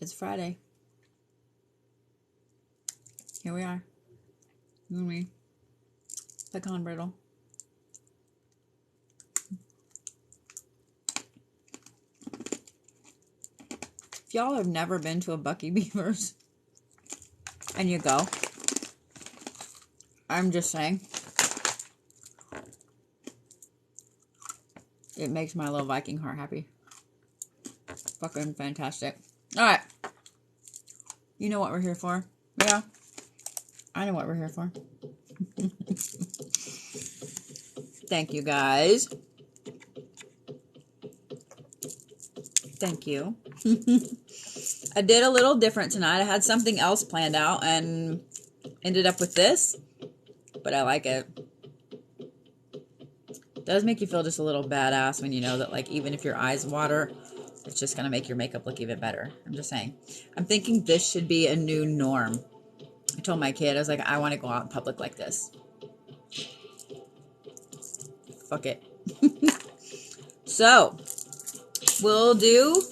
It's Friday. Here we are. You and me. Pecan brittle. If y'all have never been to a Bucky Beavers and you go, I'm just saying, it makes my little Viking heart happy. Fucking fantastic. Alright. You know what we're here for. Yeah. I know what we're here for. Thank you, guys. Thank you. I did a little different tonight. I had something else planned out and ended up with this. But I like it. It does make you feel just a little badass when you know that, like, even if your eyes water, it's just going to make your makeup look even better. I'm just saying. I'm thinking this should be a new norm. I told my kid, I was like, I want to go out in public like this. Fuck it. So, we'll do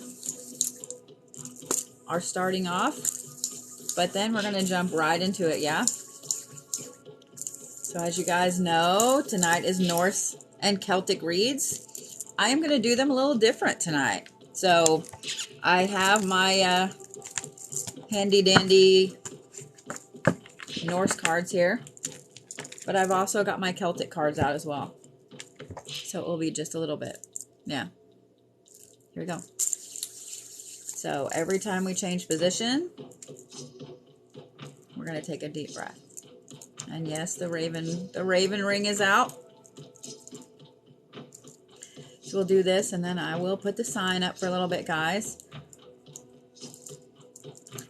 our starting off, but then we're going to jump right into it, yeah? So as you guys know, tonight is Norse and Celtic reads. I am going to do them a little different tonight. So, I have my handy dandy Norse cards here, but I've also got my Celtic cards out as well. So it will be just a little bit. Yeah. Here we go. So every time we change position, we're going to take a deep breath. And yes, the raven ring is out. So we'll do this, and then I will put the sign up for a little bit, guys.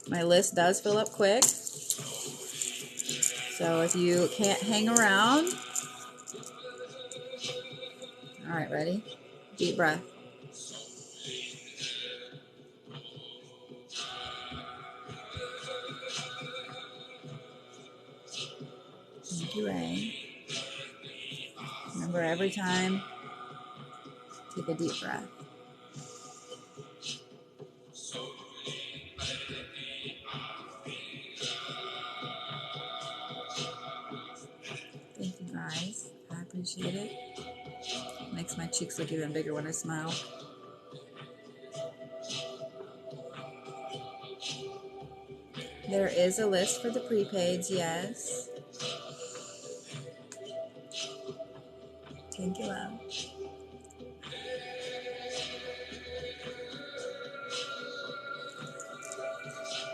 My list does fill up quick. So if you can't hang around. All right, ready? Deep breath. Thank you, Ray. Remember, every time, take a deep breath. Thank you, guys. I appreciate it. Makes my cheeks look even bigger when I smile. There is a list for the prepaids, yes. Thank you, love.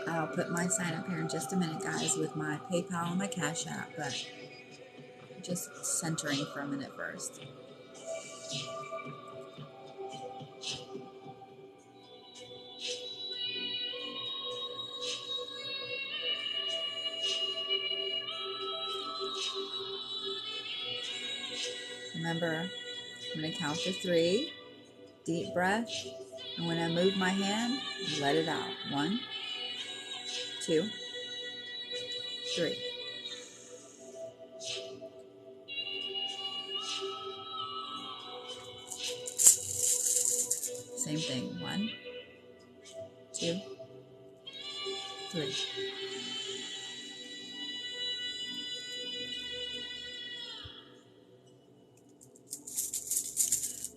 I'll put my sign up here in just a minute, guys, with my PayPal and my Cash App, but just centering for a minute first. Remember, I'm going to count to 3, deep breath, and when I move my hand, let it out. 1, 2, 3. Same thing. 1, 2, 3.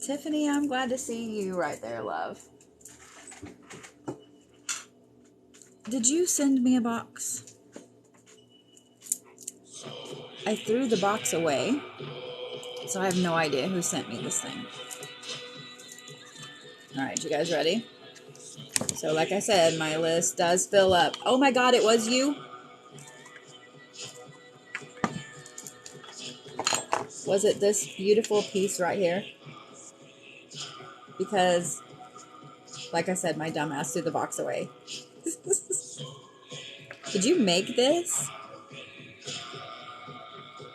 Tiffany, I'm glad to see you right there, love. Did you send me a box? I threw the box away, so I have no idea who sent me this thing. Alright, you guys ready? So like I said, my list does fill up. Oh my god, it was you? Was it this beautiful piece right here? Because, like I said, my dumb ass threw the box away. Did you make this?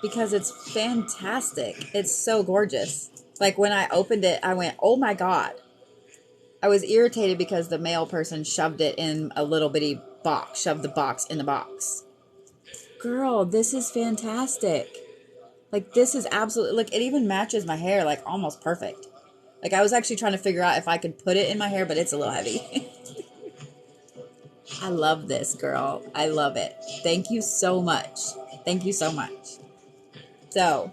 Because it's fantastic. It's so gorgeous. Like, when I opened it, I went, oh my god. I was irritated because the mail person shoved it in a little bitty box. Shoved the box in the box. Girl, this is fantastic. Like, this is absolutely... Like, it even matches my hair, like, almost perfect. Like, I was actually trying to figure out if I could put it in my hair, but it's a little heavy. I love this, girl. I love it. Thank you so much. Thank you so much. So,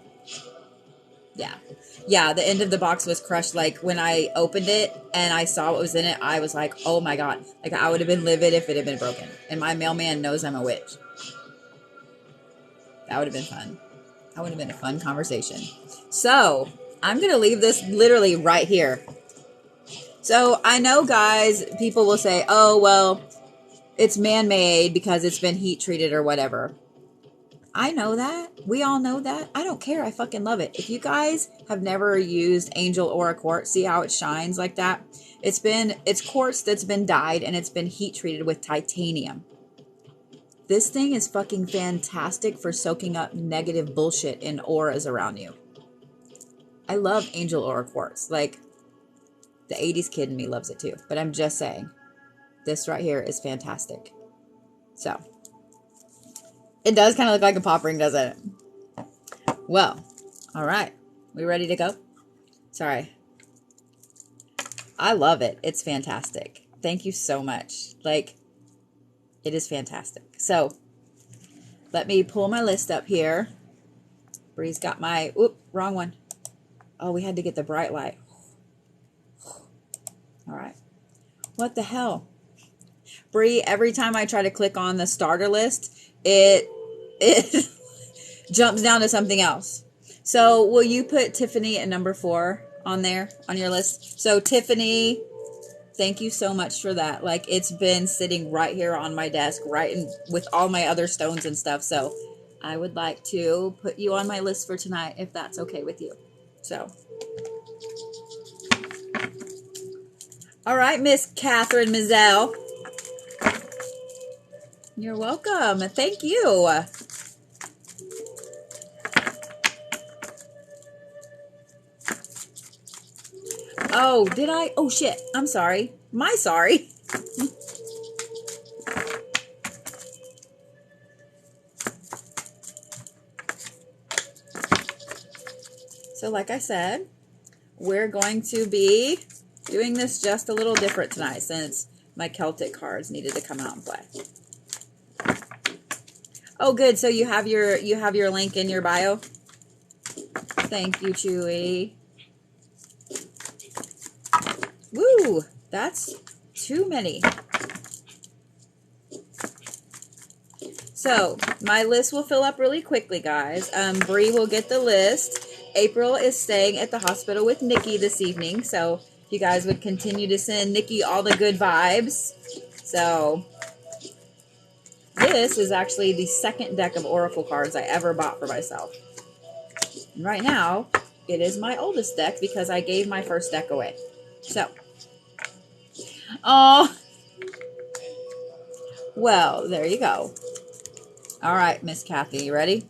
yeah. Yeah, the end of the box was crushed. Like, when I opened it and I saw what was in it, I was like, oh my God. Like, I would have been livid if it had been broken. And my mailman knows I'm a witch. That would have been fun. That would have been a fun conversation. So, I'm going to leave this literally right here. So, I know, guys, people will say, oh, well, it's man-made because it's been heat treated or whatever. I know that. We all know that. I don't care. I fucking love it. If you guys have never used Angel Aura quartz, see how it shines like that? It's quartz that's been dyed and it's been heat treated with titanium. This thing is fucking fantastic for soaking up negative bullshit in auras around you. I love Angel Aura quartz. Like, the 80s kid in me loves it too. But I'm just saying, this right here is fantastic. So, it does kind of look like a pop ring, doesn't it? Well, all right. We ready to go? Sorry. I love it. It's fantastic. Thank you so much. Like, it is fantastic. So, let me pull my list up here. Bree's got my, wrong one. Oh, we had to get the bright light. All right. What the hell? Bree, every time I try to click on the starter list, it jumps down to something else. So will you put Tiffany at number 4 on there, on your list? So Tiffany, thank you so much for that. Like, it's been sitting right here on my desk, right in with all my other stones and stuff. So I would like to put you on my list for tonight, if that's okay with you. So, all right, Miss Catherine Mizell. You're welcome. Thank you. Oh, did I? Oh, shit. I'm sorry. My sorry. So, like I said, we're going to be doing this just a little different tonight since my Celtic cards needed to come out and play. Oh, good. So you have your link in your bio. Thank you, Chewy. Woo! That's too many. So my list will fill up really quickly, guys. Bree will get the list. April is staying at the hospital with Nikki this evening, so if you guys would continue to send Nikki all the good vibes. So this is actually the second deck of Oracle cards I ever bought for myself. And right now, it is my oldest deck because I gave my first deck away. So, oh, well, there you go. All right, Miss Kathy, you ready?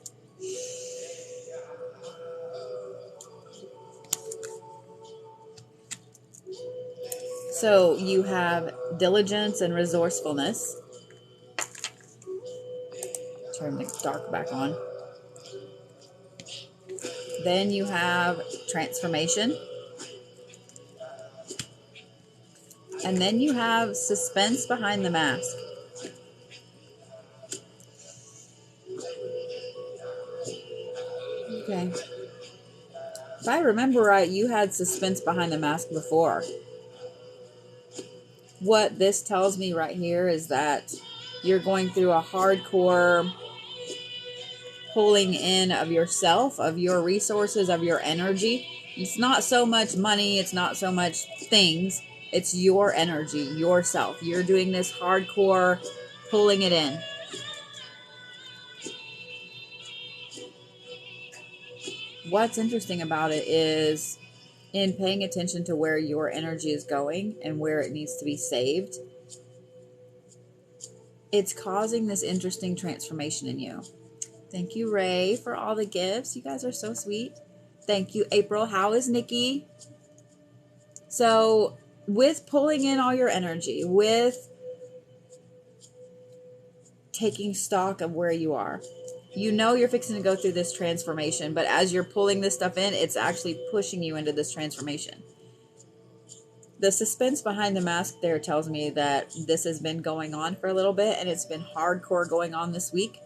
So you have diligence and resourcefulness. Turn the dark back on. Then you have transformation. And then you have suspense behind the mask. Okay. If I remember right, you had suspense behind the mask before. What this tells me right here is that you're going through a hardcore pulling in of yourself, of your resources, of your energy. It's not so much money, it's not so much things, it's your energy, yourself. You're doing this hardcore pulling it in. What's interesting about it is in paying attention to where your energy is going and where it needs to be saved, it's causing this interesting transformation in you. Thank you, Ray, for all the gifts. You guys are so sweet. Thank you, April. How is Nikki? So, with pulling in all your energy, with taking stock of where you are, you know you're fixing to go through this transformation, but as you're pulling this stuff in, it's actually pushing you into this transformation. The suspense behind the mask there tells me that this has been going on for a little bit, and it's been hardcore going on this week.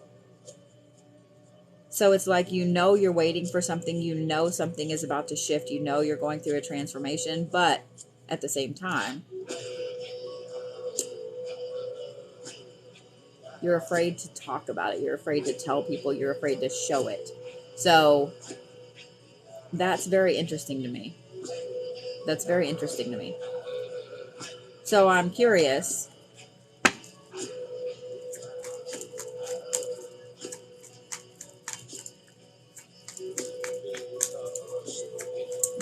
So it's like, you know, you're waiting for something, you know something is about to shift, you know you're going through a transformation, but at the same time, you're afraid to talk about it, you're afraid to tell people, you're afraid to show it. So that's very interesting to me. That's very interesting to me. So I'm curious.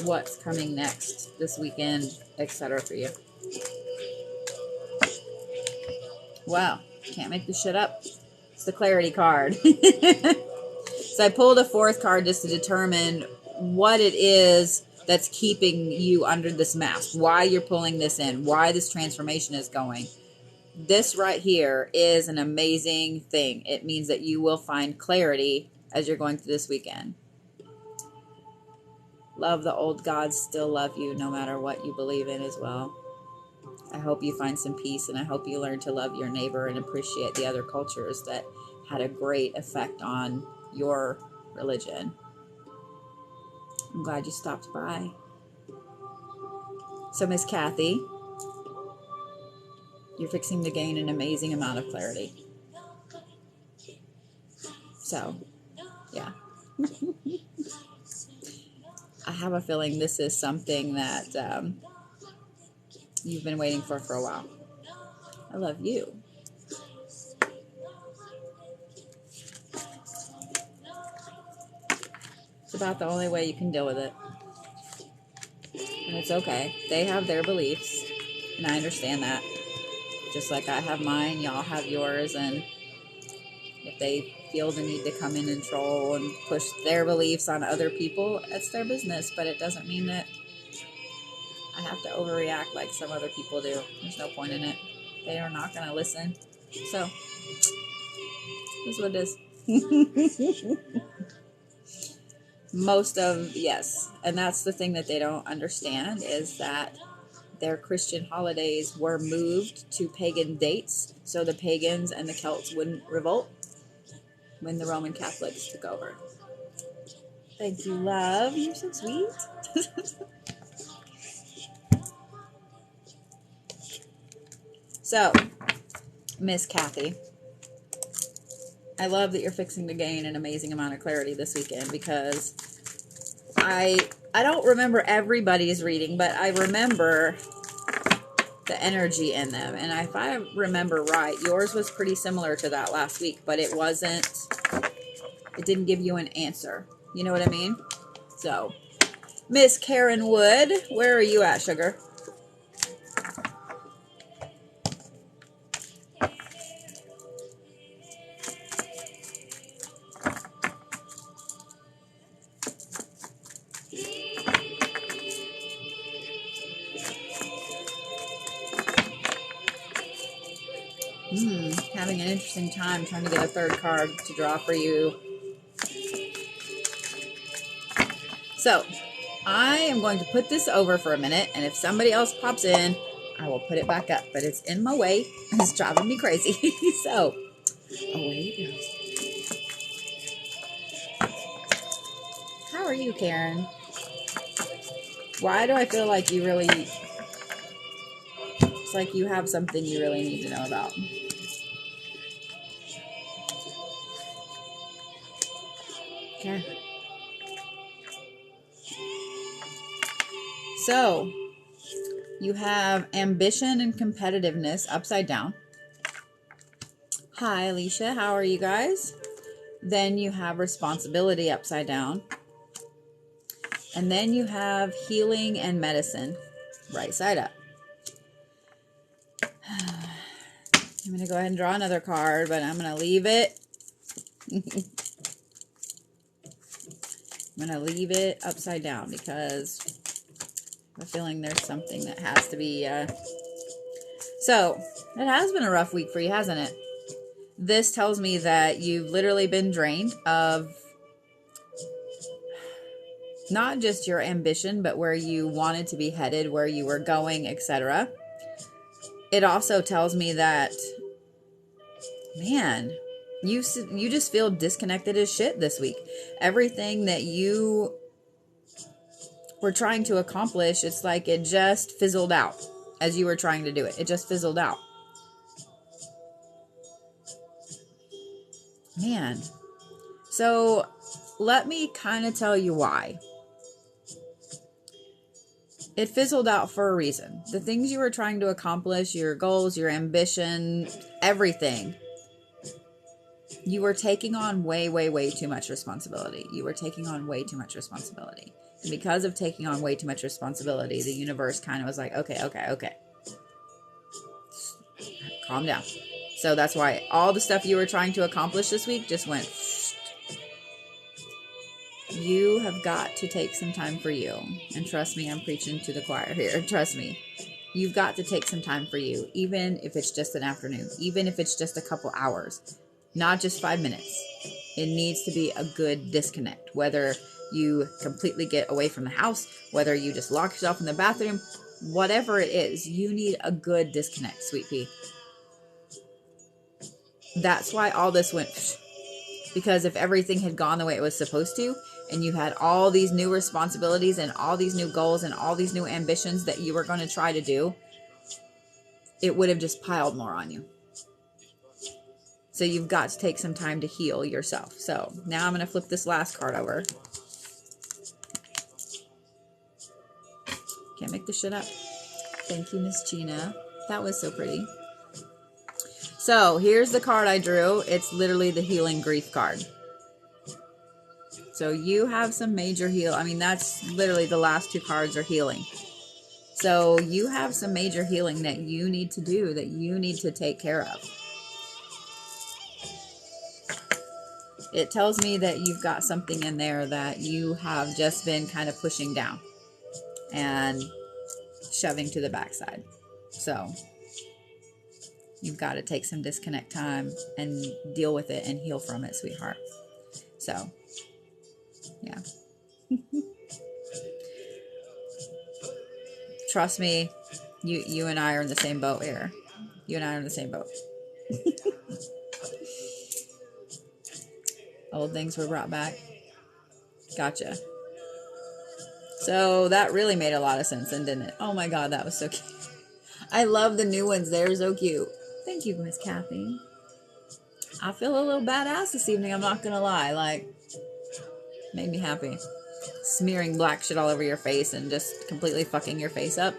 What's coming next this weekend, etc. for you. Wow, can't make this shit up. It's the clarity card. So I pulled a fourth card just to determine what it is that's keeping you under this mask, why you're pulling this in, why this transformation is going. This right here is an amazing thing. It means that you will find clarity as you're going through this weekend. Love the old gods still love you no matter what you believe in as well. I hope you find some peace, and I hope you learn to love your neighbor and appreciate the other cultures that had a great effect on your religion. I'm glad you stopped by. So, Miss Kathy, you're fixing to gain an amazing amount of clarity. So, yeah. I have a feeling this is something that you've been waiting for a while. I love you. It's about the only way you can deal with it. And it's okay. They have their beliefs, and I understand that. Just like I have mine, y'all have yours, and if they feel the need to come in and troll and push their beliefs on other people, that's their business, but it doesn't mean that I have to overreact like some other people do. There's no point in it. They are not going to listen. So, this is what it is. Yes. And that's the thing that they don't understand, is that their Christian holidays were moved to pagan dates so the pagans and the Celts wouldn't revolt when the Roman Catholics took over. Thank you, love. You're so sweet. So, Miss Kathy, I love that you're fixing to gain an amazing amount of clarity this weekend, because I don't remember everybody's reading, but I remember the energy in them. And if I remember right, yours was pretty similar to that last week, but it didn't give you an answer. You know what I mean? So, Miss Karen Wood, where are you at, sugar? Having an interesting time trying to get a third card to draw for you. So, I am going to put this over for a minute, and if somebody else pops in, I will put it back up. But it's in my way, and it's driving me crazy. So, away it goes. How are you, Karen? Why do I feel like you really... It's like you have something you really need to know about. Okay. So, you have ambition and competitiveness upside down. Hi, Alicia. How are you guys? Then you have responsibility upside down. And then you have healing and medicine right side up. I'm going to go ahead and draw another card, but I'm going to leave it. I'm going to leave it upside down because I'm feeling there's something that has to be... So, it has been a rough week for you, hasn't it? This tells me that you've literally been drained of not just your ambition, but where you wanted to be headed, where you were going, etc. It also tells me that, man, you just feel disconnected as shit this week. Everything that you were trying to accomplish, it's like it just fizzled out as you were trying to do it. It just fizzled out. Man. So let me kind of tell you why. It fizzled out for a reason. The things you were trying to accomplish, your goals, your ambition, everything, you were taking on way, way, way too much responsibility. You were taking on way too much responsibility. And because of taking on way too much responsibility, the universe kind of was like, okay. Calm down. So that's why all the stuff you were trying to accomplish this week just went. You have got to take some time for you. And trust me, I'm preaching to the choir here. Trust me. You've got to take some time for you, even if it's just an afternoon, even if it's just a couple hours, not just 5 minutes. It needs to be a good disconnect, whether you completely get away from the house, whether you just lock yourself in the bathroom, whatever it is, you need a good disconnect, sweet pea. That's why all this went, because if everything had gone the way it was supposed to, and you had all these new responsibilities and all these new goals and all these new ambitions that you were going to try to do, it would have just piled more on you. So you've got to take some time to heal yourself. So now I'm going to flip this last card over. Can't make this shit up. Thank you, Miss Gina. That was so pretty. So here's the card I drew. It's literally the healing grief card. So you have some major heal. I mean, that's literally the last two cards are healing. So you have some major healing that you need to do, that you need to take care of. It tells me that you've got something in there that you have just been kind of pushing down and shoving to the backside. So you've got to take some disconnect time and deal with it and heal from it, sweetheart. So, yeah. Trust me, you and I are in the same boat here. You and I are in the same boat. Old things were brought back. Gotcha. So that really made a lot of sense then, didn't it? Oh my God, that was so cute. I love the new ones. They're so cute. Thank you, Miss Kathy. I feel a little badass this evening, I'm not going to lie. Like, made me happy. Smearing black shit all over your face and just completely fucking your face up.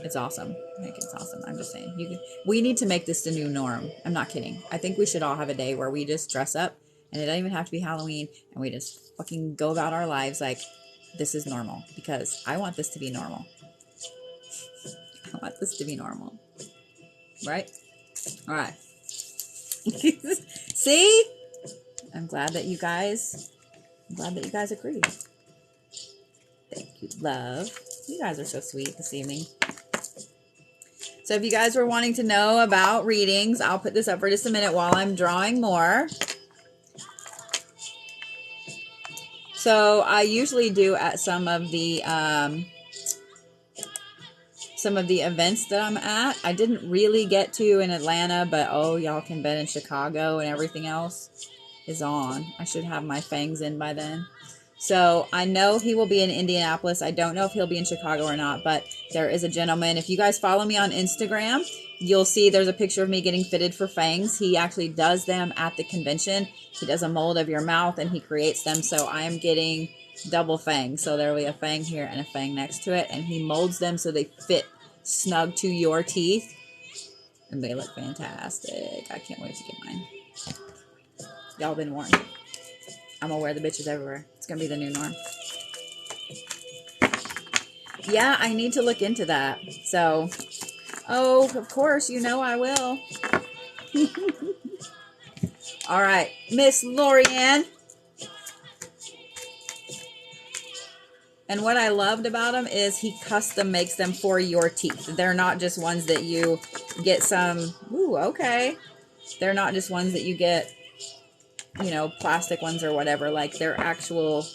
It's awesome. Like, it's awesome. I'm just saying. We need to make this the new norm. I'm not kidding. I think we should all have a day where we just dress up, and it doesn't even have to be Halloween, and we just fucking go about our lives like this is normal, because I want this to be normal. I want this to be normal. Right? All right. See? I'm glad that you guys agree. Thank you, love. You guys are so sweet this evening. So if you guys were wanting to know about readings, I'll put this up for just a minute while I'm drawing more. So I usually do at some of the events that I'm at. I didn't really get to in Atlanta, but oh, y'all can bet in Chicago and everything else is on. I should have my fangs in by then. So I know he will be in Indianapolis. I don't know if he'll be in Chicago or not, but there is a gentleman. If you guys follow me on Instagram, you'll see there's a picture of me getting fitted for fangs. He actually does them at the convention. He does a mold of your mouth and he creates them. So I am getting double fangs. So there will be a fang here and a fang next to it. And he molds them so they fit snug to your teeth. And they look fantastic. I can't wait to get mine. Y'all been warned. I'm gonna wear the bitches everywhere. It's gonna be the new norm. Yeah, I need to look into that. So, oh, of course, you know I will. All right, Miss Lorianne. And what I loved about them is he custom makes them for your teeth. They're not just ones that you get some, ooh, okay. They're not just ones that you get, you know, plastic ones or whatever. Like, they're actual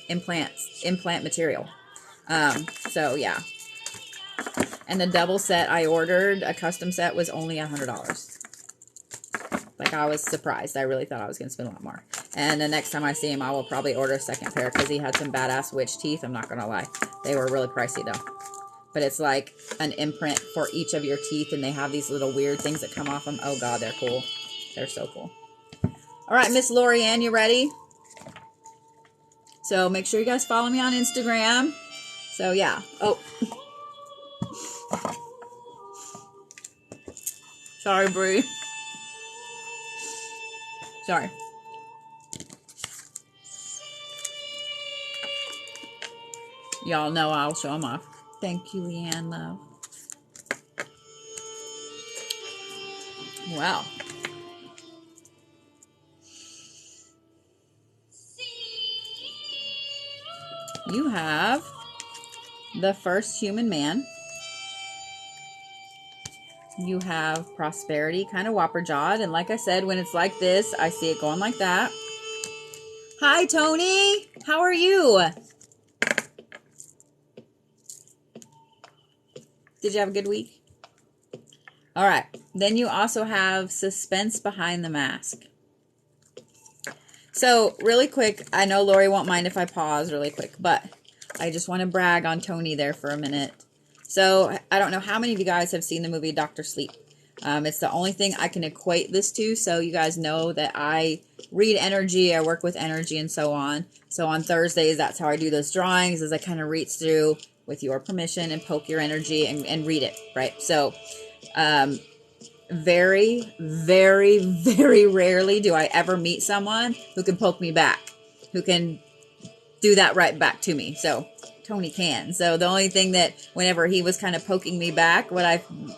implant material. So yeah. And the double set I ordered, a custom set, was only $100. Like, I was surprised. I really thought I was going to spend a lot more. And the next time I see him, I will probably order a second pair because he had some badass witch teeth. I'm not going to lie. They were really pricey, though. But it's like an imprint for each of your teeth, and they have these little weird things that come off them. Oh, God, they're cool. They're so cool. All right, Miss Lorianne, you ready? So make sure you guys follow me on Instagram. So, yeah. Oh. Sorry, Brie. Sorry. Y'all know I'll show them off. Thank you, Leanne, love. Wow. You have the first human man. You have prosperity, kind of whopper jawed. And like I said, when it's like this, I see it going like that. Hi, Tony. How are you? Did you have a good week? All right. Then you also have suspense behind the mask. So really quick, I know Lori won't mind if I pause really quick, but I just want to brag on Tony there for a minute. So I don't know how many of you guys have seen the movie Dr. Sleep. It's the only thing I can equate this to, so you guys know that I read energy, I work with energy, and so on. So on Thursdays, that's how I do those drawings, is I kind of reach through with your permission and poke your energy and read it, right? So very, very, very rarely do I ever meet someone who can poke me back, who can do that right back to me. So Tony can. So the only thing that whenever he was kind of poking me back,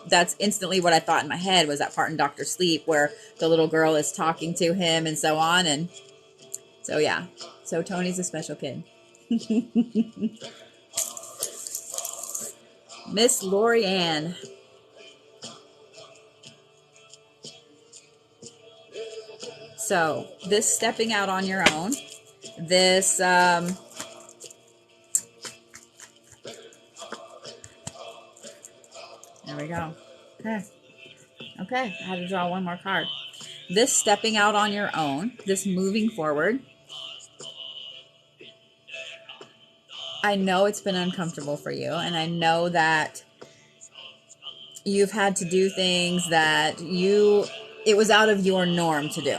that's instantly what I thought in my head was that part in Dr. Sleep where the little girl is talking to him and so on. And so, yeah. So Tony's a special kid. Miss Lorianne. So this stepping out on your own, this, there we go. Okay. Okay. I had to draw one more card. This stepping out on your own, this moving forward. I know it's been uncomfortable for you, and I know that you've had to do things that it was out of your norm to do.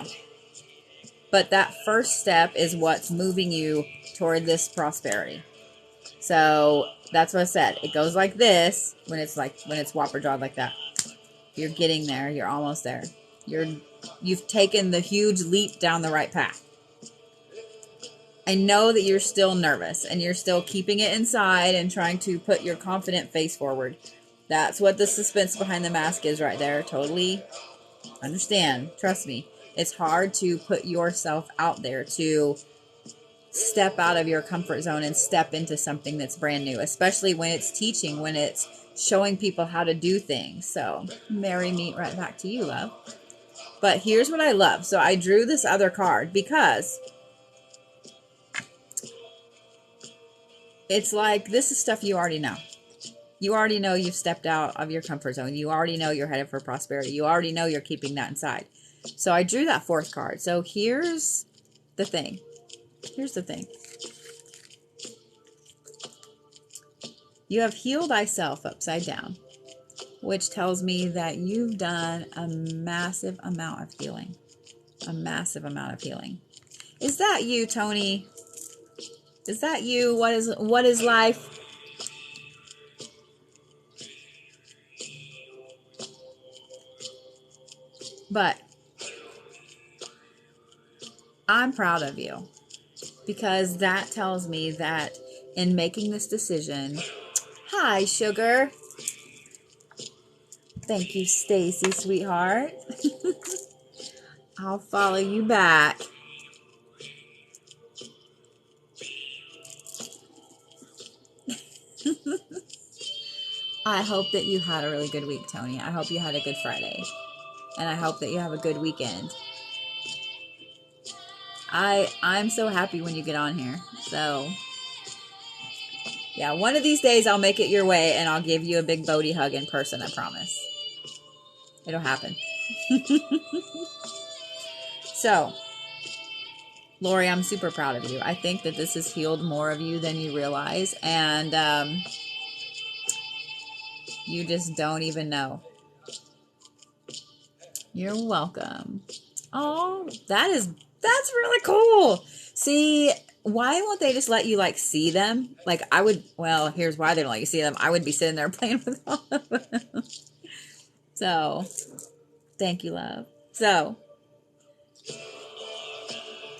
But that first step is what's moving you toward this prosperity. So that's what I said. It goes like this when it's whopper jawed like that. You're getting there. You're almost there. You've taken the huge leap down the right path. I know that you're still nervous and you're still keeping it inside and trying to put your confident face forward. That's what the suspense behind the mask is right there. Totally understand. Trust me. It's hard to put yourself out there, to step out of your comfort zone and step into something that's brand new, especially when it's teaching, when it's showing people how to do things. So, merry meet right back to you, love. But here's what I love. So I drew this other card because it's like, this is stuff you already know. You already know you've stepped out of your comfort zone. You already know you're headed for prosperity. You already know you're keeping that inside. So I drew that fourth card. So here's the thing. Here's the thing. You have healed thyself upside down, which tells me that you've done a massive amount of healing. A massive amount of healing. Is that you, Tony? Is that you? What is life? But I'm proud of you, because that tells me that in making this decision, hi, sugar. Thank you, Stacy, sweetheart. I'll follow you back. I hope that you had a really good week, Tony. I hope you had a good Friday. And I hope that you have a good weekend. I'm so happy when you get on here. So, yeah, one of these days I'll make it your way and I'll give you a big Bodhi hug in person, I promise. It'll happen. So, Lori, I'm super proud of you. I think that this has healed more of you than you realize, and you just don't even know. You're welcome. Oh, that's really cool. See, why won't they just let you, like, see them? Like, I would, well, here's why they don't let you see them. I would be sitting there playing with all of them. So, thank you, love. So,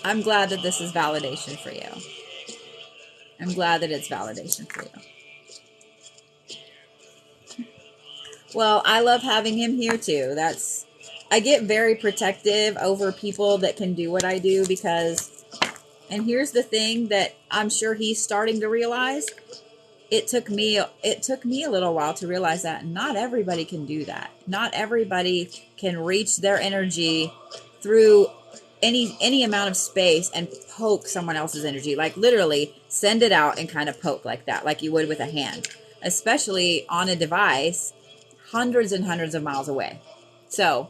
I'm glad that this is validation for you. I'm glad that it's validation for you. Well, I love having him here too. I get very protective over people that can do what I do because, and here's the thing that I'm sure he's starting to realize. It took me a little while to realize that not everybody can do that. Not everybody can reach their energy through any amount of space and poke someone else's energy. Like literally send it out and kind of poke like that, like you would with a hand, especially on a device hundreds and hundreds of miles away. So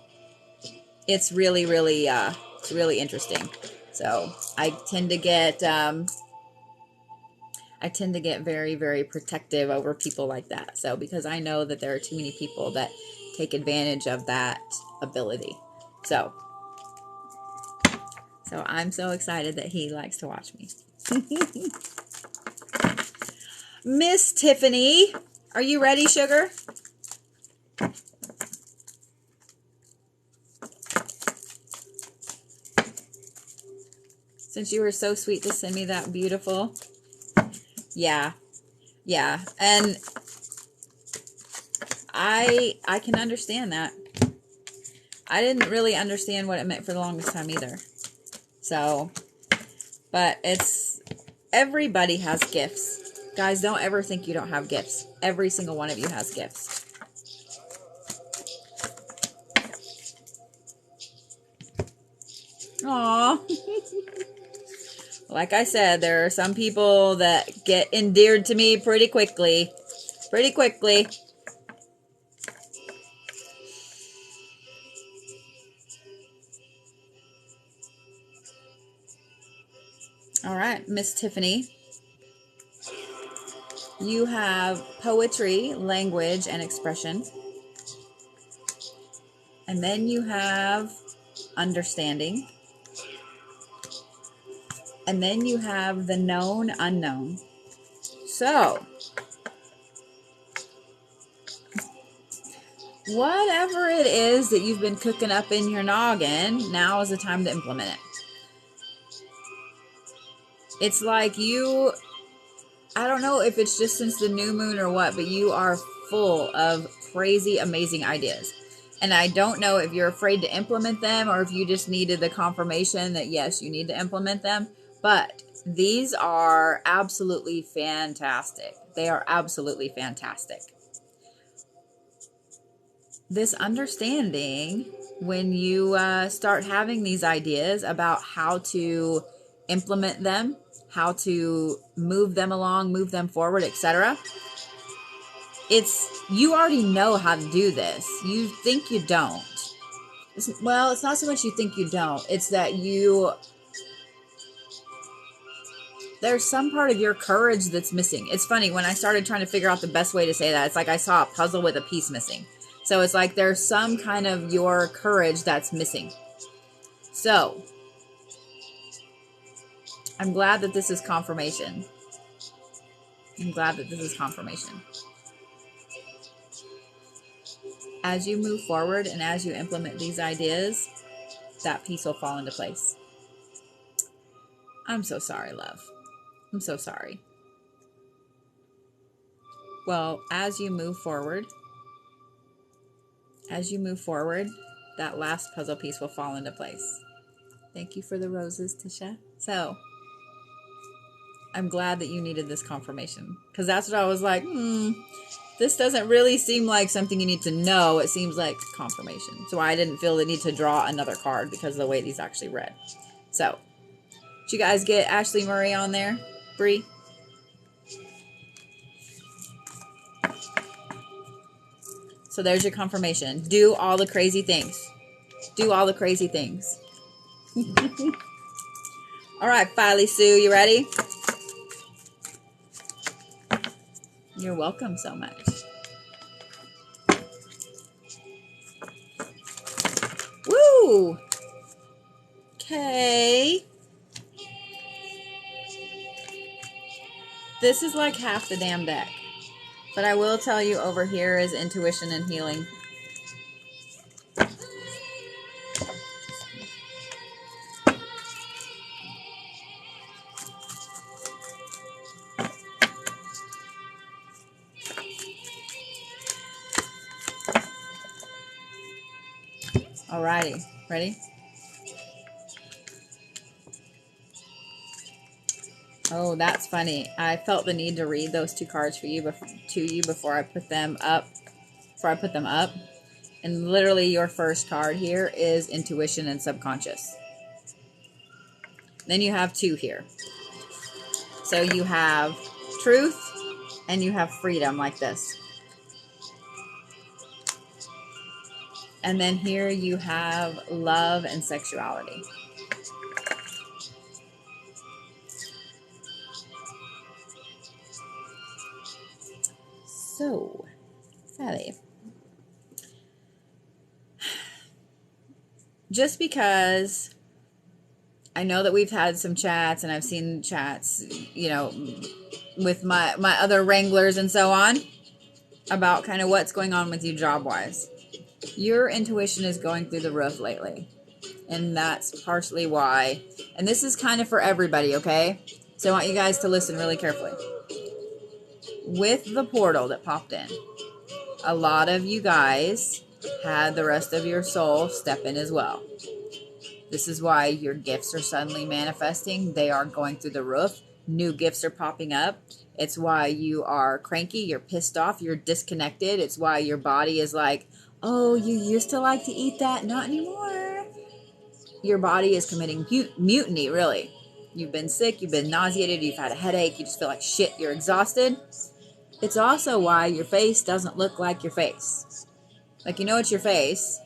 it's really, really, it's really interesting. So I tend to get very, very protective over people like that. So because I know that there are too many people that take advantage of that ability. So I'm so excited that he likes to watch me. Miss Tiffany, are you ready, sugar? Since you were so sweet to send me that beautiful. Yeah. Yeah. And I can understand that. I didn't really understand what it meant for the longest time either. So, but everybody has gifts. Guys, don't ever think you don't have gifts. Every single one of you has gifts. Aww. Like I said, there are some people that get endeared to me pretty quickly. Pretty quickly. All right, Miss Tiffany. You have poetry, language, and expression. And then you have understanding. And then you have the known unknown. So, whatever it is that you've been cooking up in your noggin, now is the time to implement it. It's like I don't know if it's just since the new moon or what, but you are full of crazy, amazing ideas. And I don't know if you're afraid to implement them or if you just needed the confirmation that, yes, you need to implement them. But these are absolutely fantastic. They are absolutely fantastic. This understanding, when you start having these ideas about how to implement them, how to move them along, move them forward, etc. You already know how to do this. You think you don't. It's not so much you think you don't. It's that there's some part of your courage that's missing. It's funny, when I started trying to figure out the best way to say that, it's like I saw a puzzle with a piece missing. So it's like there's some kind of your courage that's missing. So I'm glad that this is confirmation. I'm glad that this is confirmation. As you move forward and as you implement these ideas, that piece will fall into place. I'm so sorry, love. I'm so sorry. Well, as you move forward, that last puzzle piece will fall into place. Thank you for the roses, Tisha. So, I'm glad that you needed this confirmation, because that's what I was like, this doesn't really seem like something you need to know. It seems like confirmation. So I didn't feel the need to draw another card because of the way these actually read. So, did you guys get Ashley Murray on there? Bree. So there's your confirmation. Do all the crazy things. Do all the crazy things. All right, Filey Sue, you ready? You're welcome so much. Woo! Okay. This is like half the damn deck. But I will tell you, over here is intuition and healing. Alrighty, ready? Oh, that's funny. I felt the need to read those two cards for you before I put them up. And literally your first card here is intuition and subconscious. Then you have two here. So you have truth and you have freedom like this. And then here you have love and sexuality. So, Sally, just because I know that we've had some chats and I've seen chats, you know, with my other wranglers and so on about kind of what's going on with you job-wise. Your intuition is going through the roof lately. And that's partially why. And this is kind of for everybody, okay? So I want you guys to listen really carefully. With the portal that popped in, a lot of you guys had the rest of your soul step in as well. This is why your gifts are suddenly manifesting. They are going through the roof. New gifts are popping up. It's why you are cranky, you're pissed off, you're disconnected. It's why your body is like, oh, you used to like to eat that, not anymore. Your body is committing mutiny, really. You've been sick, you've been nauseated, you've had a headache, you just feel like shit, you're exhausted. It's also why your face doesn't look like your face. Like, you know it's your face,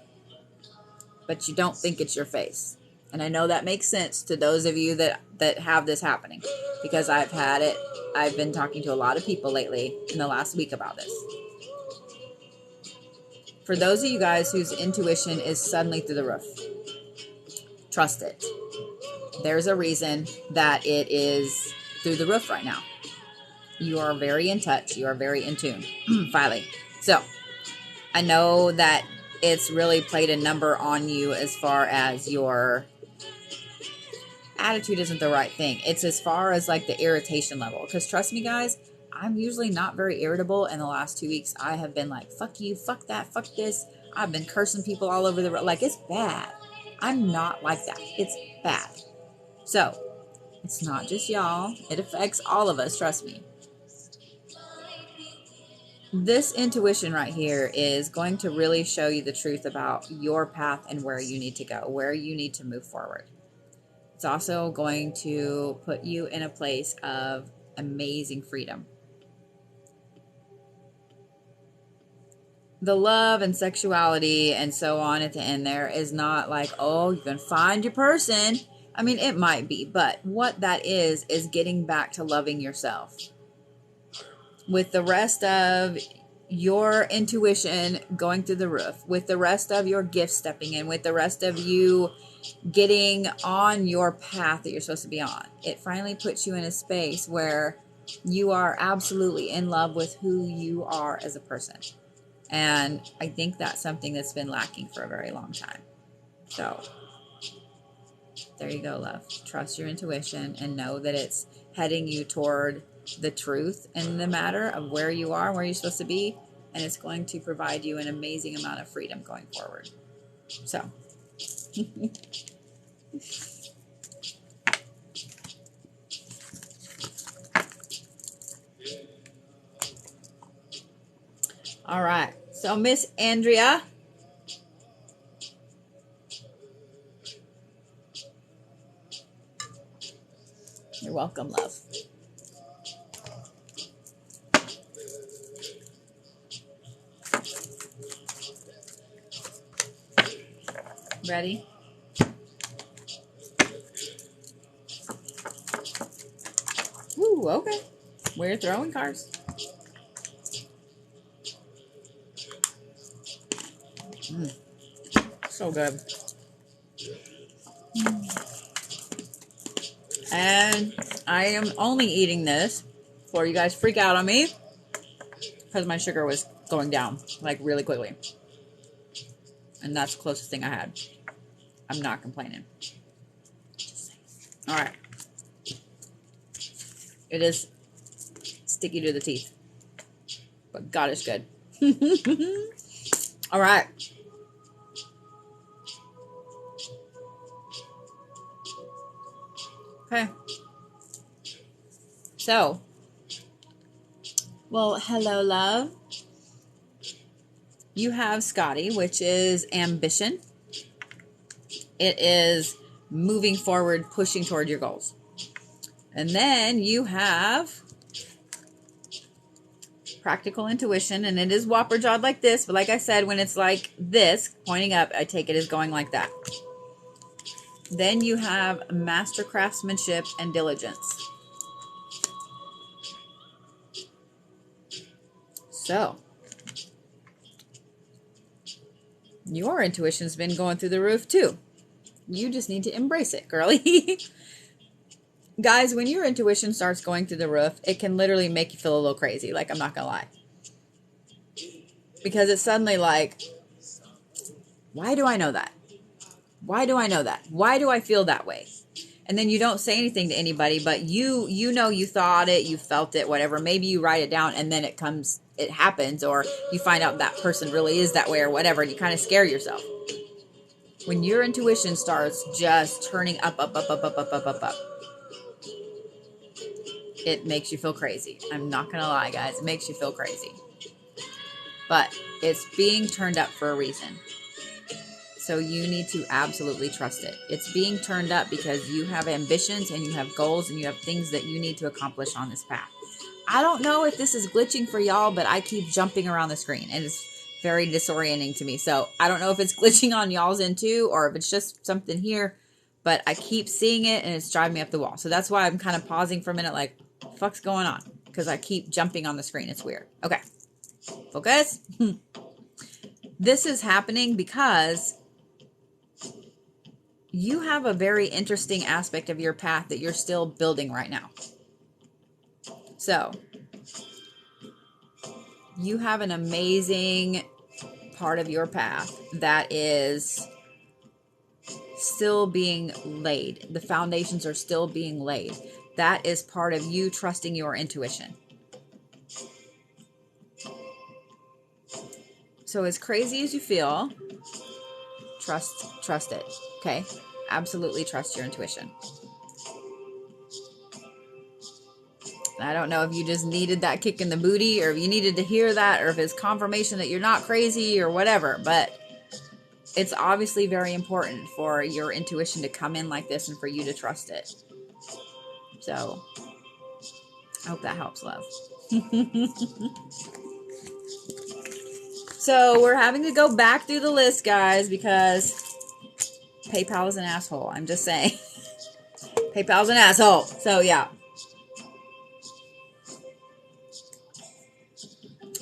but you don't think it's your face. And I know that makes sense to those of you that have this happening, because I've had it. I've been talking to a lot of people lately in the last week about this. For those of you guys whose intuition is suddenly through the roof, trust it. There's a reason that it is through the roof right now. You are very in touch. You are very in tune. Finally. So, I know that it's really played a number on you as far as your attitude isn't the right thing. It's as far as like the irritation level. Because trust me, guys, I'm usually not very irritable. In the last 2 weeks, I have been like, fuck you, fuck that, fuck this. I've been cursing people all over the road. Like, it's bad. I'm not like that. It's bad. So, it's not just y'all. It affects all of us, trust me. This intuition right here is going to really show you the truth about your path and where you need to go, where you need to move forward. It's also going to put you in a place of amazing freedom. The love and sexuality and so on at the end there is not like, oh, you can find your person. I mean, it might be, but what that is getting back to loving yourself. With the rest of your intuition going through the roof, with the rest of your gifts stepping in, with the rest of you getting on your path that you're supposed to be on, it finally puts you in a space where you are absolutely in love with who you are as a person. And I think that's something that's been lacking for a very long time. So there you go, love. Trust your intuition and know that it's heading you toward the truth in the matter of where you are, where you're supposed to be, and it's going to provide you an amazing amount of freedom going forward. So all right, so Miss Andrea, you're welcome, love. Ready? Ooh, okay. We're throwing cards. So good. And I am only eating this before you guys freak out on me because my sugar was going down like really quickly. And that's the closest thing I had. I'm not complaining. All right. It is sticky to the teeth, but God is good. All right. Okay. So, well, hello, love. You have Scotty, which is ambition. It is moving forward, pushing toward your goals. And then you have practical intuition, and it is whopper jawed like this, but like I said, when it's like this, pointing up, I take it as going like that. Then you have master craftsmanship and diligence. So, your intuition's been going through the roof too. You just need to embrace it, girly. Guys, when your intuition starts going through the roof, it can literally make you feel a little crazy. Like, I'm not going to lie. Because it's suddenly like, why do I know that? Why do I know that? Why do I feel that way? And then you don't say anything to anybody, but you know you thought it, you felt it, whatever. Maybe you write it down and then it happens, or you find out that person really is that way or whatever, and you kind of scare yourself. When your intuition starts just turning up, it makes you feel crazy. I'm not going to lie, guys. It makes you feel crazy. But it's being turned up for a reason. So you need to absolutely trust it. It's being turned up because you have ambitions and you have goals and you have things that you need to accomplish on this path. I don't know if this is glitching for y'all, but I keep jumping around the screen and it's very disorienting to me. So I don't know if it's glitching on y'all's end too, or if it's just something here, but I keep seeing it and it's driving me up the wall. So that's why I'm kind of pausing for a minute like, what the fuck's going on? Because I keep jumping on the screen. It's weird. Okay. Focus. This is happening because you have a very interesting aspect of your path that you're still building right now. So, you have an amazing part of your path that is still being laid. The foundations are still being laid. That is part of you trusting your intuition. So as crazy as you feel, trust it, okay? Absolutely trust your intuition. I don't know if you just needed that kick in the booty or if you needed to hear that or if it's confirmation that you're not crazy or whatever, but it's obviously very important for your intuition to come in like this and for you to trust it. So, I hope that helps, love. So, we're having to go back through the list, guys, because PayPal is an asshole. I'm just saying. PayPal's an asshole. So, yeah.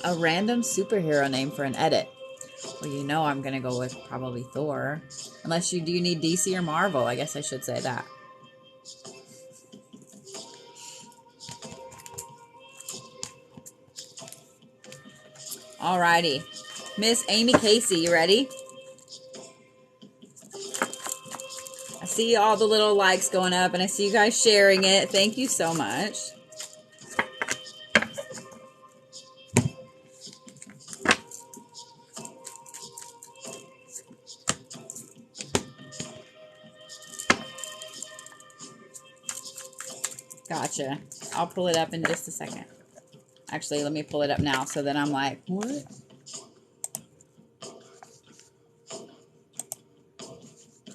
A random superhero name for an edit. Well, you know I'm going to go with probably Thor. Unless do you need DC or Marvel? I guess I should say that. Alrighty. Miss Amy Casey, you ready? I see all the little likes going up and I see you guys sharing it. Thank you so much. Gotcha. I'll pull it up in just a second. Actually, let me pull it up now so that I'm like, what?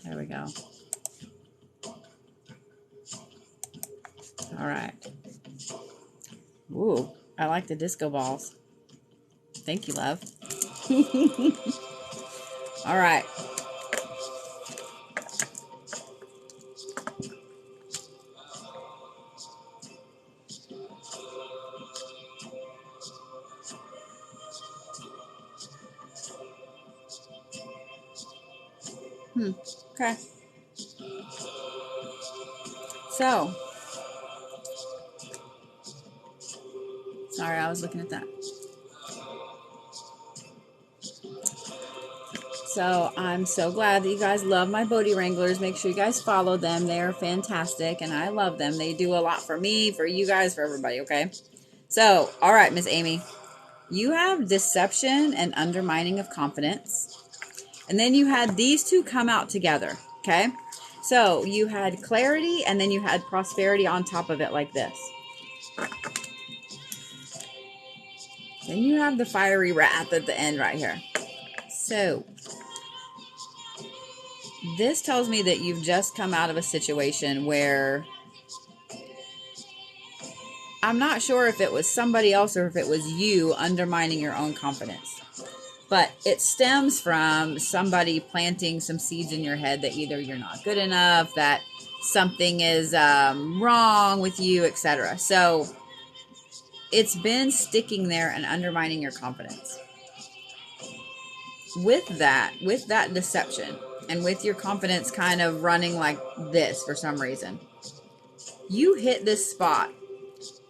There we go. All right. Ooh, I like the disco balls. Thank you, love. All right. Okay. So, sorry, I was looking at that. So I'm so glad that you guys love my Bodhi Wranglers. Make sure you guys follow them. They are fantastic, and I love them. They do a lot for me, for you guys, for everybody, okay? So, all right, Miss Amy. You have deception and undermining of confidence. And then you had these two come out together, okay? So you had clarity, and then you had prosperity on top of it like this. Then you have the fiery wrath at the end right here. So this tells me that you've just come out of a situation where I'm not sure if it was somebody else or if it was you undermining your own confidence. But it stems from somebody planting some seeds in your head that either you're not good enough, that something is wrong with you, etc. So it's been sticking there and undermining your confidence. With that deception, and with your confidence kind of running like this for some reason, you hit this spot.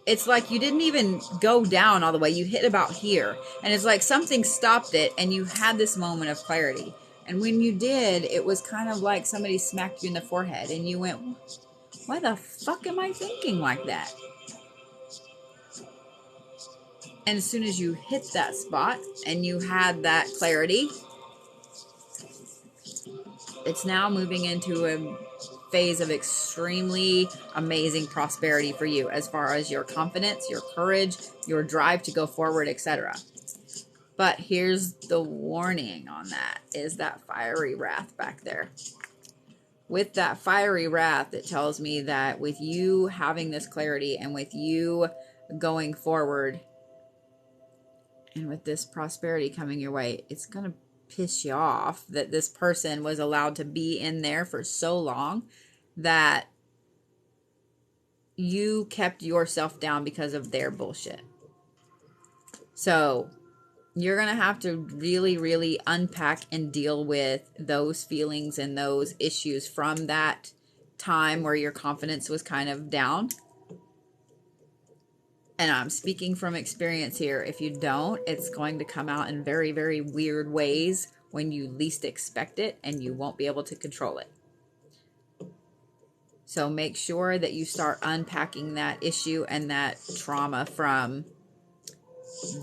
It's like you didn't even go down all the way. You hit about here. And it's like something stopped it, and you had this moment of clarity. And when you did, it was kind of like somebody smacked you in the forehead, and you went, why the fuck am I thinking like that? And as soon as you hit that spot and you had that clarity, it's now moving into a phase of extremely amazing prosperity for you as far as your confidence, your courage, your drive to go forward, etc. But here's the warning on that, is that fiery wrath back there. With that fiery wrath, it tells me that with you having this clarity and with you going forward and with this prosperity coming your way, it's going to piss you off that this person was allowed to be in there for so long that you kept yourself down because of their bullshit. So you're going to have to really, really unpack and deal with those feelings and those issues from that time where your confidence was kind of down. And I'm speaking from experience here. If you don't, it's going to come out in very, very weird ways when you least expect it, and you won't be able to control it. So make sure that you start unpacking that issue and that trauma from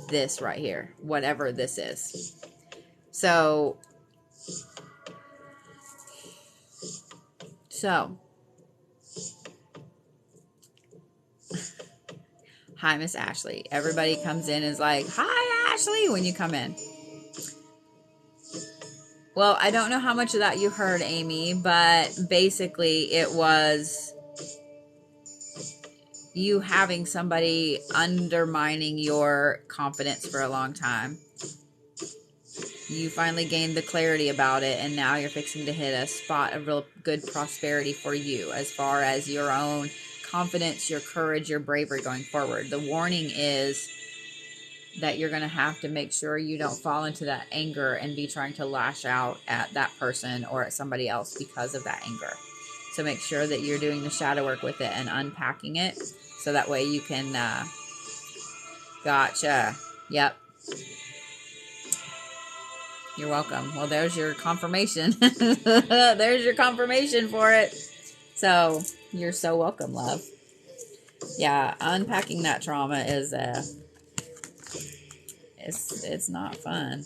this right here, whatever this is. So hi, Miss Ashley. Everybody comes in and is like, hi, Ashley, when you come in. Well, I don't know how much of that you heard, Amy, but basically it was you having somebody undermining your confidence for a long time. You finally gained the clarity about it, and now you're fixing to hit a spot of real good prosperity for you as far as your own confidence, your courage, your bravery going forward. The warning is that you're going to have to make sure you don't fall into that anger and be trying to lash out at that person or at somebody else because of that anger. So make sure that you're doing the shadow work with it and unpacking it, so that way you can, gotcha. Yep. You're welcome. Well, there's your confirmation. There's your confirmation for it. So you're so welcome, love. Yeah, unpacking that trauma is it's not fun.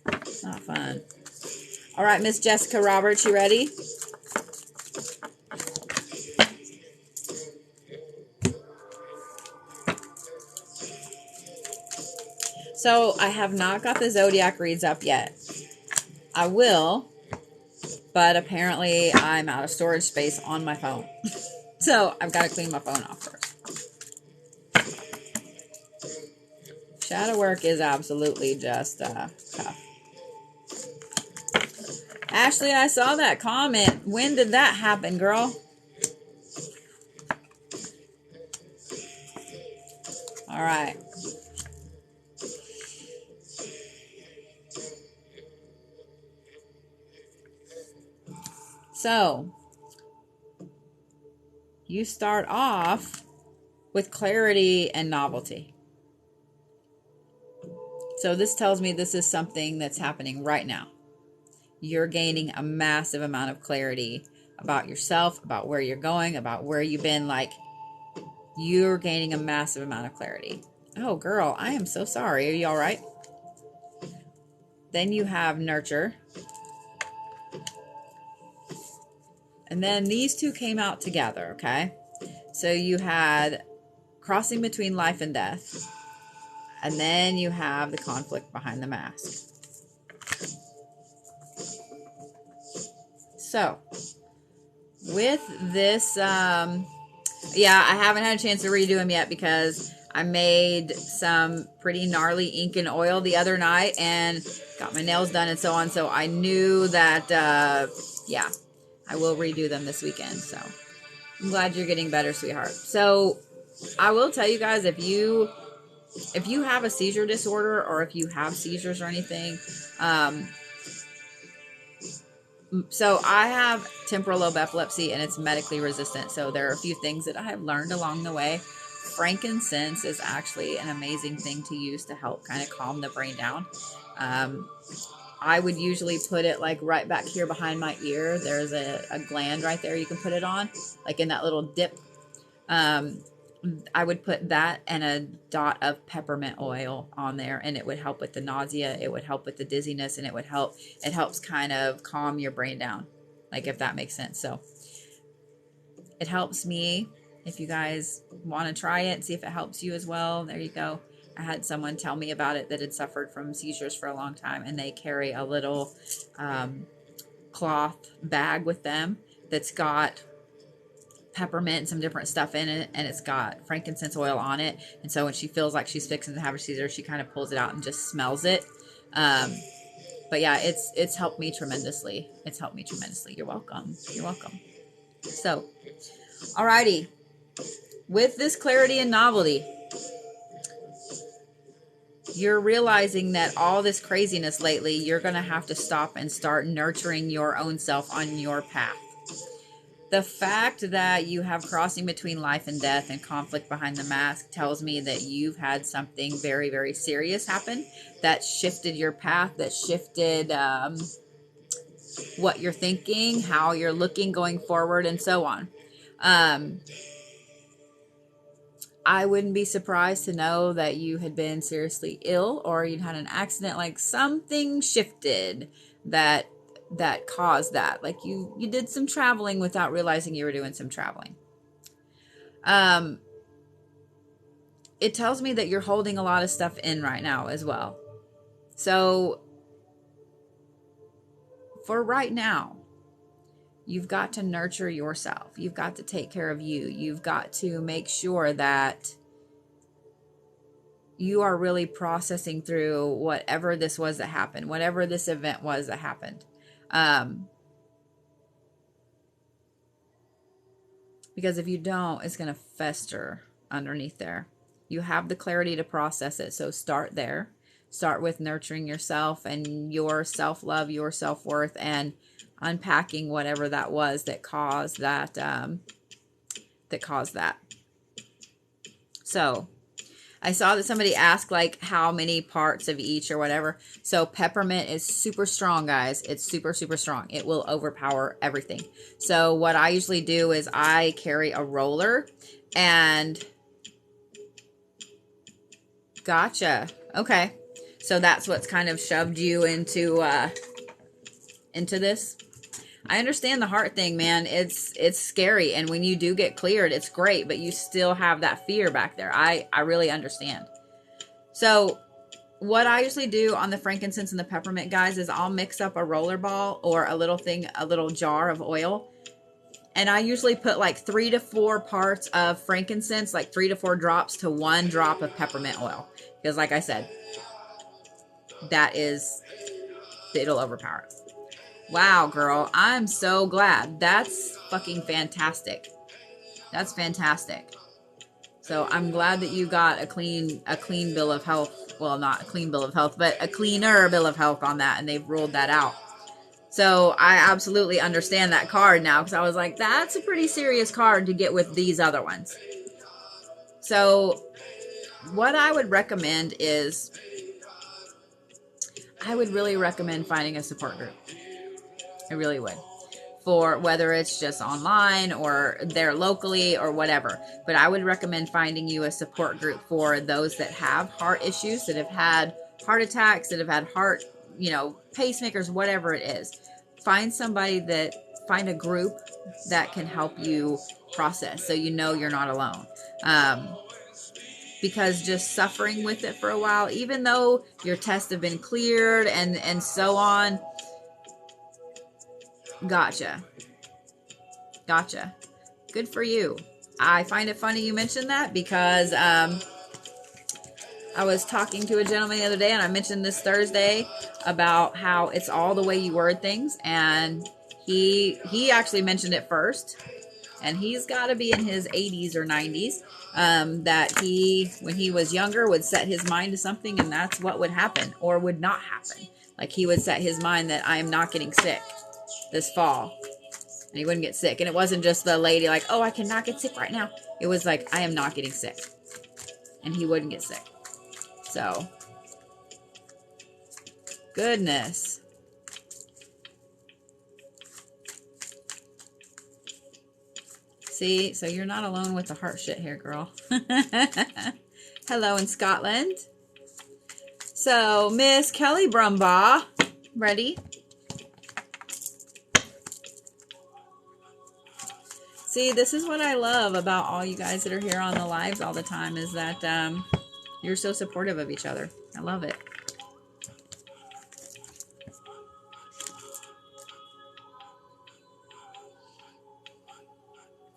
It's not fun. All right, Miss Jessica Roberts, you ready? So I have not got the zodiac reads up yet. I will, but apparently I'm out of storage space on my phone. So I've got to clean my phone off first. Shadow work is absolutely just tough. Ashley, I saw that comment. When did that happen, girl? All right. So, you start off with clarity and novelty. So this tells me this is something that's happening right now. You're gaining a massive amount of clarity about yourself, about where you're going, about where you've been. Like, you're gaining a massive amount of clarity. Oh, girl, I am so sorry. Are you all right? Then you have nurture. And then these two came out together, okay? So you had crossing between life and death. And then you have the conflict behind the mask. So, with this, yeah, I haven't had a chance to redo them yet because I made some pretty gnarly ink and oil the other night and got my nails done and so on. So I knew that, yeah, I will redo them this weekend. So I'm glad you're getting better, sweetheart. So I will tell you guys, if you have a seizure disorder or if you have seizures or anything, so I have temporal lobe epilepsy and it's medically resistant. So there are a few things that I have learned along the way. Frankincense is actually an amazing thing to use to help kind of calm the brain down. I would usually put it like right back here behind my ear. There's a gland right there you can put it on, like in that little dip. I would put that and a dot of peppermint oil on there, and it would help with the nausea. It would help with the dizziness, and it helps kind of calm your brain down, like, if that makes sense. So it helps me. If you guys want to try it and see if it helps you as well, there you go. I had someone tell me about it that had suffered from seizures for a long time, and they carry a little cloth bag with them that's got peppermint and some different stuff in it, and it's got frankincense oil on it. And so when she feels like she's fixing to have a seizure, she kind of pulls it out and just smells it. But yeah, it's helped me tremendously. It's helped me tremendously. You're welcome. You're welcome. So, alrighty. With this clarity and novelty, you're realizing that all this craziness lately, you're going to have to stop and start nurturing your own self on your path. The fact that you have crossing between life and death and conflict behind the mask tells me that you've had something very, very serious happen that shifted your path, that shifted what you're thinking, how you're looking going forward, and so on. I wouldn't be surprised to know that you had been seriously ill or you'd had an accident, like something shifted that caused that. Like you did some traveling without realizing you were doing some traveling. It tells me that you're holding a lot of stuff in right now as well. So for right now, you've got to nurture yourself. You've got to take care of you. You've got to make sure that you are really processing through whatever this was that happened, whatever this event was that happened. Because if you don't, it's going to fester underneath there. You have the clarity to process it. So start there. Start with nurturing yourself and your self-love, your self-worth, and unpacking whatever that was that caused that, So I saw that somebody asked like how many parts of each or whatever. So peppermint is super strong, guys. It's super, super strong. It will overpower everything. So what I usually do is I carry a roller and gotcha. Okay. So that's what's kind of shoved you into this. I understand the heart thing, man. It's scary. And when you do get cleared, it's great, but you still have that fear back there. I really understand. So what I usually do on the frankincense and the peppermint, guys, is I'll mix up a roller ball or a little jar of oil. And I usually put like 3 to 4 parts of frankincense, like 3 to 4 drops to 1 drop of peppermint oil. Because like I said, it'll overpower it. Wow, girl. I'm so glad. That's fucking fantastic. That's fantastic. So I'm glad that you got a clean bill of health. Well, not a clean bill of health, but a cleaner bill of health on that. And they've ruled that out. So I absolutely understand that card now, because I was like, that's a pretty serious card to get with these other ones. So what I would recommend is, I would really recommend finding a support group. I really would. For whether it's just online or there locally or whatever. But I would recommend finding you a support group for those that have heart issues, that have had heart attacks, that have had heart, pacemakers, whatever it is. Find a group that can help you process, so you know you're not alone. Because just suffering with it for a while, even though your tests have been cleared and so on. Gotcha. Good for you. I find it funny you mentioned that, because I was talking to a gentleman the other day, and I mentioned this Thursday about how it's all the way you word things, and he actually mentioned it first, and he's got to be in his 80s or 90s, that he, when he was younger, would set his mind to something, and that's what would happen or would not happen. Like, he would set his mind that I am not getting sick this fall, and he wouldn't get sick. And it wasn't just the lady like, oh, I cannot get sick right now. It was like, I am not getting sick, and he wouldn't get sick. So, goodness. See, so you're not alone with the heart shit here, girl. Hello in Scotland. So, Miss Kelly Brumbaugh, ready? See, this is what I love about all you guys that are here on the lives all the time, is that you're so supportive of each other. I love it.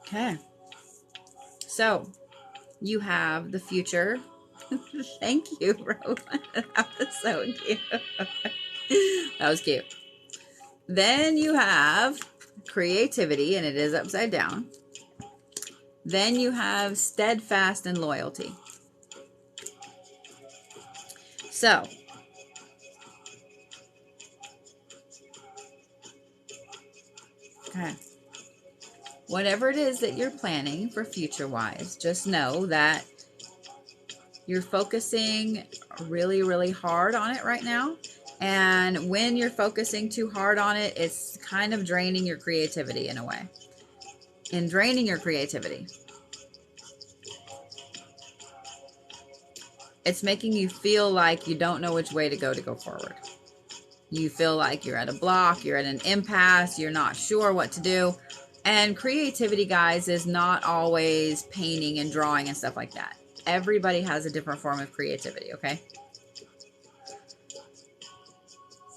Okay. So, you have the future. Thank you, Rowan. That was so cute. That was cute. Then you have creativity, and it is upside down. Then you have steadfast and loyalty. So, okay. Whatever it is that you're planning for future-wise, just know that you're focusing really, really hard on it right now. And when you're focusing too hard on it, it's kind of draining your creativity in a way. And draining your creativity, it's making you feel like you don't know which way to go forward. You feel like you're at a block, you're at an impasse, you're not sure what to do. And creativity, guys, is not always painting and drawing and stuff like that. Everybody has a different form of creativity, okay?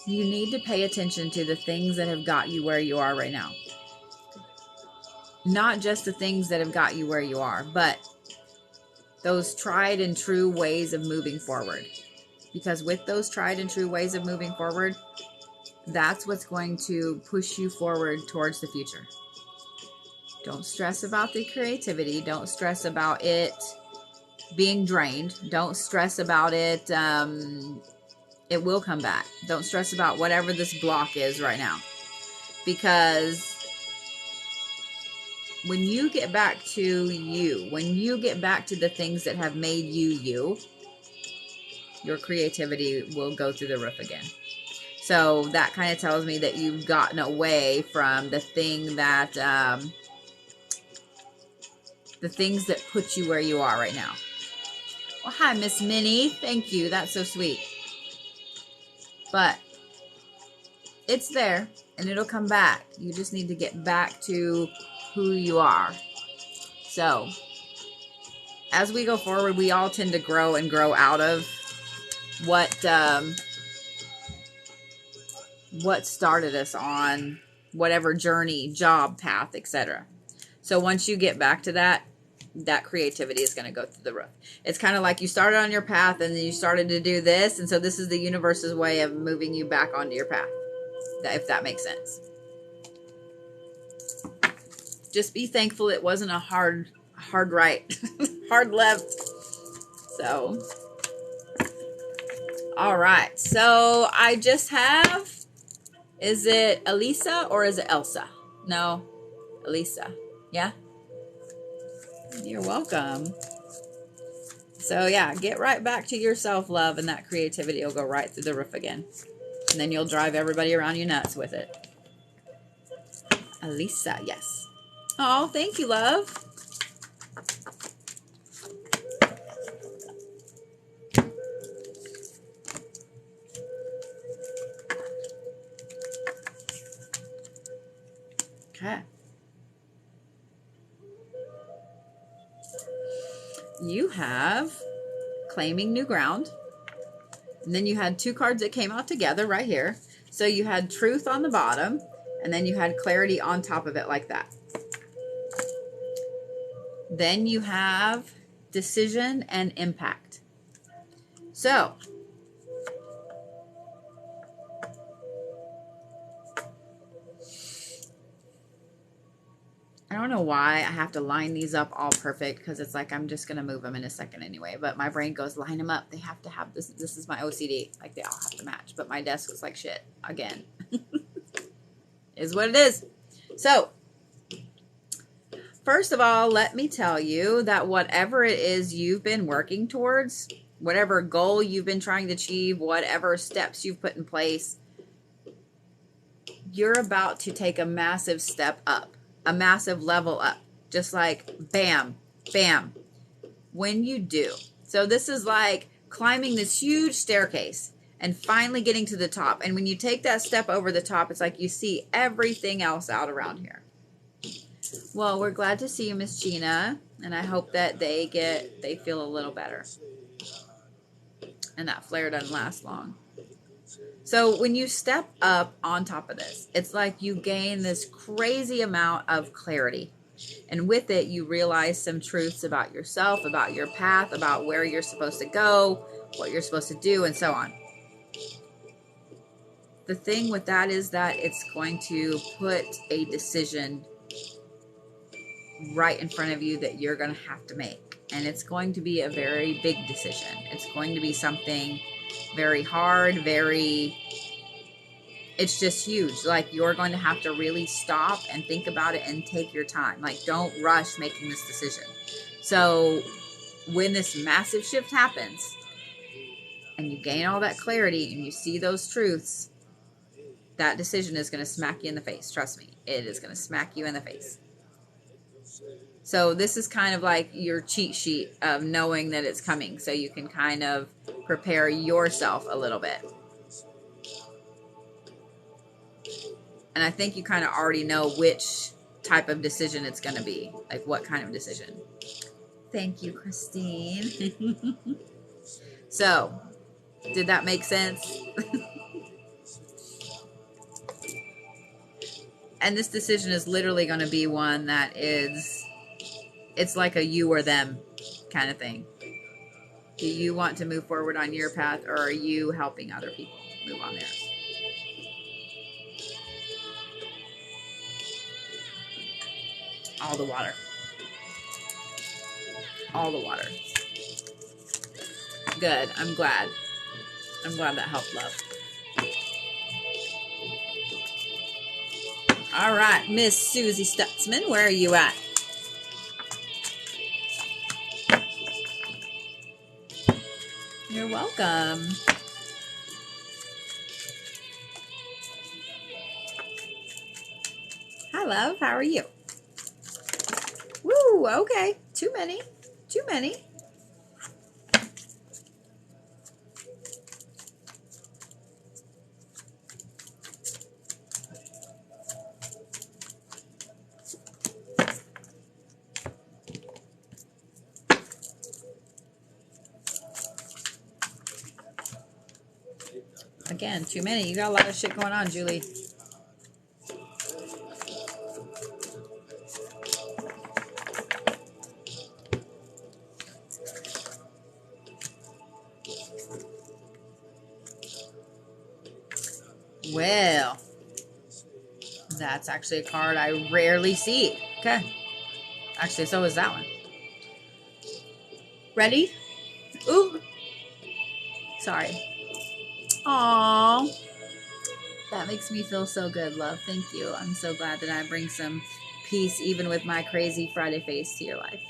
You need to pay attention to the things that have got you where you are right now. Not just the things that have got you where you are, but those tried and true ways of moving forward. Because with those tried and true ways of moving forward, that's what's going to push you forward towards the future. Don't stress about the creativity. Don't stress about it being drained. Don't stress about it. It will come back. Don't stress about whatever this block is right now. Because when you get back to you, when you get back to the things that have made you you, your creativity will go through the roof again. So that kind of tells me that you've gotten away from the thing that, the things that put you where you are right now. Well, hi, Miss Minnie. Thank you. That's so sweet. But it's there, and it'll come back. You just need to get back to who you are. So, as we go forward, we all tend to grow and grow out of what started us on whatever journey, job, path, etc. So once you get back to that creativity is going to go through the roof. It's kind of like you started on your path and then you started to do this. And so this is the universe's way of moving you back onto your path, if that makes sense. Just be thankful it wasn't a hard right, hard left. So, all right. So I just have Is it Elisa or is it Elsa? No, Elisa. Yeah? You're welcome. So yeah, get right back to your self-love, and that creativity will go right through the roof again. And then you'll drive everybody around you nuts with it. Elisa, yes. Oh, thank you, love. Okay. You have claiming new ground. And then you had two cards that came out together right here. So you had truth on the bottom, and then you had clarity on top of it like that. Then you have decision and impact. So I don't know why I have to line these up all perfect, because it's like I'm just going to move them in a second anyway. But my brain goes, line them up. They have to have this. This is my OCD. Like, they all have to match. But my desk is like shit again. Is what it is. So first of all, let me tell you that whatever it is you've been working towards, whatever goal you've been trying to achieve, whatever steps you've put in place, you're about to take a massive step up, a massive level up, just like bam, bam, when you do. So this is like climbing this huge staircase and finally getting to the top. And when you take that step over the top, it's like you see everything else out around here. Well, we're glad to see you, Miss Gina, and I hope that they feel a little better. And that flare doesn't last long. So when you step up on top of this, it's like you gain this crazy amount of clarity. And with it, you realize some truths about yourself, about your path, about where you're supposed to go, what you're supposed to do, and so on. The thing with that is that it's going to put a decision right in front of you that you're going to have to make. And it's going to be a very big decision. It's going to be something very hard, it's just huge. Like, you're going to have to really stop and think about it and take your time. Like, don't rush making this decision. So when this massive shift happens and you gain all that clarity and you see those truths, that decision is going to smack you in the face. Trust me, it is going to smack you in the face. So this is kind of like your cheat sheet of knowing that it's coming, so you can kind of prepare yourself a little bit. And I think you kind of already know which type of decision it's going to be. Like, what kind of decision. Thank you, Christine. So, did that make sense? And this decision is literally going to be one that is, it's like a you or them kind of thing. Do you want to move forward on your path, or are you helping other people move on theirs? All the water. All the water. Good. I'm glad. I'm glad that helped, love. All right, Miss Susie Stutzman, where are you at? You're welcome. Hi, love. How are you? Woo, okay. Too many. Too many. Again, too many. You got a lot of shit going on, Julie. Well, that's actually a card I rarely see. Okay. Actually, so is that one. Ready? Ooh. Sorry. Aww. That makes me feel so good, love. Thank you. I'm so glad that I bring some peace, even with my crazy Friday face, to your life.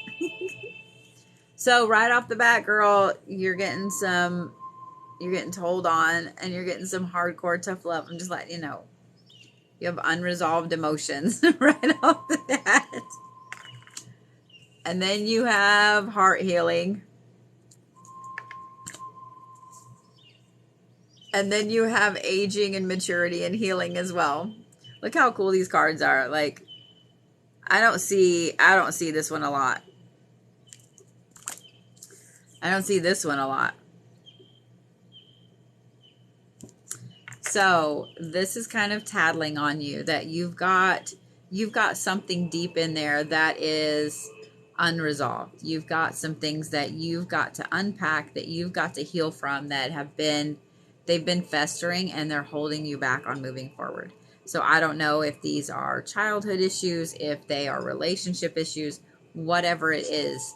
So right off the bat, girl, you're getting told on, and you're getting some hardcore tough love. I'm just letting you know. You have unresolved emotions right off the bat. And then you have heart healing. And then you have aging and maturity and healing as well. Look how cool these cards are. Like, I don't see this one a lot. I don't see this one a lot. So this is kind of tattling on you that you've got something deep in there that is unresolved. You've got some things that you've got to unpack, that you've got to heal from, that they've been festering, and they're holding you back on moving forward. So I don't know if these are childhood issues, if they are relationship issues, whatever it is,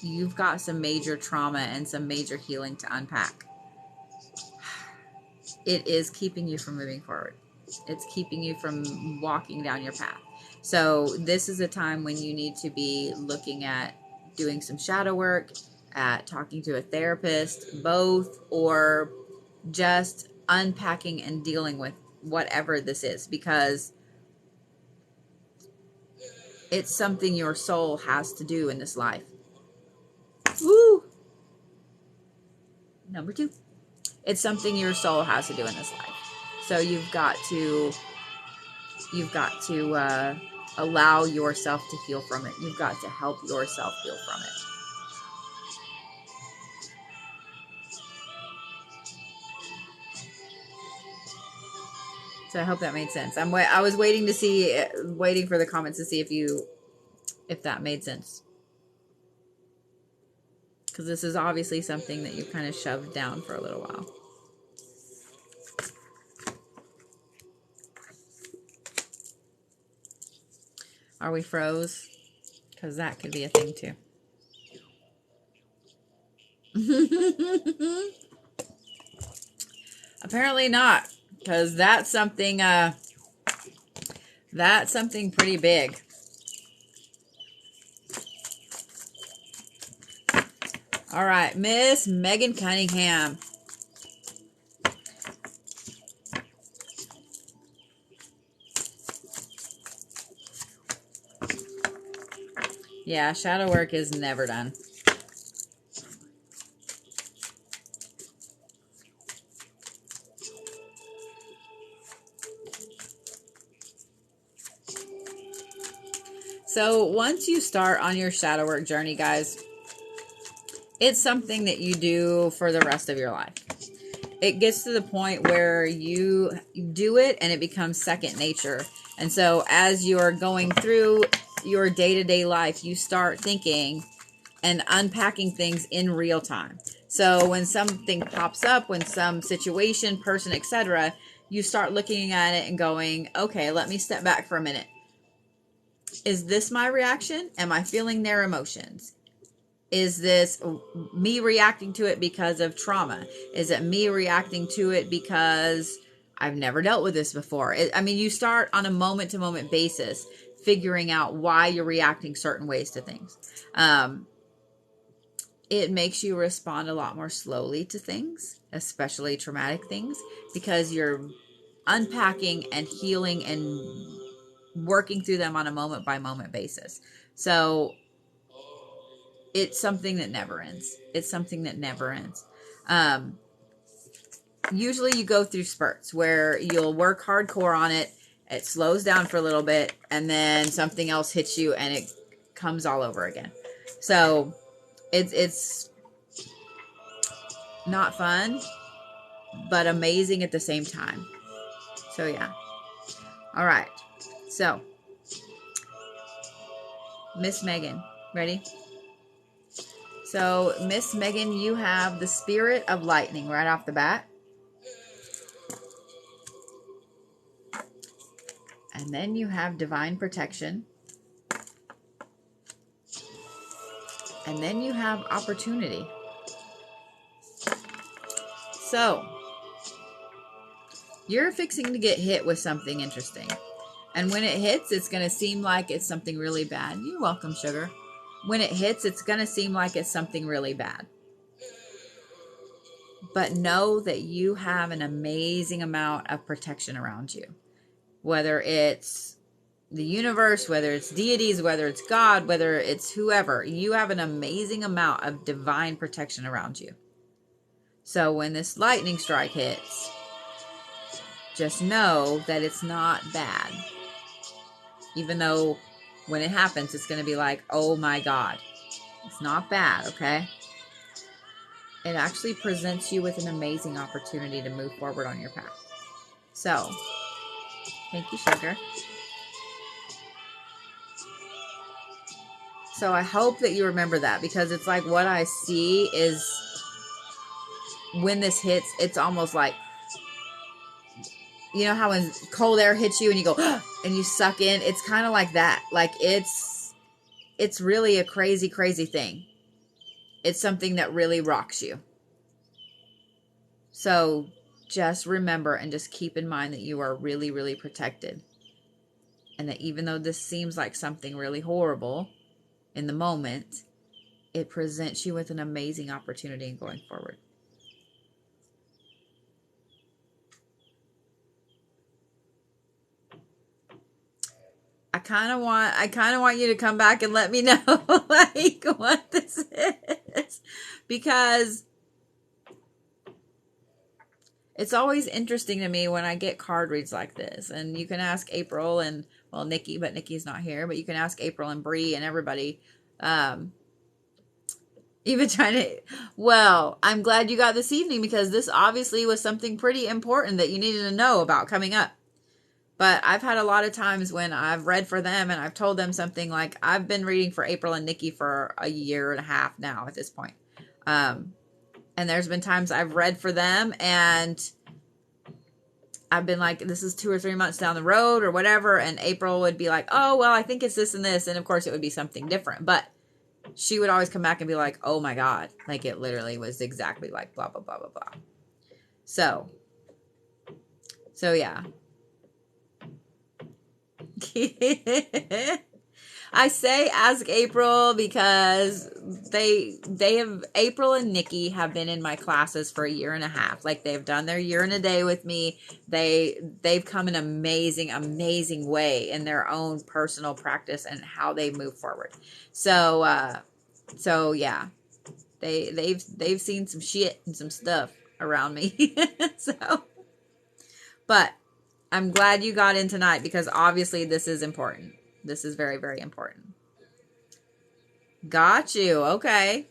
you've got some major trauma and some major healing to unpack. It is keeping you from moving forward. It's keeping you from walking down your path. So this is a time when you need to be looking at doing some shadow work, at talking to a therapist, both, or just unpacking and dealing with whatever this is, because it's something your soul has to do in this life. Woo! Number 2. It's something your soul has to do in this life. So you've got to allow yourself to heal from it. You've got to help yourself heal from it. So I hope that made sense. I was waiting for the comments to see if that made sense. Because this is obviously something that you've kind of shoved down for a little while. Are we froze? Because that could be a thing too. Apparently not. Because that's something pretty big. All right, Miss Megan Cunningham. Yeah, shadow work is never done. So once you start on your shadow work journey, guys, it's something that you do for the rest of your life. It gets to the point where you do it and it becomes second nature. And so as you're going through your day-to-day life, you start thinking and unpacking things in real time. So when something pops up, when some situation, person, etc., you start looking at it and going, okay, let me step back for a minute. Is this my reaction? Am I feeling their emotions? Is this me reacting to it because of trauma? Is it me reacting to it because I've never dealt with this before? I mean, you start on a moment-to-moment basis figuring out why you're reacting certain ways to things. It makes you respond a lot more slowly to things, especially traumatic things, because you're unpacking and healing and working through them on a moment-by-moment basis. So it's something that never ends. It's something that never ends. Usually you go through spurts where you'll work hardcore on it. It slows down for a little bit, and then something else hits you and it comes all over again. So it's not fun, but amazing at the same time. So yeah. All right. So Miss Megan, ready? So Miss Megan, you have the spirit of lightning right off the bat. And then you have divine protection. And then you have opportunity. So You're fixing to get hit with something interesting. And when it hits, it's going to seem like it's something really bad. You're welcome, sugar. When it hits, it's going to seem like it's something really bad. But know that you have an amazing amount of protection around you. Whether it's the universe, whether it's deities, whether it's God, whether it's whoever, you have an amazing amount of divine protection around you. So when this lightning strike hits, just know that it's not bad. Even though when it happens, it's going to be like, oh my God. It's not bad, okay? It actually presents you with an amazing opportunity to move forward on your path. So, thank you, sugar. So I hope that you remember that, because it's like what I see is when this hits, it's almost like, you know how when cold air hits you and you go, and you suck in? It's kind of like that. Like it's really a crazy, crazy thing. It's something that really rocks you. So just remember and just keep in mind that you are really, really protected. And that even though this seems like something really horrible in the moment, it presents you with an amazing opportunity going forward. I kind of want you to come back and let me know like what this is, because it's always interesting to me when I get card reads like this. And you can ask April and, well, Nikki, but Nikki's not here, but you can ask April and Bree and everybody. Even trying to, well, I'm glad you got this evening, because this obviously was something pretty important that you needed to know about coming up. But I've had a lot of times when I've read for them and I've told them something like, I've been reading for April and Nikki for a year and a half now at this point. And there's been times I've read for them and I've been like, this is 2 or 3 months down the road or whatever. And April would be like, oh, well, I think it's this and this. And of course it would be something different. But she would always come back and be like, oh my God, like it literally was exactly like blah, blah, blah, blah, blah. So yeah. I say ask April because April and Nikki have been in my classes for a year and a half. Like they've done their year and a day with me. They've come an amazing, amazing way in their own personal practice and how they move forward. So yeah, they've seen some shit and some stuff around me. But I'm glad you got in tonight, because obviously this is important. This is very, very important. Got you. Okay.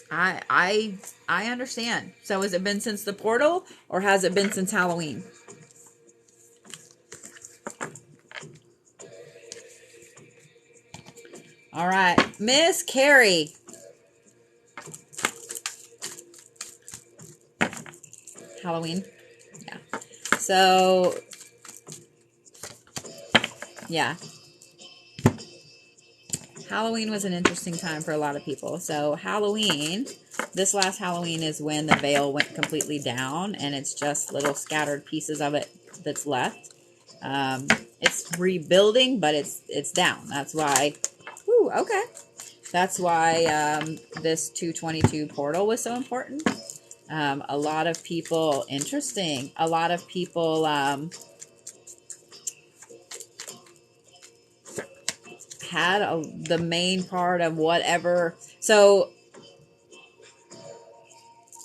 I understand. So has it been since the portal, or has it been since Halloween? All right. Miss Carrie. Halloween. Yeah. So, yeah. Halloween was an interesting time for a lot of people. So Halloween, this last Halloween is when the veil went completely down and it's just little scattered pieces of it that's left. It's rebuilding, but it's down. That's why, okay. That's why this 222 portal was so important. A lot of people, interesting, a lot of people had the main part of whatever. So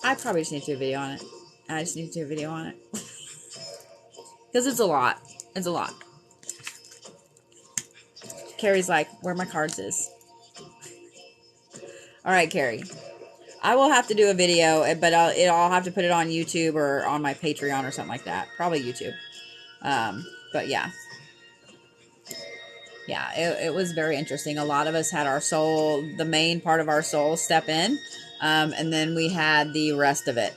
I probably just need to do a video on it. I just need to do a video on it. Because it's a lot. It's a lot. Carrie's like, where my cards is. All right, Carrie. I will have to do a video, but I'll have to put it on YouTube or on my Patreon or something like that. Probably YouTube. But yeah. Yeah, it was very interesting. A lot of us had our soul, the main part of our soul, step in. And then we had the rest of it.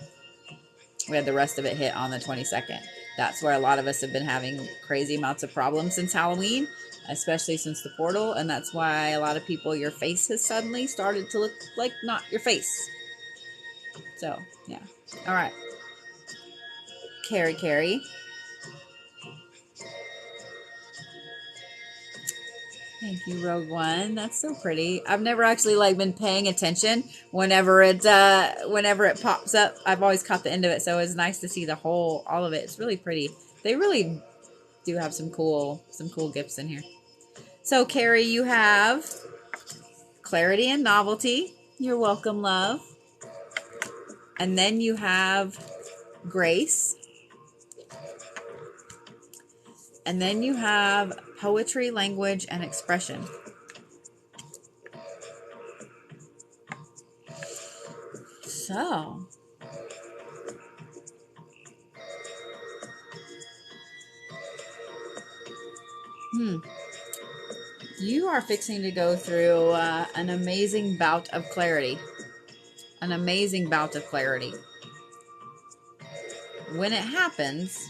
We had the rest of it hit on the 22nd. That's where a lot of us have been having crazy amounts of problems since Halloween, especially since the portal. And that's why a lot of people, your face has suddenly started to look like not your face. So, yeah. All right. Carrie. Thank you, Rogue One. That's so pretty. I've never actually like been paying attention whenever it pops up. I've always caught the end of it, so it's nice to see all of it. It's really pretty. They really do have some cool gifts in here. So, Carrie, you have Clarity and Novelty. You're welcome, love. And then you have Grace. And then you have Poetry, Language, and Expression. So, you are fixing to go through an amazing bout of clarity. An amazing bout of clarity. When it happens,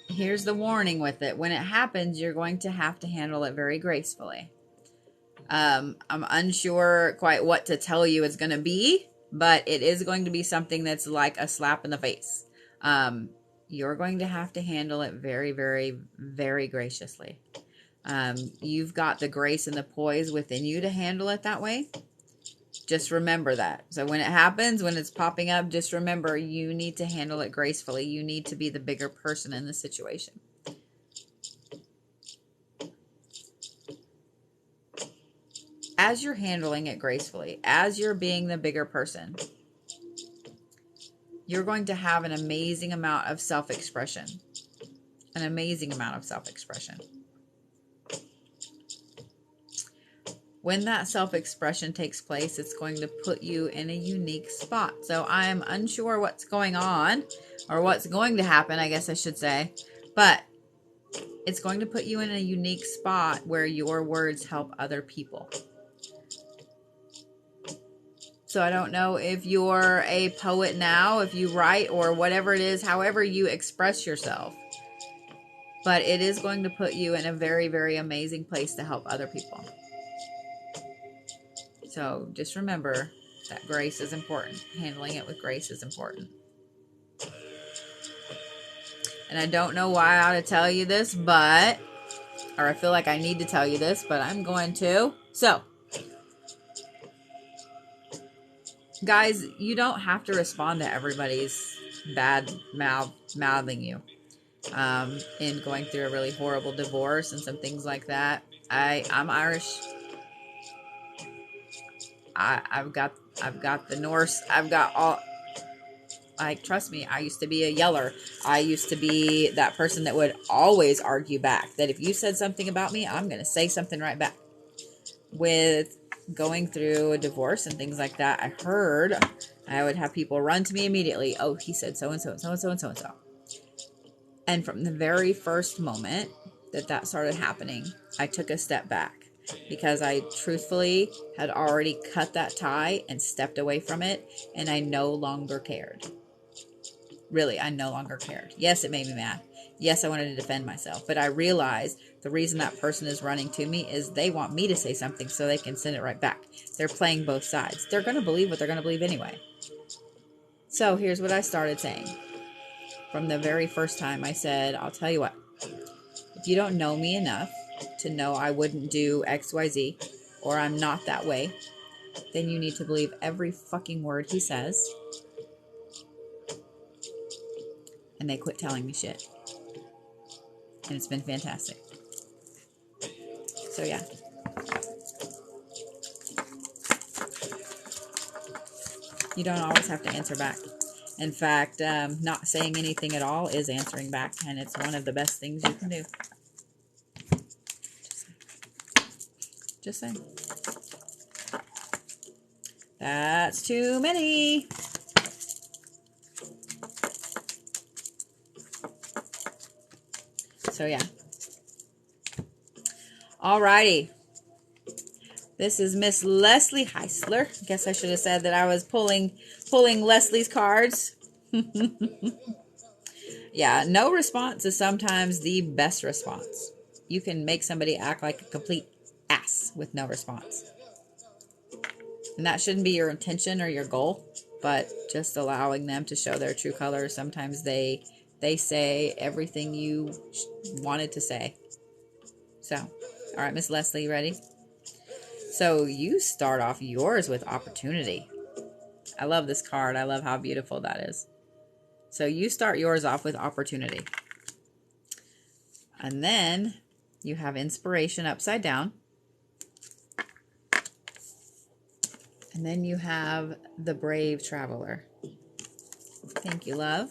here's the warning with it. When it happens, you're going to have to handle it very gracefully. I'm unsure quite what to tell you it's going to be, but it is going to be something that's like a slap in the face. You're going to have to handle it very, very, very graciously. You've got the grace and the poise within you to handle it that way. Just remember that. So when it happens, when it's popping up, just remember you need to handle it gracefully. You need to be the bigger person in the situation. As you're handling it gracefully, as you're being the bigger person, you're going to have an amazing amount of self-expression. An amazing amount of self-expression. When that self-expression takes place, it's going to put you in a unique spot. So I am unsure what's going on, or what's going to happen, I guess I should say. But it's going to put you in a unique spot where your words help other people. So I don't know if you're a poet now, if you write, or whatever it is, however you express yourself. But it is going to put you in a very, very amazing place to help other people. So just remember that grace is important. Handling it with grace is important. And I don't know why I ought to tell you this, or I feel like I need to tell you this, but I'm going to. So, guys, you don't have to respond to everybody's bad mouthing you in going through a really horrible divorce and some things like that. I'm Irish. I've got the Norse. I've got all. Like, trust me, I used to be a yeller. I used to be that person that would always argue back. That if you said something about me, I'm going to say something right back. With going through a divorce and things like that, I would have people run to me immediately. Oh, he said so-and-so and so-and-so and so-and-so. And from the very first moment that started happening, I took a step back. Because I truthfully had already cut that tie and stepped away from it. And I no longer cared. Really, I no longer cared. Yes, it made me mad. Yes, I wanted to defend myself. But I realized the reason that person is running to me is they want me to say something so they can send it right back. They're playing both sides. They're going to believe what they're going to believe anyway. So here's what I started saying. From the very first time I said, I'll tell you what. If you don't know me enough to know I wouldn't do XYZ, or I'm not that way, then you need to believe every fucking word he says. And they quit telling me shit. And it's been fantastic. So yeah. You don't always have to answer back. In fact, not saying anything at all is answering back. And it's one of the best things you can do. Just saying. That's too many. So yeah. Alrighty. This is Miss Leslie Heisler. I guess I should have said that I was pulling Leslie's cards. Yeah, no response is sometimes the best response. You can make somebody act like a complete ass with no response. And that shouldn't be your intention or your goal, but just allowing them to show their true colors. Sometimes they say everything you wanted to say. So, all right, Miss Leslie, you ready? So you start off yours with opportunity. I love this card. I love how beautiful that is. So you start yours off with opportunity. And then you have inspiration upside down. And then you have the brave traveler. Thank you, love.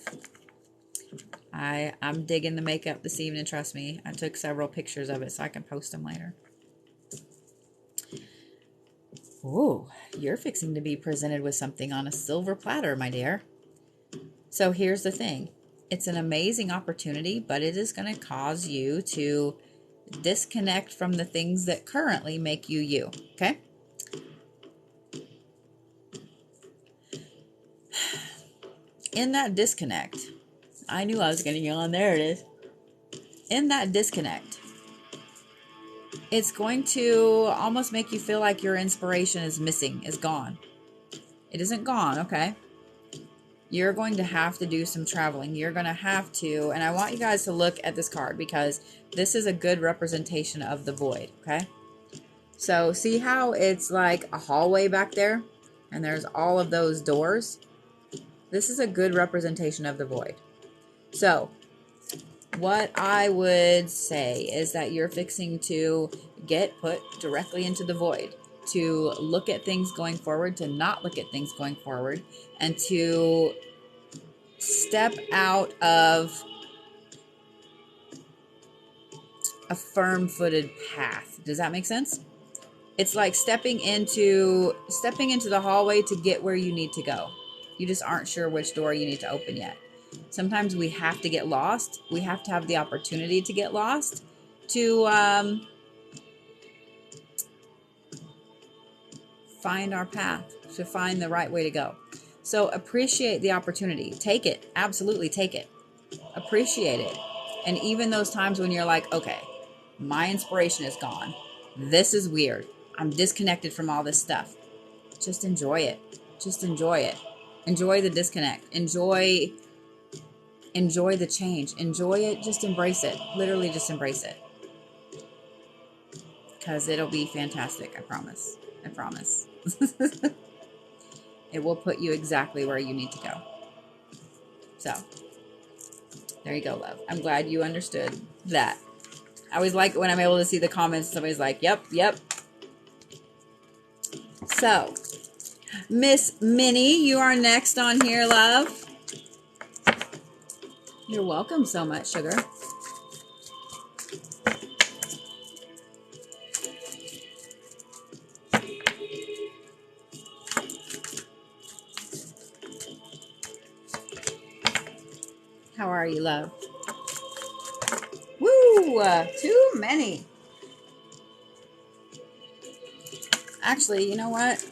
I'm digging the makeup this evening, trust me. I took several pictures of it so I can post them later. Ooh, you're fixing to be presented with something on a silver platter, my dear. So here's the thing. It's an amazing opportunity, but it is going to cause you to disconnect from the things that currently make you you, okay? In that disconnect, I knew I was going to yawn. There it is. In that disconnect, it's going to almost make you feel like your inspiration is missing, is gone. It isn't gone, okay? You're going to have to do some traveling. You're going to have to, and I want you guys to look at this card because this is a good representation of the void, okay? So see how it's like a hallway back there and there's all of those doors? This is a good representation of the void. So what I would say is that you're fixing to get put directly into the void, to look at things going forward, to not look at things going forward, and to step out of a firm-footed path. Does that make sense? It's like stepping into the hallway to get where you need to go. You just aren't sure which door you need to open yet. Sometimes we have to get lost. We have to have the opportunity to get lost to find our path, to find the right way to go. So appreciate the opportunity. Take it. Absolutely take it. Appreciate it. And even those times when you're like, okay, my inspiration is gone. This is weird. I'm disconnected from all this stuff. Just enjoy it. Just enjoy it. Enjoy the disconnect. Enjoy the change. Enjoy it. Just embrace it. Literally just embrace it. Because it'll be fantastic. I promise. I promise. It will put you exactly where you need to go. So, there you go, love. I'm glad you understood that. I always like it when I'm able to see the comments. Somebody's like, yep, yep. So, Miss Minnie, you are next on here, love. You're welcome so much, sugar. How are you, love? Woo! Too many. Actually, you know what?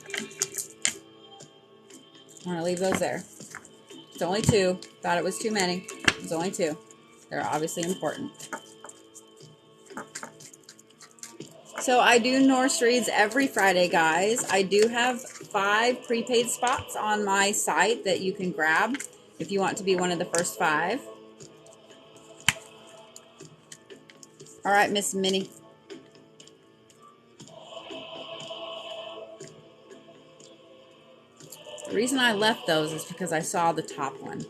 I'm going to leave those there. It's only 2. Thought it was too many. It's only 2. They're obviously important. So I do Norse reads every Friday, guys. I do have 5 prepaid spots on my site that you can grab if you want to be one of the first 5. All right, Miss Minnie. The reason I left those is because I saw the top one.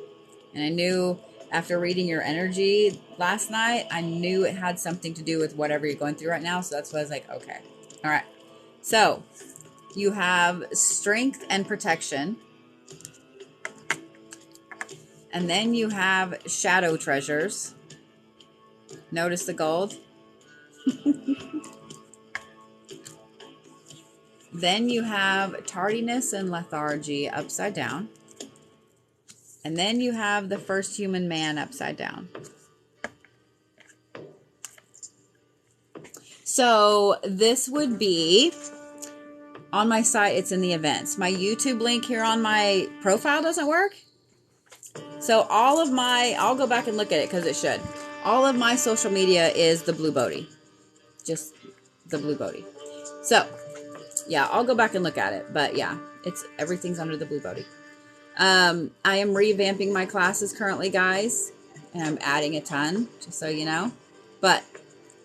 And I knew after reading your energy last night, I knew it had something to do with whatever you're going through right now. So that's why I was like, okay. All right. So you have strength and protection. And then you have shadow treasures. Notice the gold. Then you have tardiness and lethargy upside down. And then you have the first human man upside down. So this would be on my site. It's in the events. My YouTube link here on my profile doesn't work. So all of my, I'll go back and look at it because it should. All of my social media is the Blue Bodhi. Just the Blue Bodhi. So yeah, I'll go back and look at it. But yeah, everything's under the Blue Bodhi. I am revamping my classes currently, guys, and I'm adding a ton, just so you know. But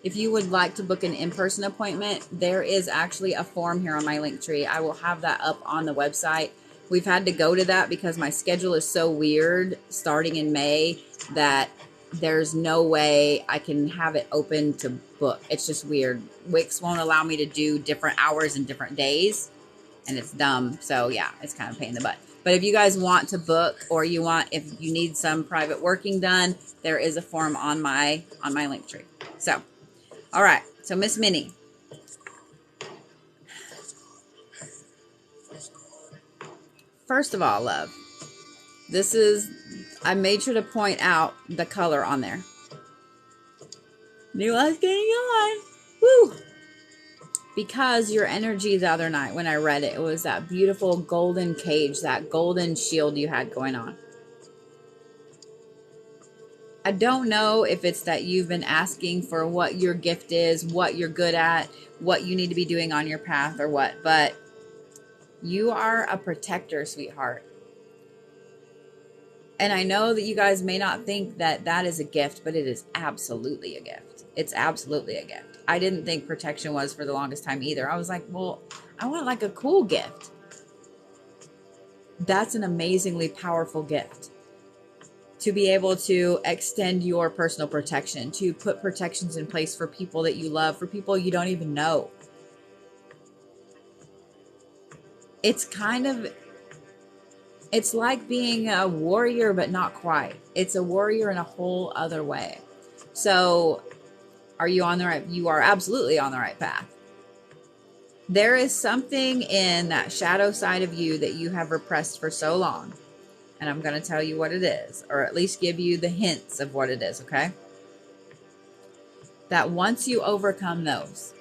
if you would like to book an in-person appointment, there is actually a form here on my Linktree. I will have that up on the website. We've had to go to that because my schedule is so weird starting in May that there's no way I can have it open to book. It's just weird. Wix won't allow me to do different hours and different days, and it's dumb. So yeah, it's kind of a pain in the butt. But if you guys want to book, or if you need some private working done, there is a form on my Linktree. So, all right. So Miss Minnie, first of all, love, I made sure to point out the color on there. Knew I was getting on. Woo! Because your energy the other night when I read it, it was that beautiful golden cage, that golden shield you had going on. I don't know if it's that you've been asking for what your gift is, what you're good at, what you need to be doing on your path or what, but you are a protector, sweetheart. And I know that you guys may not think that that is a gift, but it is absolutely a gift. It's absolutely a gift. I didn't think protection was for the longest time either. I was like, well, I want like a cool gift. That's an amazingly powerful gift. To be able to extend your personal protection, to put protections in place for people that you love, for people you don't even know. It's like being a warrior, but not quite. It's a warrior in a whole other way. So are you on the right? You are absolutely on the right path. There is something in that shadow side of you that you have repressed for so long. And I'm going to tell you what it is, or at least give you the hints of what it is, okay? That once you overcome those,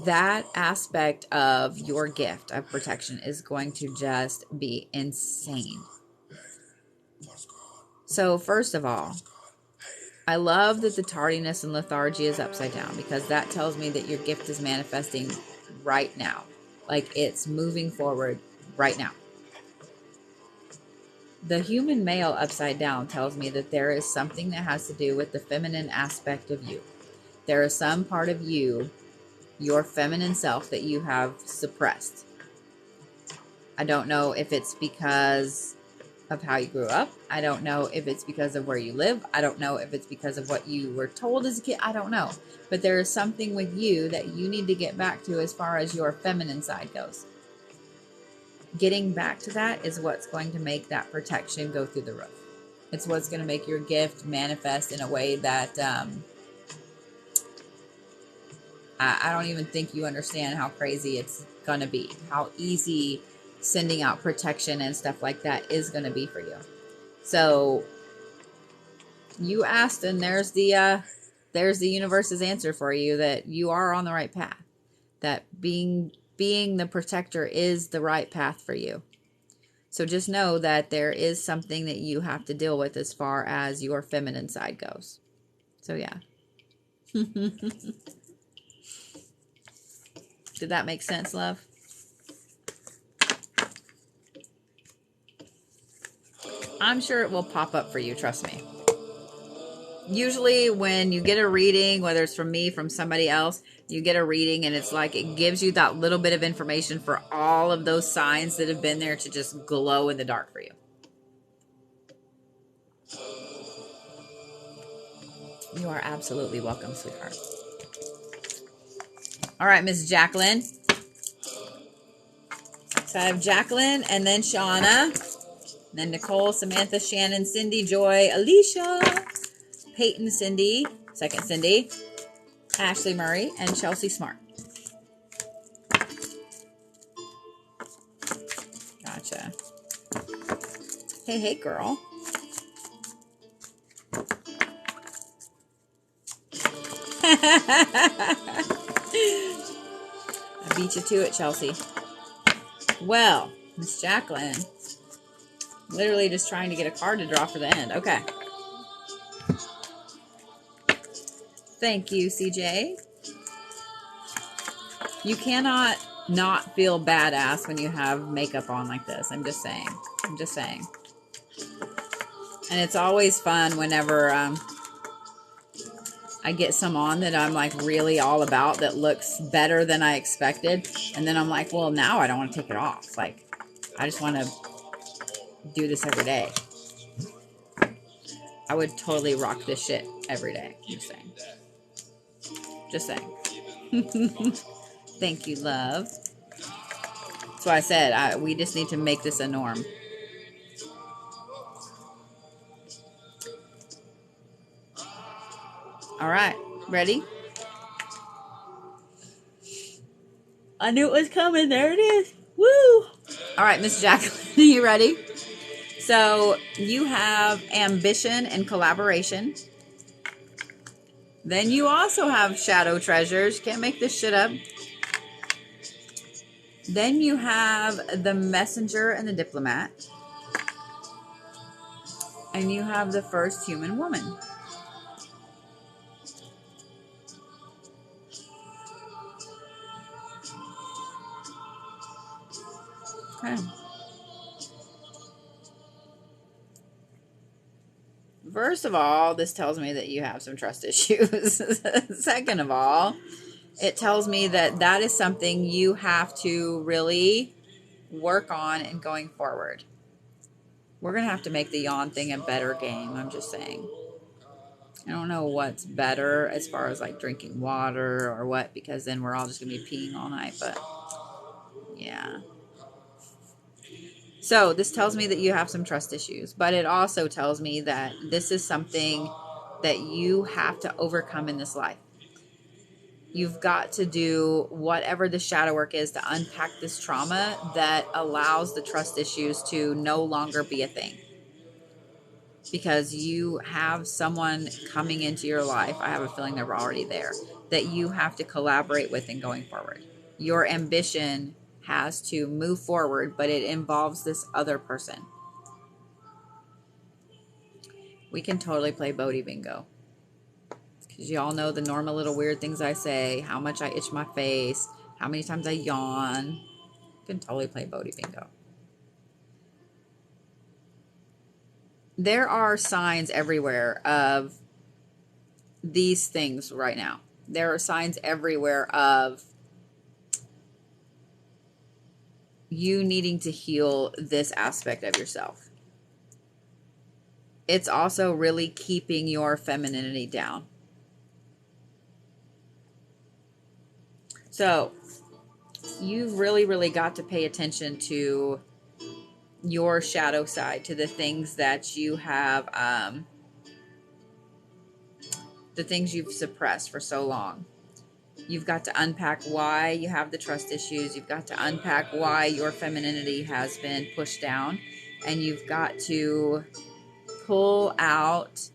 that aspect of your gift of protection is going to just be insane. So first of all, I love that the tardiness and lethargy is upside down, because that tells me that your gift is manifesting right now. Like it's moving forward right now. The human male upside down tells me that there is something that has to do with the feminine aspect of you. There is some part of you, your feminine self, that you have suppressed. I don't know if it's because of how you grew up. I don't know if it's because of where you live. I don't know if it's because of what you were told as a kid. I don't know. But there is something with you that you need to get back to as far as your feminine side goes. Getting back to that is what's going to make that protection go through the roof. It's what's going to make your gift manifest in a way that I don't even think you understand how crazy it's going to be. How easy sending out protection and stuff like that is going to be for you. So you asked, and there's the universe's answer for you, that you are on the right path. That being the protector is the right path for you. So just know that there is something that you have to deal with as far as your feminine side goes. So yeah. Did that make sense, love? I'm sure it will pop up for you, trust me. Usually when you get a reading, whether it's from me, from somebody else, you get a reading and it's like it gives you that little bit of information for all of those signs that have been there to just glow in the dark for you. You are absolutely welcome, sweetheart. All right, Miss Jacqueline. So I have Jacqueline and then Shauna. Then Nicole, Samantha, Shannon, Cindy, Joy, Alicia, Peyton, Cindy, second Cindy, Ashley Murray, and Chelsea Smart. Gotcha. Hey, girl. I beat you to it, Chelsea. Well, Miss Jacqueline, literally just trying to get a card to draw for the end. Okay. Thank you, CJ. You cannot not feel badass when you have makeup on like this. I'm just saying. I'm just saying. And it's always fun whenever I get some on that I'm like really all about that looks better than I expected. And then I'm like, well, now I don't want to take it off. Like, I just want to do this every day. I would totally rock this shit every day. Just saying. Just saying. Thank you, love. That's why I said we just need to make this a norm. All right. Ready? I knew it was coming. There it is. Woo! All right, Miss Jacqueline, are you ready? So you have ambition and collaboration. Then you also have shadow treasures. Can't make this shit up. Then you have the messenger and the diplomat. And you have the first human woman. Okay. First of all, this tells me that you have some trust issues. Second of all, it tells me that that is something you have to really work on in going forward. We're going to have to make the yawn thing a better game. I'm just saying. I don't know what's better as far as like drinking water or what, because then we're all just going to be peeing all night. But yeah. So this tells me that you have some trust issues, but it also tells me that this is something that you have to overcome in this life. You've got to do whatever the shadow work is to unpack this trauma that allows the trust issues to no longer be a thing. Because you have someone coming into your life, I have a feeling they're already there, that you have to collaborate with in going forward. Your ambition has to move forward, but it involves this other person. We can totally play Bodhi Bingo. Because you all know the normal little weird things I say, how much I itch my face, how many times I yawn. You can totally play Bodhi Bingo. There are signs everywhere of these things right now. There are signs everywhere of you needing to heal this aspect of yourself. It's also really keeping your femininity down. So you've really, really got to pay attention to your shadow side, to the things that you have, the things you've suppressed for so long. You've got to unpack why you have the trust issues. You've got to unpack why your femininity has been pushed down. And you've got to pull out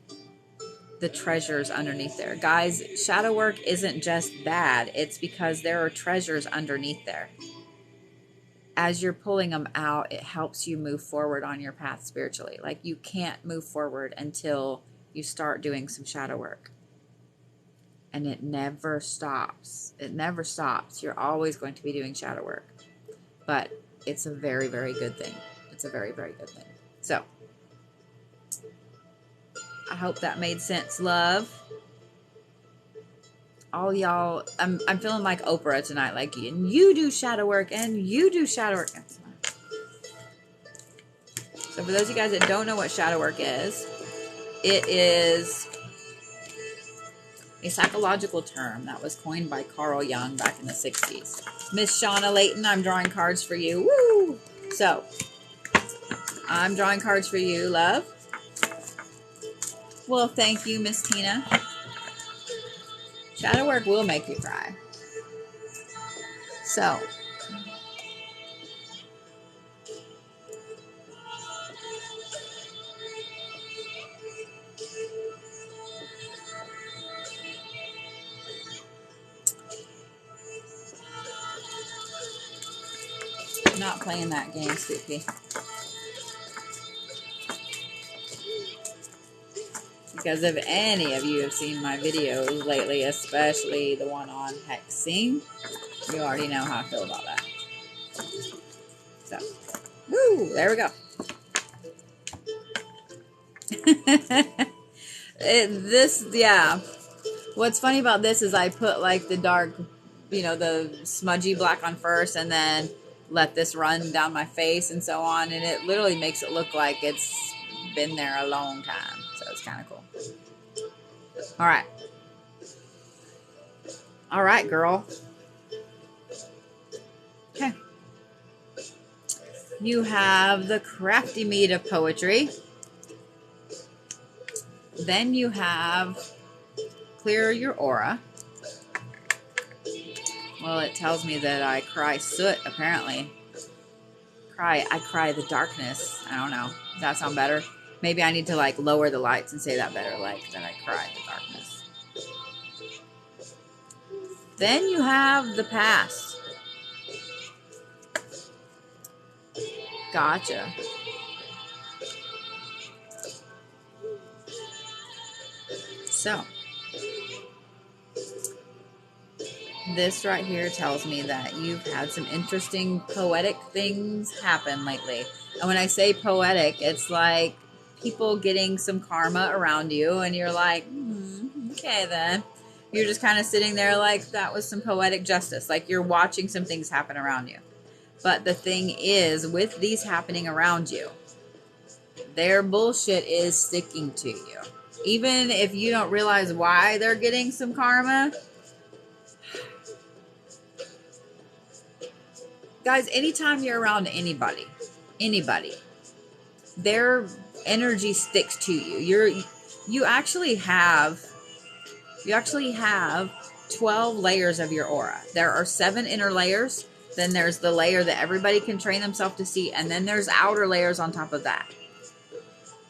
the treasures underneath there. Guys, shadow work isn't just bad. It's because there are treasures underneath there. As you're pulling them out, it helps you move forward on your path spiritually. Like, you can't move forward until you start doing some shadow work. And it never stops. It never stops. You're always going to be doing shadow work. But it's a very, very good thing. It's a very, very good thing. So, I hope that made sense, love. All y'all, I'm feeling like Oprah tonight. Like, and you do shadow work, and you do shadow work. So for those of you guys that don't know what shadow work is, it is a psychological term that was coined by Carl Jung back in the 60s. Miss Shauna Layton, I'm drawing cards for you. Woo! So, I'm drawing cards for you, love. Well, thank you, Miss Tina. Shadow work will make you cry. So, I'm not playing that game, Soupy. Because if any of you have seen my videos lately, especially the one on hexing, you already know how I feel about that. Ooh, there we go. Yeah. What's funny about this is I put like the dark, the smudgy black on first, and then let this run down my face and so on. And it literally makes it look like it's been there a long time. So it's kind of cool. All right. All right, girl. Okay. You have the crafty meat of poetry. Then you have clear your aura. Well, it tells me that I cry soot, apparently. I cry the darkness. I don't know. Does that sound better? Maybe I need to like lower the lights and say that better, like that I cry the darkness. Then you have the past. Gotcha. So, this right here tells me that you've had some interesting poetic things happen lately. And when I say poetic, it's like people getting some karma around you, and you're like, okay then. You're just kind of sitting there like that was some poetic justice. Like you're watching some things happen around you. But the thing is, with these happening around you, their bullshit is sticking to you. Even if you don't realize why they're getting some karma. Guys, anytime you're around anybody, their energy sticks to you. You actually have 12 layers of your aura. There are 7 inner layers. Then there's the layer that everybody can train themselves to see. And then there's outer layers on top of that.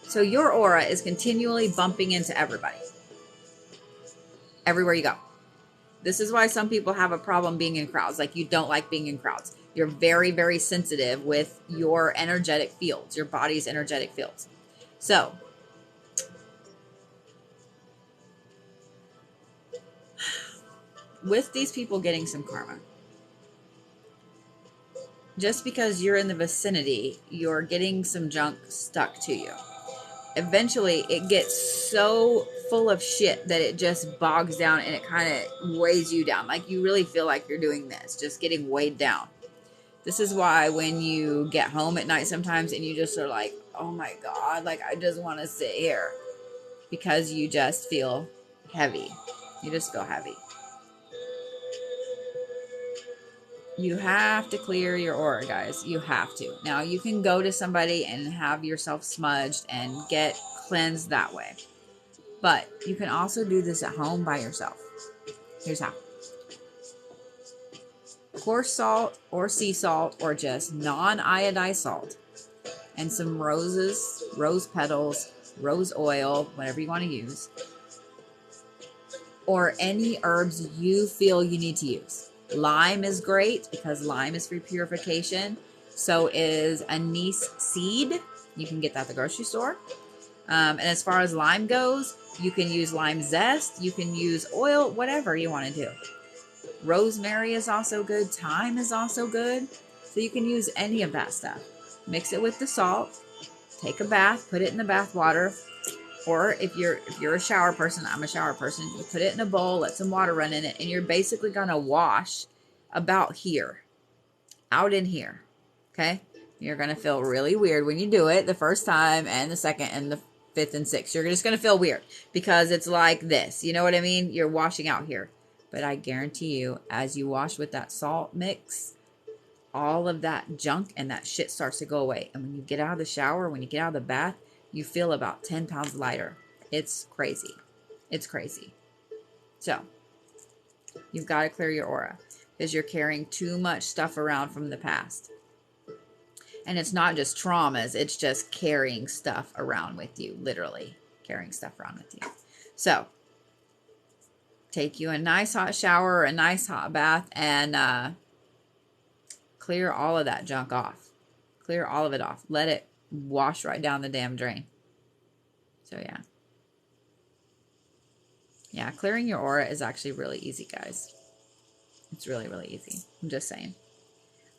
So your aura is continually bumping into everybody. Everywhere you go. This is why some people have a problem being in crowds. Like you don't like being in crowds. You're very, very sensitive with your energetic fields, your body's energetic fields. So, with these people getting some karma, just because you're in the vicinity, you're getting some junk stuck to you. Eventually, it gets so full of shit that it just bogs down and it kind of weighs you down. Like you really feel like you're doing this, just getting weighed down. This is why when you get home at night sometimes and you just are like, oh my God, like I just want to sit here. Because you just feel heavy. You just feel heavy. You have to clear your aura, guys. You have to. Now, you can go to somebody and have yourself smudged and get cleansed that way. But you can also do this at home by yourself. Here's how. Coarse salt or sea salt or just non-iodized salt. And some roses, rose petals, rose oil, whatever you want to use. Or any herbs you feel you need to use. Lime is great because lime is for purification. So is anise seed. You can get that at the grocery store. And as far as lime goes, you can use lime zest. You can use oil, whatever you want to do. Rosemary is also good. Thyme is also good. So you can use any of that stuff. Mix it with the salt. Take a bath. Put it in the bath water. Or if you're a shower person, I'm a shower person, you put it in a bowl, let some water run in it, and you're basically going to wash about here, out in here, okay? You're going to feel really weird when you do it the first time and the second and the fifth and sixth. You're just going to feel weird because it's like this. You know what I mean? You're washing out here. But I guarantee you, as you wash with that salt mix, all of that junk and that shit starts to go away. And when you get out of the shower, when you get out of the bath, you feel about 10 pounds lighter. It's crazy. It's crazy. So, you've got to clear your aura because you're carrying too much stuff around from the past. And it's not just traumas. It's just carrying stuff around with you. Literally carrying stuff around with you. So, take you a nice hot shower or a nice hot bath and clear all of that junk off. Clear all of it off. Let it wash right down the damn drain. So yeah. Yeah, clearing your aura is actually really easy, guys. It's really, really easy. I'm just saying.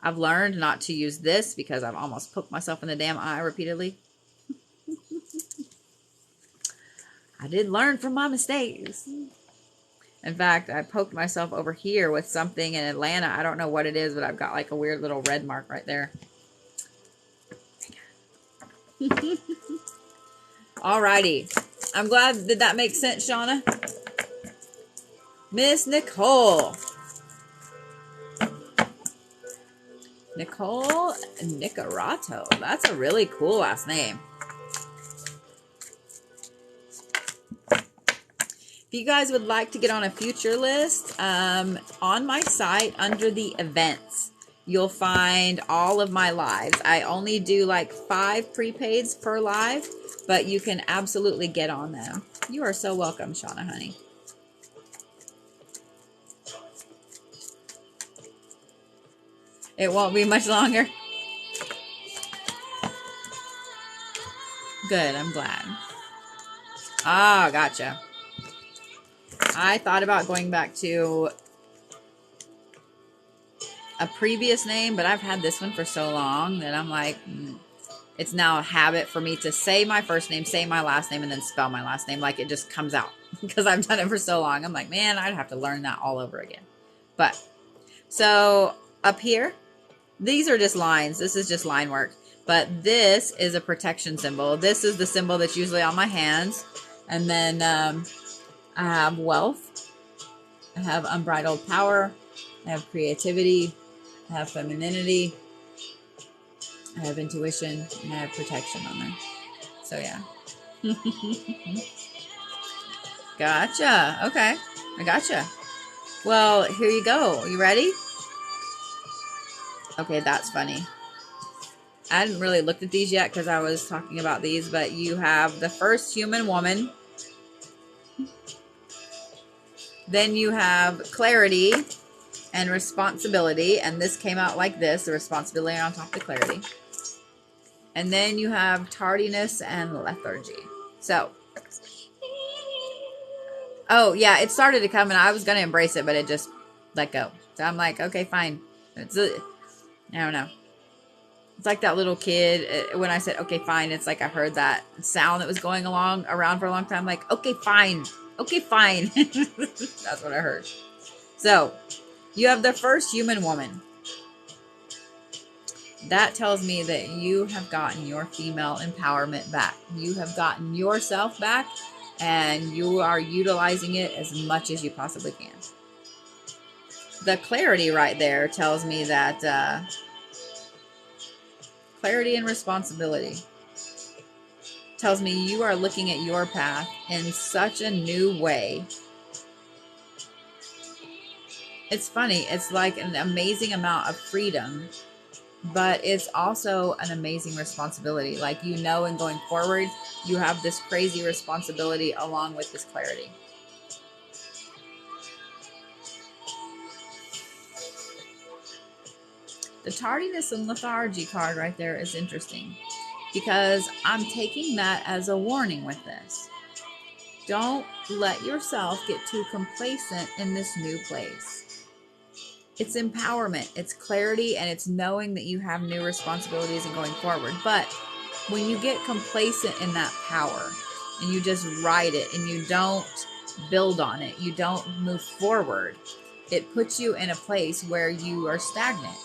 I've learned not to use this because I've almost poked myself in the damn eye repeatedly. I did learn from my mistakes. In fact, I poked myself over here with something in Atlanta. I don't know what it is, but I've got like a weird little red mark right there. Alrighty. I'm glad. Did that make sense, Shauna? Miss Nicole. Nicole Nicarato. That's a really cool last name. If you guys would like to get on a future list, on my site under the events, you'll find all of my lives. I only do like 5 prepaids per live, but you can absolutely get on them. You are so welcome, Shauna, honey. It won't be much longer. Good, I'm glad. Ah, gotcha. I thought about going back to a previous name, but I've had this one for so long that I'm like, it's now a habit for me to say my first name, say my last name, and then spell my last name. Like it just comes out because I've done it for so long. I'm like, man, I'd have to learn that all over again. But so up here, these are just lines. This is just line work. But this is a protection symbol. This is the symbol that's usually on my hands. And then I have wealth. I have unbridled power. I have creativity. I have femininity. I have intuition. And I have protection on there. So, yeah. Gotcha. Okay. I gotcha. Well, here you go. You ready? Okay, that's funny. I hadn't really looked at these yet because I was talking about these, but you have the first human woman. Then you have clarity and responsibility, and this came out like this, the responsibility on top of the clarity. And then you have tardiness and lethargy. So, oh yeah, it started to come and I was going to embrace it, but it just let go. So I'm like, okay, fine. I don't know. It's like that little kid, when I said, okay, fine, it's like I heard that sound that was going around for a long time, like, okay, fine. Okay, fine. That's what I heard. So, you have the first human woman. That tells me that you have gotten your female empowerment back. You have gotten yourself back, and you are utilizing it as much as you possibly can. The clarity right there tells me that clarity and responsibility tells me you are looking at your path in such a new way. It's funny. It's like an amazing amount of freedom, but it's also an amazing responsibility. Like, you know, and going forward, you have this crazy responsibility along with this clarity. The tardiness and lethargy card right there is interesting because I'm taking that as a warning with this. Don't let yourself get too complacent in this new place. It's empowerment, it's clarity, and it's knowing that you have new responsibilities and going forward. But when you get complacent in that power and you just ride it and you don't build on it, you don't move forward, it puts you in a place where you are stagnant.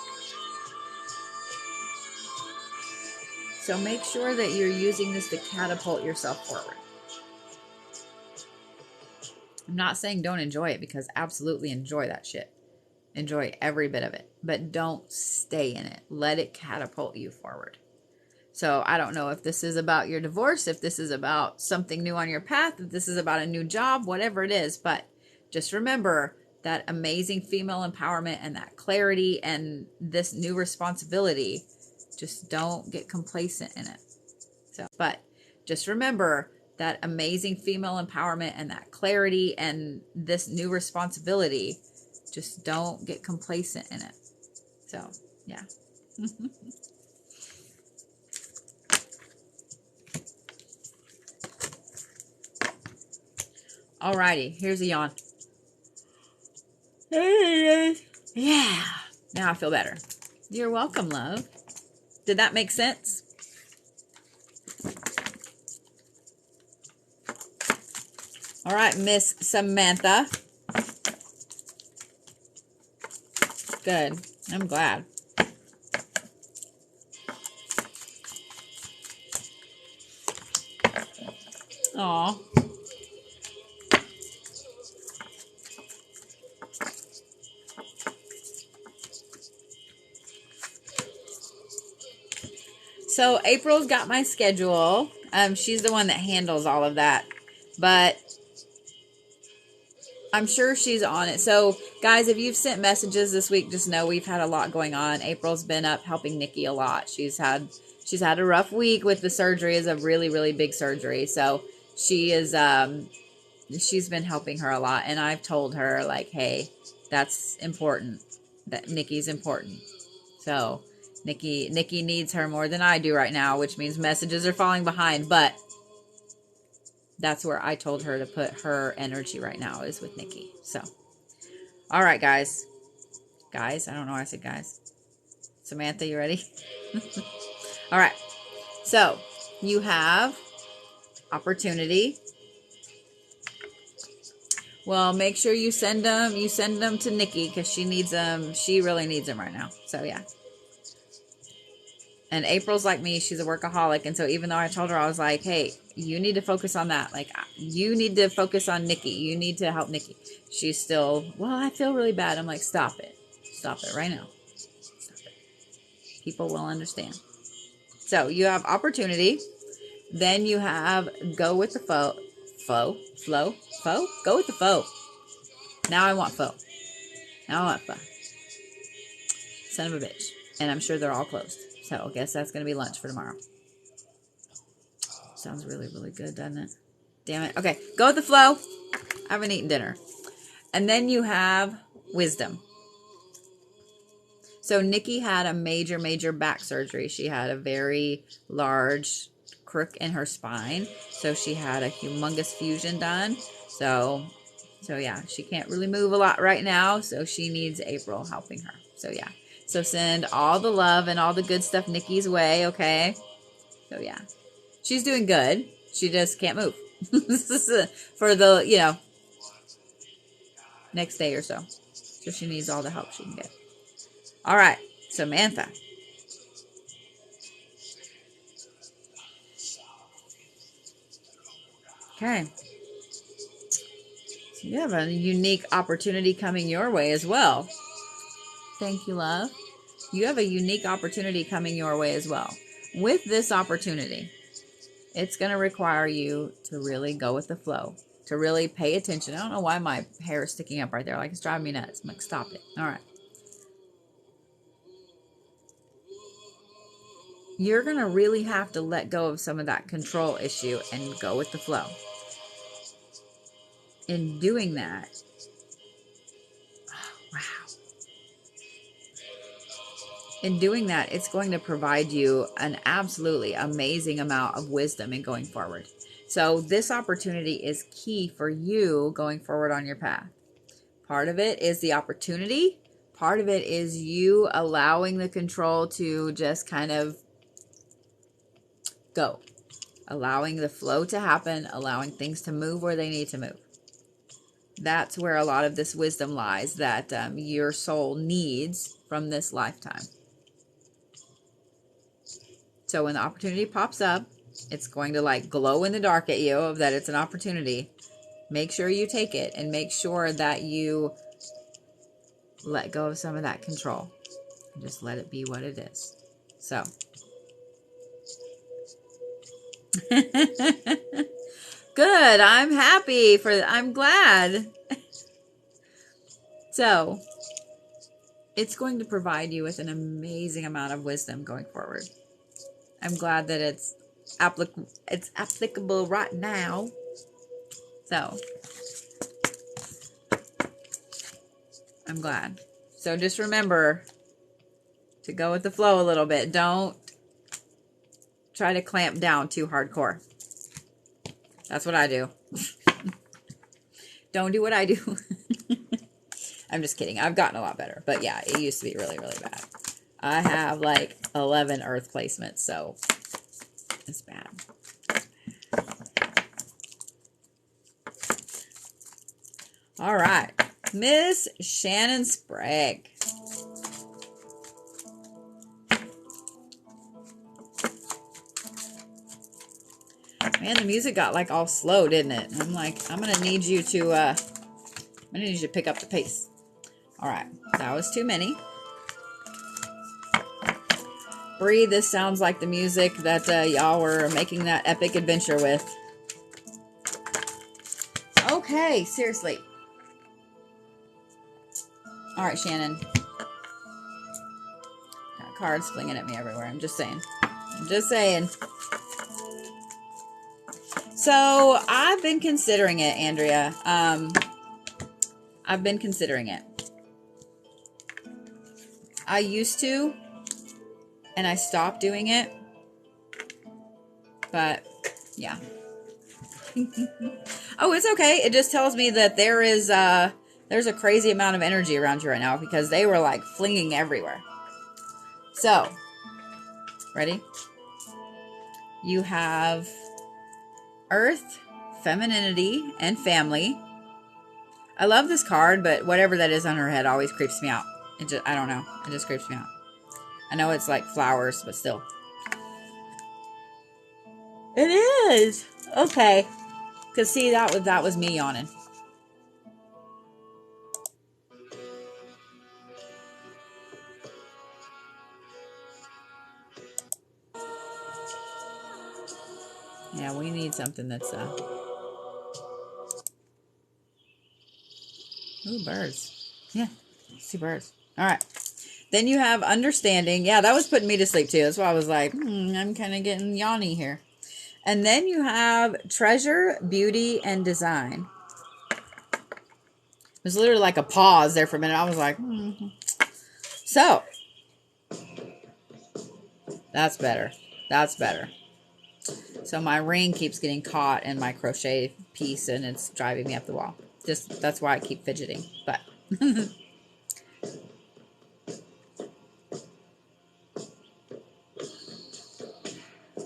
So make sure that you're using this to catapult yourself forward. I'm not saying don't enjoy it, because absolutely enjoy that shit. Enjoy every bit of it, but don't stay in it. Let it catapult you forward. So I don't know if this is about your divorce, if this is about something new on your path, if this is about a new job, whatever it is, but just remember that amazing female empowerment and that clarity and this new responsibility. Just don't get complacent in it. So, but just remember that amazing female empowerment and that clarity and this new responsibility. Just don't get complacent in it. So, yeah. Alrighty, here's a yawn. Yeah. Now I feel better. You're welcome, love. Did that make sense? All right, Miss Samantha. Good. I'm glad. Aw. So April's got my schedule. She's the one that handles all of that. But I'm sure she's on it. So, guys, if you've sent messages this week, just know we've had a lot going on. April's been up helping Nikki a lot. She's had a rough week with the surgery. It's a really, really big surgery. So she is she's been helping her a lot. And I've told her, like, hey, that's important. That Nikki's important. So Nikki needs her more than I do right now, which means messages are falling behind. But that's where I told her to put her energy right now, is with Nikki. So, all right, guys. Guys, I don't know why I said guys. Samantha, you ready? All right. So, you have opportunity. Well, make sure you send them to Nikki, because she needs them. She really needs them right now. So, yeah. And April's like me. She's a workaholic. And so even though I told her, I was like, hey, you need to focus on that. Like, you need to focus on Nikki. You need to help Nikki. She's still, well, I feel really bad. I'm like, stop it. Stop it right now. Stop it. People will understand. So you have opportunity. Then you have go with the flow. Go with the flow. Now I want flow. Now I want flow. Son of a bitch. And I'm sure they're all closed. So I guess that's going to be lunch for tomorrow. Sounds really, really good, doesn't it? Damn it. Okay, go with the flow. I haven't eaten dinner. And then you have wisdom. So Nikki had a major, major back surgery. She had a very large crook in her spine. So she had a humongous fusion done. So yeah, she can't really move a lot right now. So she needs April helping her. So yeah. So send all the love and all the good stuff Nikki's way, okay? So yeah. She's doing good. She just can't move. For the, next day or so. So she needs all the help she can get. All right. Samantha. Okay. So you have a unique opportunity coming your way as well. Thank you, love. You have a unique opportunity coming your way as well. With this opportunity, it's going to require you to really go with the flow, to really pay attention. I don't know why my hair is sticking up right there. Like, it's driving me nuts. I'm like, stop it. All right. You're going to really have to let go of some of that control issue and go with the flow. In doing that, oh, wow. In doing that, it's going to provide you an absolutely amazing amount of wisdom in going forward. So this opportunity is key for you going forward on your path. Part of it is the opportunity. Part of it is you allowing the control to just kind of go. Allowing the flow to happen, allowing things to move where they need to move. That's where a lot of this wisdom lies that your soul needs from this lifetime. So when the opportunity pops up, it's going to like glow in the dark at you of that it's an opportunity. Make sure you take it and make sure that you let go of some of that control. And just let it be what it is. So. Good. I'm happy for I'm glad. So, it's going to provide you with an amazing amount of wisdom going forward. I'm glad that it's applicable right now. So, I'm glad. So just remember to go with the flow a little bit. Don't try to clamp down too hardcore. That's what I do. Don't do what I do. I'm just kidding. I've gotten a lot better. But yeah, it used to be really, really bad. I have like 11 earth placements, so it's bad. All right, Miss Shannon Sprague. Man, the music got like all slow, didn't it? I'm like, I'm gonna need you to pick up the pace. All right, that was too many. Breathe. This sounds like the music that y'all were making that epic adventure with. Okay, seriously. All right, Shannon. Got cards flinging at me everywhere. I'm just saying. I'm just saying. So I've been considering it, Andrea. I've been considering it. I used to, and I stopped doing it. But yeah. Oh, it's okay. It just tells me that there's a crazy amount of energy around you right now because they were like flinging everywhere. So, ready? You have Earth, femininity, and family. I love this card, but whatever that is on her head always creeps me out. I don't know. It just creeps me out. I know it's like flowers, but still. It is. Okay. Because see, that was me yawning. Yeah, we need something that's ooh, birds. Yeah, see birds. All right. Then you have understanding. Yeah, that was putting me to sleep too. That's why I was like, I'm kind of getting yawny here. And then you have treasure, beauty, and design. It was literally like a pause there for a minute. I was like, So, that's better. That's better. So my ring keeps getting caught in my crochet piece and it's driving me up the wall. Just that's why I keep fidgeting. But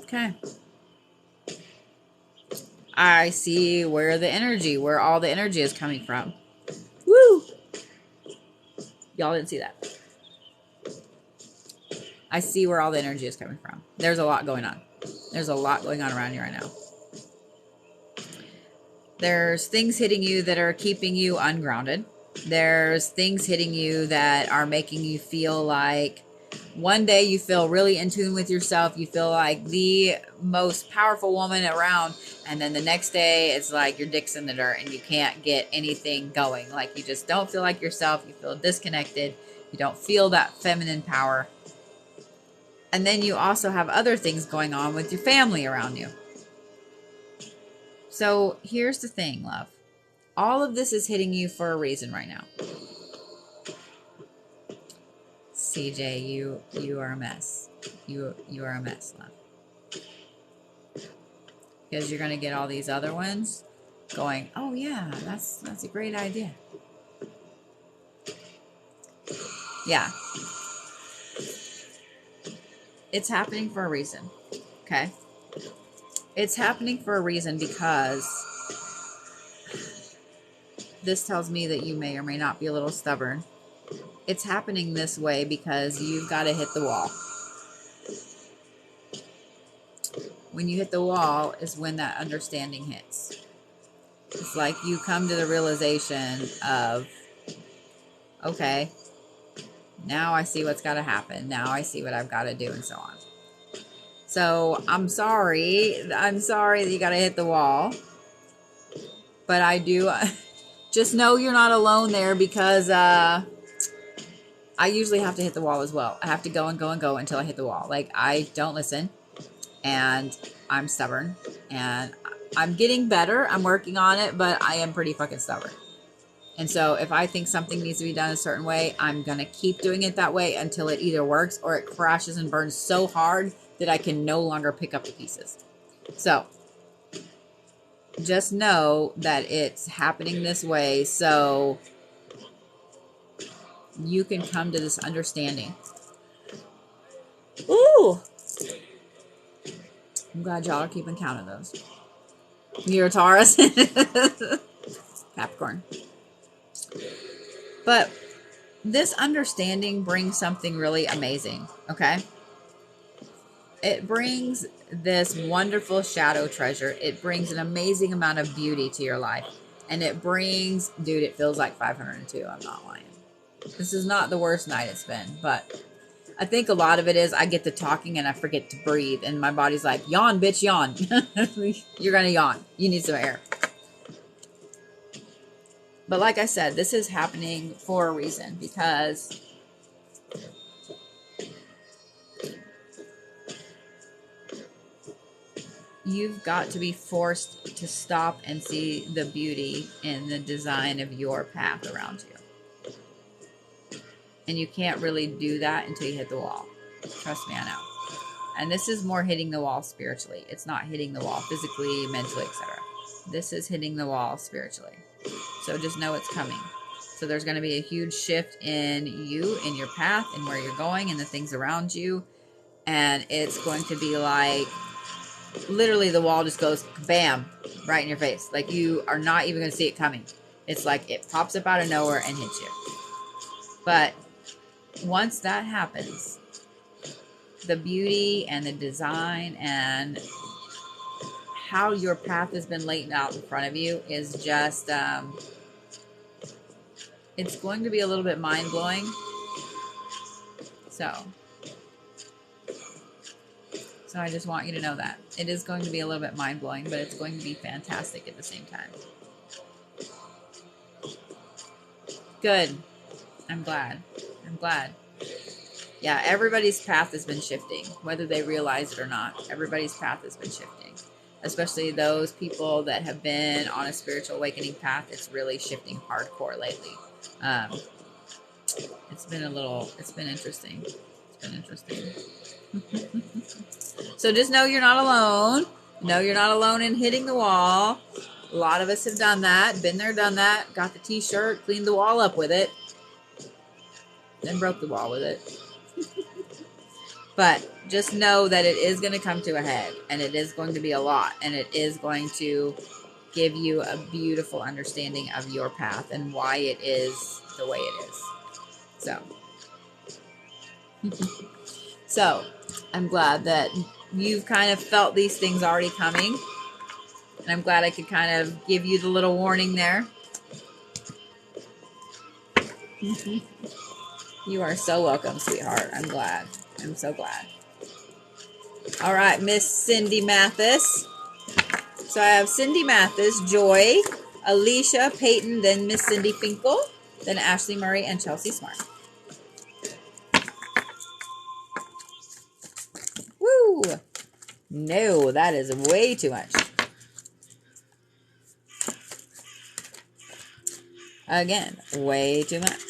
okay. I see where all the energy is coming from. Woo! Y'all didn't see that. I see where all the energy is coming from. There's a lot going on. There's a lot going on around you right now. There's things hitting you that are keeping you ungrounded. There's things hitting you that are making you feel like one day you feel really in tune with yourself. You feel like the most powerful woman around. And then the next day it's like your dick's in the dirt and you can't get anything going. Like you just don't feel like yourself. You feel disconnected. You don't feel that feminine power. And then you also have other things going on with your family around you. So here's the thing, love. All of this is hitting you for a reason right now. CJ, you are a mess. You are a mess, love. Because you're going to get all these other ones going, oh yeah, that's a great idea. Yeah. It's happening for a reason. Okay? It's happening for a reason because this tells me that you may or may not be a little stubborn. It's happening this way because you've got to hit the wall. When you hit the wall is when that understanding hits. It's like you come to the realization of, okay, now I see what's got to happen. Now I see what I've got to do and so on. So I'm sorry that you got to hit the wall. But I do, just know you're not alone there because I usually have to hit the wall as well. I have to go and go and go until I hit the wall. Like I don't listen and I'm stubborn and I'm getting better. I'm working on it, but I am pretty fucking stubborn. And so if I think something needs to be done a certain way, I'm going to keep doing it that way until it either works or it crashes and burns so hard that I can no longer pick up the pieces. So just know that it's happening this way so you can come to this understanding. I'm glad y'all are keeping count of those. You're a Taurus. Capricorn. But this understanding brings something really amazing, okay? It brings this wonderful shadow treasure. It brings an amazing amount of beauty to your life. And it brings, dude, it feels like 502. I'm not lying. This is not the worst night it's been, but I think a lot of it is I get to talking and I forget to breathe. And my body's like, yawn, bitch, yawn. You're going to yawn. You need some air. But like I said, this is happening for a reason, because you've got to be forced to stop and see the beauty in the design of your path around you. And you can't really do that until you hit the wall. Trust me, I know. And this is more hitting the wall spiritually. It's not hitting the wall physically, mentally, etc. This is hitting the wall spiritually. So just know it's coming. So there's going to be a huge shift in you, in your path, and where you're going, and the things around you. And it's going to be like, literally the wall just goes bam, right in your face. Like you are not even going to see it coming. It's like it pops up out of nowhere and hits you. But once that happens, the beauty and the design and how your path has been laid out in front of you is just, it's going to be a little bit mind-blowing. So I just want you to know that. It is going to be a little bit mind-blowing, but it's going to be fantastic at the same time. Good. I'm glad. I'm glad. Yeah, everybody's path has been shifting, whether they realize it or not. Everybody's path has been shifting, especially those people that have been on a spiritual awakening path. It's really shifting hardcore lately. It's been interesting. It's been interesting. So just know you're not alone. Know you're not alone in hitting the wall. A lot of us have done that. Been there, done that. Got the t-shirt, cleaned the wall up with it. Then broke the wall with it. But just know that it is going to come to a head. And it is going to be a lot. And it is going to give you a beautiful understanding of your path and why it is the way it is. So I'm glad that you've kind of felt these things already coming. And I'm glad I could kind of give you the little warning there. You are so welcome, sweetheart. I'm glad. I'm so glad. All right, Miss Cindy Mathis. So I have Cindy Mathis, Joy, Alicia, Peyton, then Miss Cindy Finkel, then Ashley Murray, and Chelsea Smart. Woo! No, that is way too much. Again, way too much.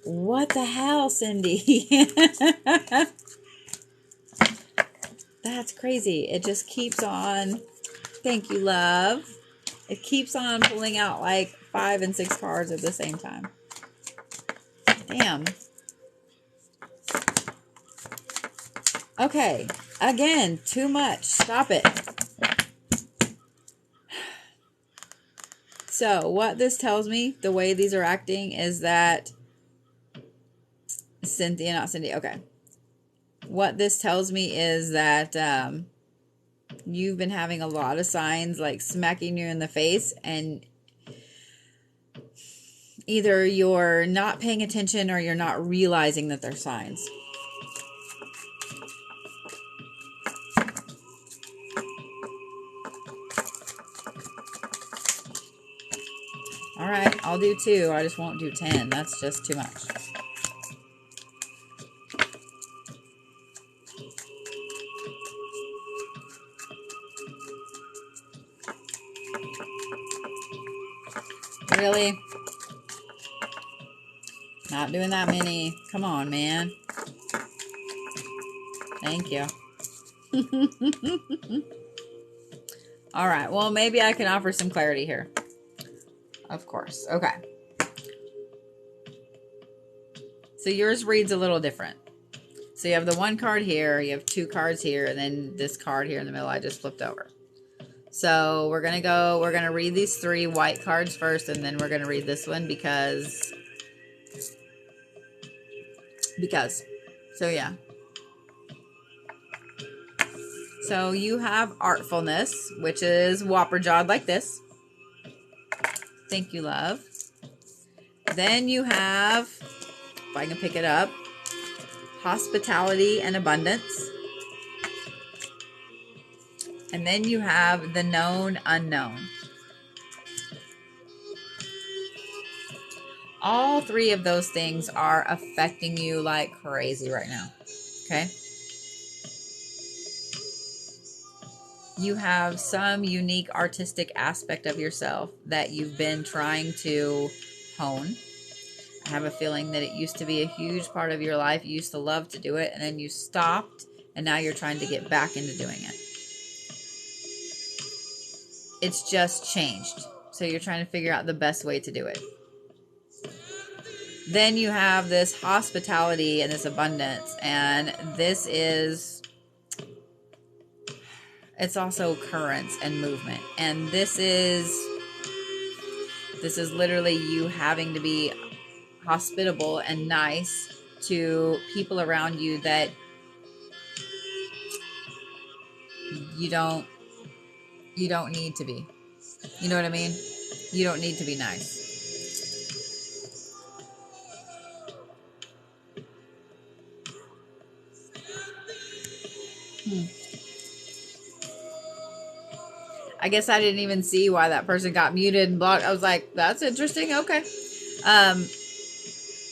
What the hell, Cindy? That's crazy. It just keeps on. Thank you, love. It keeps on pulling out like 5 and 6 cards at the same time. Damn. Okay. Again, too much. Stop it. So, what this tells me, the way these are acting, is that Cynthia, not Cindy. Okay. What this tells me is that you've been having a lot of signs like smacking you in the face, and either you're not paying attention or you're not realizing that they're signs. All right, I'll do 2. I just won't do 10. That's just too much. Really? Not doing that many. Come on, man. Thank you. All right. Well, maybe I can offer some clarity here. Of course. Okay. So yours reads a little different. So you have the one card here, you have two cards here, and then this card here in the middle I just flipped over. So we're going to read these three white cards first, and then we're going to read this one because. So yeah. So you have artfulness, which is whopper jawed like this. Thank you, love. Then you have, if I can pick it up, hospitality and abundance. And then you have the known unknown. All three of those things are affecting you like crazy right now. Okay? You have some unique artistic aspect of yourself that you've been trying to hone. I have a feeling that it used to be a huge part of your life. You used to love to do it, and then you stopped, and now you're trying to get back into doing it. It's just changed. So you're trying to figure out the best way to do it. Then you have this hospitality and this abundance, and this is... It's also currents and movement. And this is literally you having to be hospitable and nice to people around you that you don't need to be. You know what I mean? You don't need to be nice. I guess I didn't even see why that person got muted and blocked. I was like, that's interesting. Okay.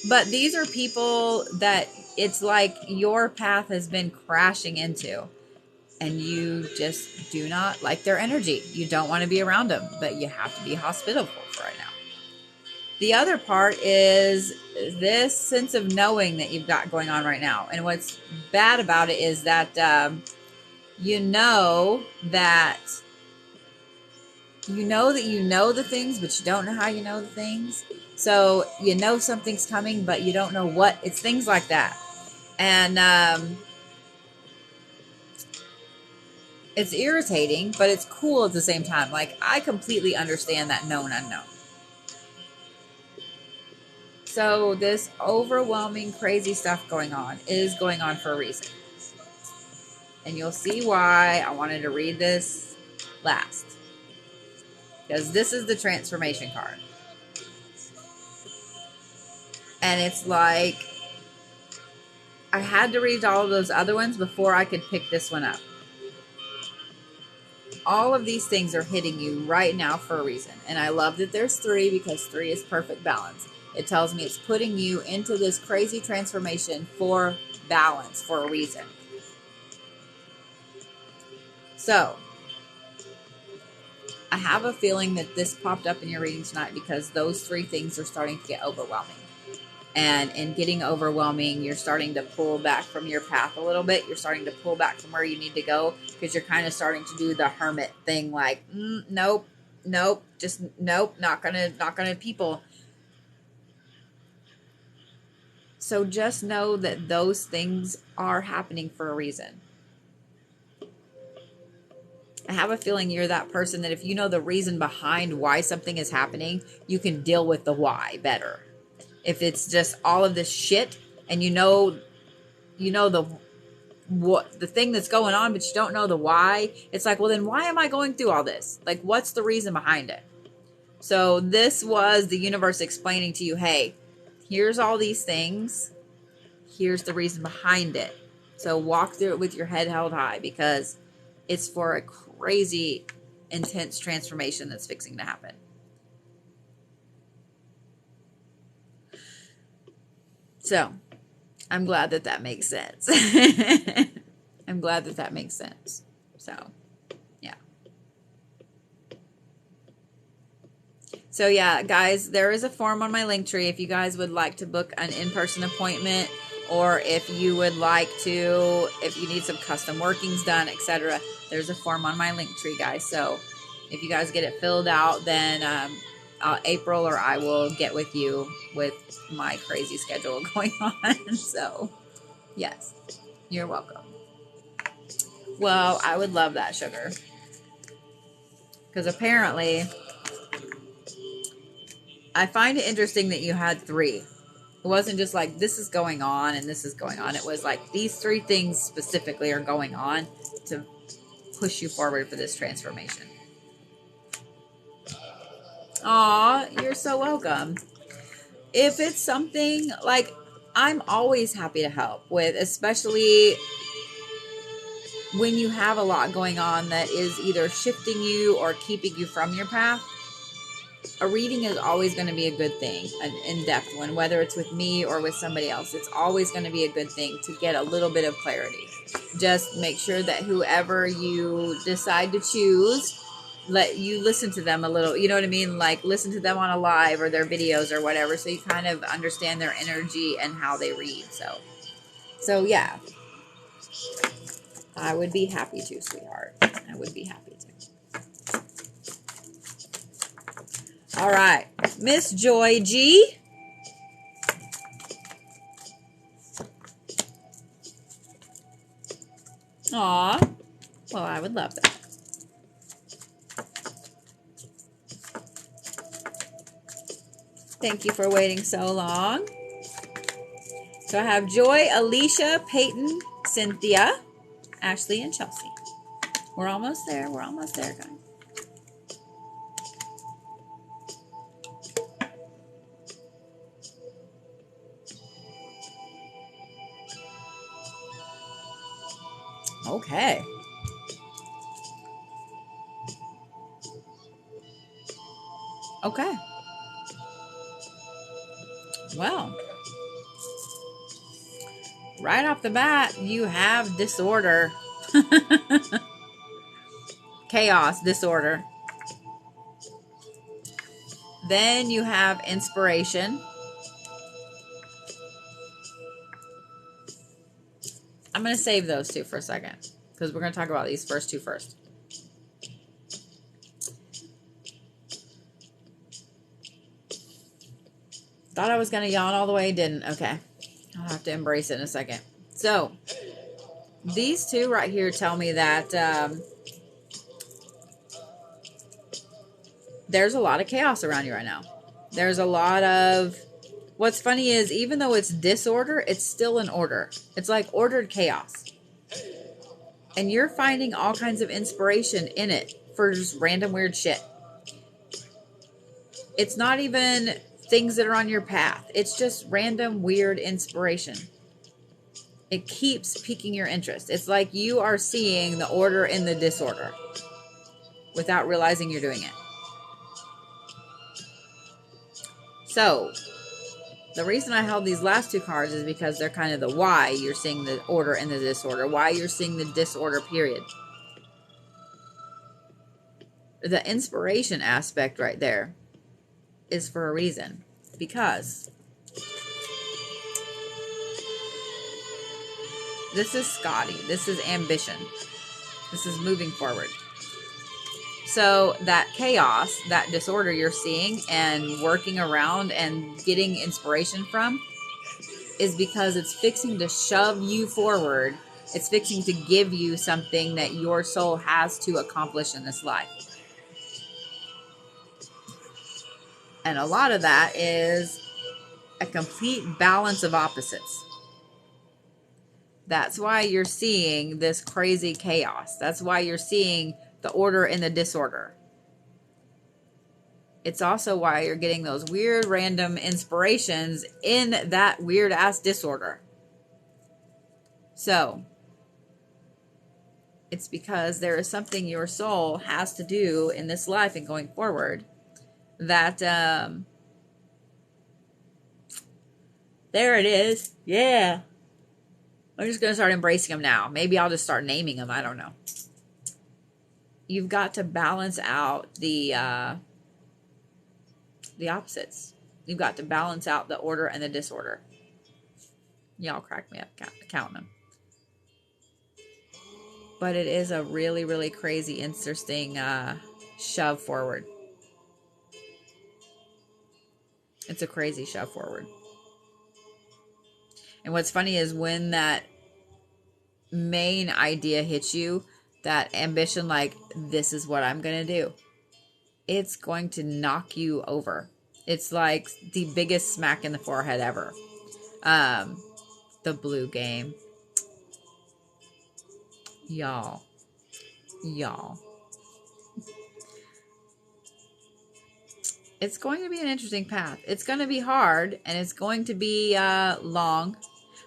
But these are people that it's like your path has been crashing into, and you just do not like their energy. You don't want to be around them, but you have to be hospitable right now. The other part is this sense of knowing that you've got going on right now. And what's bad about it is that you know that you know the things, but you don't know how you know the things. So you know something's coming, but you don't know what. It's things like that. And it's irritating, but it's cool at the same time. Like, I completely understand that known unknown. So this overwhelming, crazy stuff going on is going on for a reason. And you'll see why I wanted to read this last. Because this is the transformation card. And it's like, I had to read all of those other ones before I could pick this one up. All of these things are hitting you right now for a reason. And I love that there's three, because three is perfect balance. It tells me it's putting you into this crazy transformation for balance, for a reason. So, I have a feeling that this popped up in your reading tonight because those three things are starting to get overwhelming. And in getting overwhelming, you're starting to pull back from your path a little bit. You're starting to pull back from where you need to go because you're kind of starting to do the hermit thing, like, nope, just nope, not gonna people. So just know that those things are happening for a reason. I have a feeling you're that person that if you know the reason behind why something is happening, you can deal with the why better. If it's just all of this shit and you know the thing that's going on, but you don't know the why, it's like, well, then why am I going through all this? Like, what's the reason behind it? So this was the universe explaining to you, hey, here's all these things. Here's the reason behind it. So walk through it with your head held high because it's for a crazy, intense transformation that's fixing to happen. So, I'm glad that makes sense. I'm glad that makes sense. So, yeah. So, yeah, guys, there is a form on my Linktree if you guys would like to book an in-person appointment, or if you would like to, if you need some custom workings done, etc. There's a form on my Linktree, guys. So, if you guys get it filled out, then April or I will get with you with my crazy schedule going on. So, Yes, you're welcome. Well, I would love that, sugar. Because apparently, I find it interesting that you had 3. It wasn't just like, this is going on and this is going on. It was like, these 3 things specifically are going on to push you forward for this transformation. Aw, you're so welcome. If it's something like, I'm always happy to help with, especially when you have a lot going on that is either shifting you or keeping you from your path. A reading is always going to be a good thing, an in-depth one, whether it's with me or with somebody else. It's always going to be a good thing to get a little bit of clarity. Just make sure that whoever you decide to choose, let you listen to them a little, you know what I mean? Like listen to them on a live or their videos or whatever, so you kind of understand their energy and how they read. So yeah, I would be happy to, sweetheart. I would be happy to. All right, Miss Joy G. Aw, well, I would love that. Thank you for waiting so long. So I have Joy, Alicia, Peyton, Cynthia, Ashley, and Chelsea. We're almost there. We're almost there, guys. Okay. Okay. Well, right off the bat, you have disorder. Chaos, disorder. Then you have inspiration. I'm going to save those 2 for a second because we're going to talk about these first 2 first. Thought I was going to yawn all the way. Didn't. Okay. I'll have to embrace it in a second. So, these 2 right here tell me that there's a lot of chaos around you right now. There's a lot of... What's funny is, even though it's disorder, it's still an order. It's like ordered chaos. And you're finding all kinds of inspiration in it for just random weird shit. It's not even things that are on your path. It's just random weird inspiration. It keeps piquing your interest. It's like you are seeing the order in the disorder without realizing you're doing it. So, the reason I held these last 2 cards is because they're kind of the why you're seeing the order and the disorder. Why you're seeing the disorder, period. The inspiration aspect right there is for a reason. Because this is Scotty. This is ambition. This is moving forward. So that chaos, that disorder you're seeing and working around and getting inspiration from is because it's fixing to shove you forward. It's fixing to give you something that your soul has to accomplish in this life. And a lot of that is a complete balance of opposites. That's why you're seeing this crazy chaos. That's why you're seeing the order and the disorder. It's also why you're getting those weird random inspirations in that weird ass disorder. So, it's because there is something your soul has to do in this life and going forward that, there it is. Yeah. I'm just going to start embracing them now. Maybe I'll just start naming them. I don't know. You've got to balance out the opposites. You've got to balance out the order and the disorder. Y'all crack me up counting them. But it is a really, really crazy, interesting shove forward. It's a crazy shove forward. And what's funny is when that main idea hits you, that ambition, like, this is what I'm going to do, it's going to knock you over. It's like the biggest smack in the forehead ever. The blue game. Y'all. It's going to be an interesting path. It's going to be hard, and it's going to be long.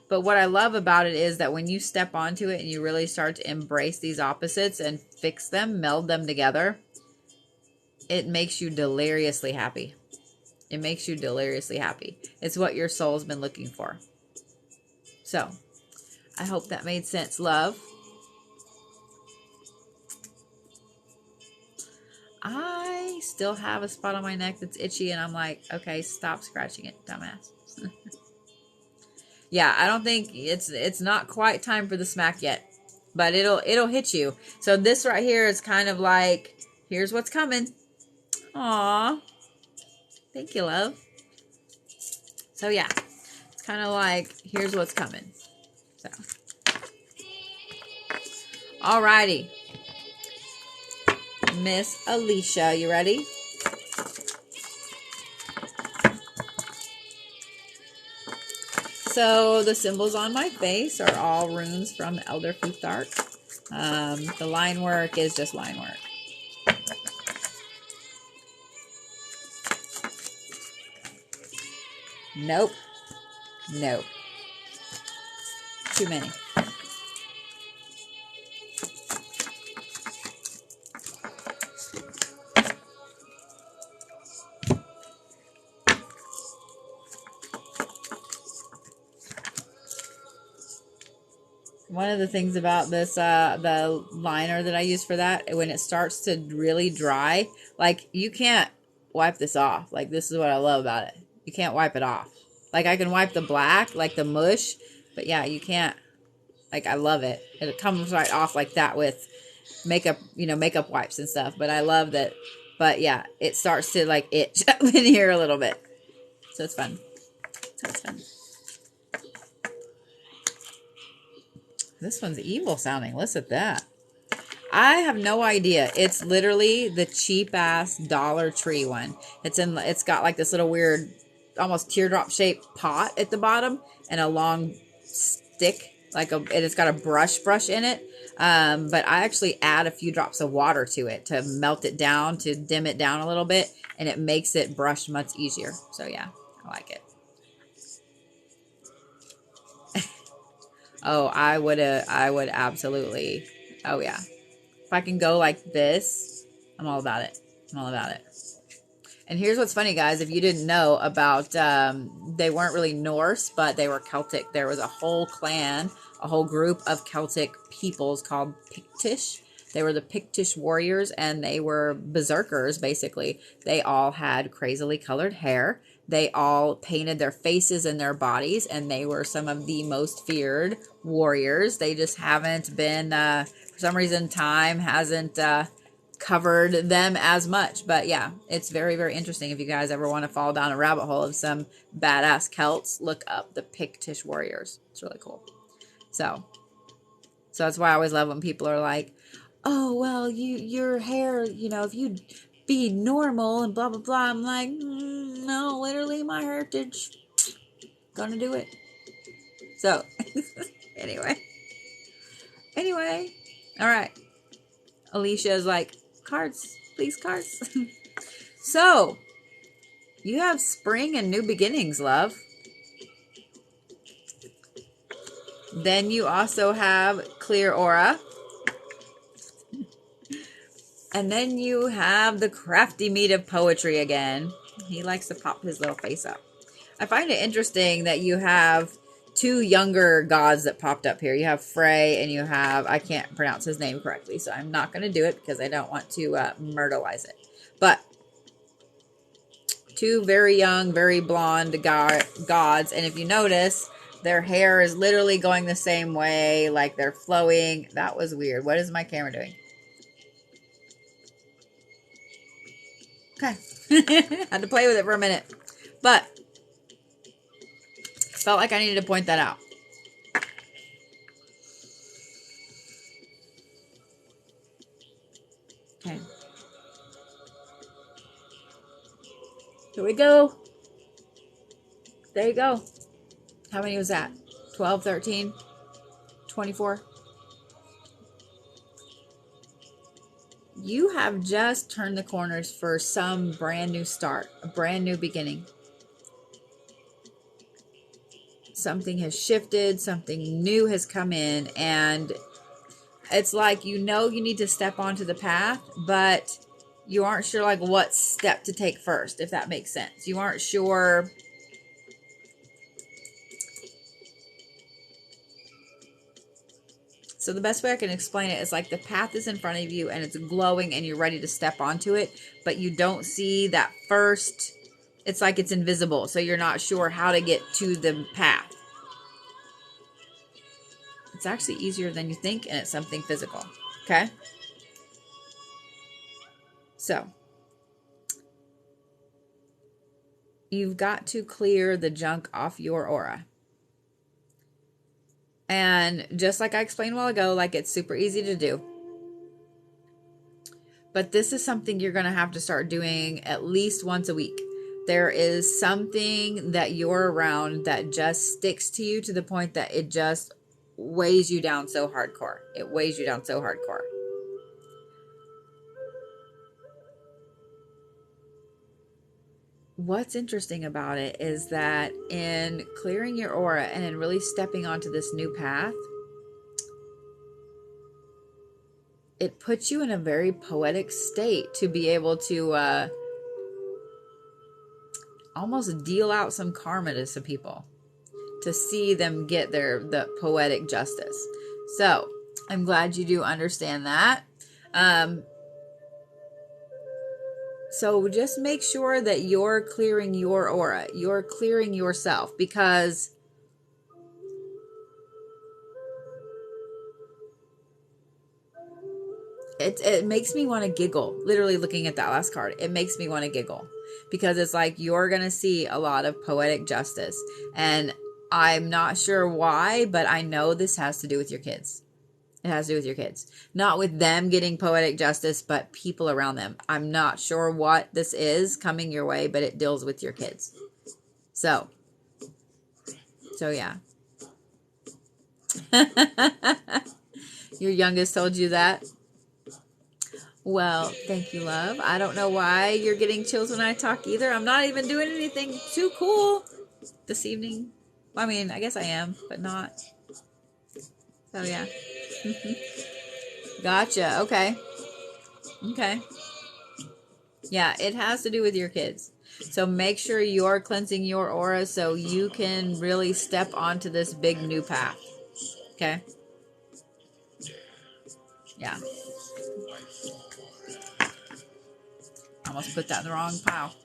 But what I love about it is that when you step onto it and you really start to embrace these opposites and fix them, meld them together, it makes you deliriously happy. It makes you deliriously happy. It's what your soul's been looking for. So, I hope that made sense, love. I still have a spot on my neck that's itchy, and I'm like, okay, stop scratching it, dumbass. Yeah, I don't think it's not quite time for the smack yet, but it'll hit you. So this right here is kind of like, here's what's coming. Aw, thank you, love. So yeah, it's kind of like, here's what's coming. So, alrighty, Miss Alicia, you ready? So the symbols on my face are all runes from Elder Futhark. The line work is just line work. Nope. Nope. Too many. One of the things about this, the liner that I use for that, when it starts to really dry, like, you can't wipe this off. Like, this is what I love about it. You can't wipe it off. Like, I can wipe the black, like the mush, but yeah, you can't. Like, I love it. It comes right off like that with makeup, makeup wipes and stuff. But I love that. But yeah, it starts to like itch up in here a little bit. So it's fun. This one's evil sounding. Listen at that. I have no idea. It's literally the cheap ass Dollar Tree one. It's got like this little weird, almost teardrop shaped pot at the bottom and a long stick, and it's got a brush in it. But I actually add a few drops of water to it to melt it down, to dim it down a little bit, and it makes it brush much easier. So yeah, I like it. Oh, I would absolutely. Oh yeah. If I can go like this, I'm all about it. And here's what's funny, guys. If you didn't know about, they weren't really Norse, but they were Celtic. There was a whole clan, a whole group of Celtic peoples called Pictish. They were the Pictish Warriors, and they were berserkers, basically. They all had crazily colored hair. They all painted their faces and their bodies, and they were some of the most feared warriors. They just haven't been, for some reason, time hasn't covered them as much. But yeah, it's very, very interesting. If you guys ever want to fall down a rabbit hole of some badass Celts, look up the Pictish Warriors. It's really cool. So that's why I always love when people are like, oh, well, your hair, if you be normal and blah, blah, blah. I'm like, no, literally my heritage. Gonna do it. So, anyway. All right. Alicia is like, cards, please, cards. So, you have spring and new beginnings, love. Then you also have clear aura. And then you have the crafty meat of poetry again. He likes to pop his little face up. I find it interesting that you have two younger gods that popped up here. You have Frey and you have, I can't pronounce his name correctly, so I'm not going to do it because I don't want to myrtleize it. But two very young, very blonde gods. And if you notice, their hair is literally going the same way, like they're flowing. That was weird. What is my camera doing? Okay. Had to play with it for a minute. But felt like I needed to point that out. Here we go. There you go. How many was that? 12, 13, 24. You have just turned the corners for some brand new start, a brand new beginning. Something has shifted, something new has come in, and it's like you know you need to step onto the path, but you aren't sure like what step to take first, if that makes sense. You aren't sure. So the best way I can explain it is like the path is in front of you and it's glowing and you're ready to step onto it, but you don't see that first, it's like it's invisible. So you're not sure how to get to the path. It's actually easier than you think, and it's something physical. Okay? So you've got to clear the junk off your aura. And just like I explained a while ago, like it's super easy to do. But this is something you're going to have to start doing at least once a week. There is something that you're around that just sticks to you to the point that it just weighs you down so hardcore. It weighs you down so hardcore. What's interesting about it is that in clearing your aura and in really stepping onto this new path, it puts you in a very poetic state to be able to almost deal out some karma to some people, to see them get the poetic justice. So I'm glad you do understand that. So just make sure that you're clearing your aura, you're clearing yourself, because it makes me want to giggle. Literally looking at that last card, it makes me want to giggle, because it's like you're going to see a lot of poetic justice. And I'm not sure why, but I know this has to do with your kids. It has to do with your kids. Not with them getting poetic justice, but people around them. I'm not sure what this is coming your way, but it deals with your kids. So yeah. Your youngest told you that? Well, thank you, love. I don't know why you're getting chills when I talk either. I'm not even doing anything too cool this evening. Well, I mean, I guess I am, but not. So, yeah. Gotcha. Okay. Okay. Yeah, it has to do with your kids. So make sure you're cleansing your aura so you can really step onto this big new path. Okay? Yeah. Almost put that in the wrong pile.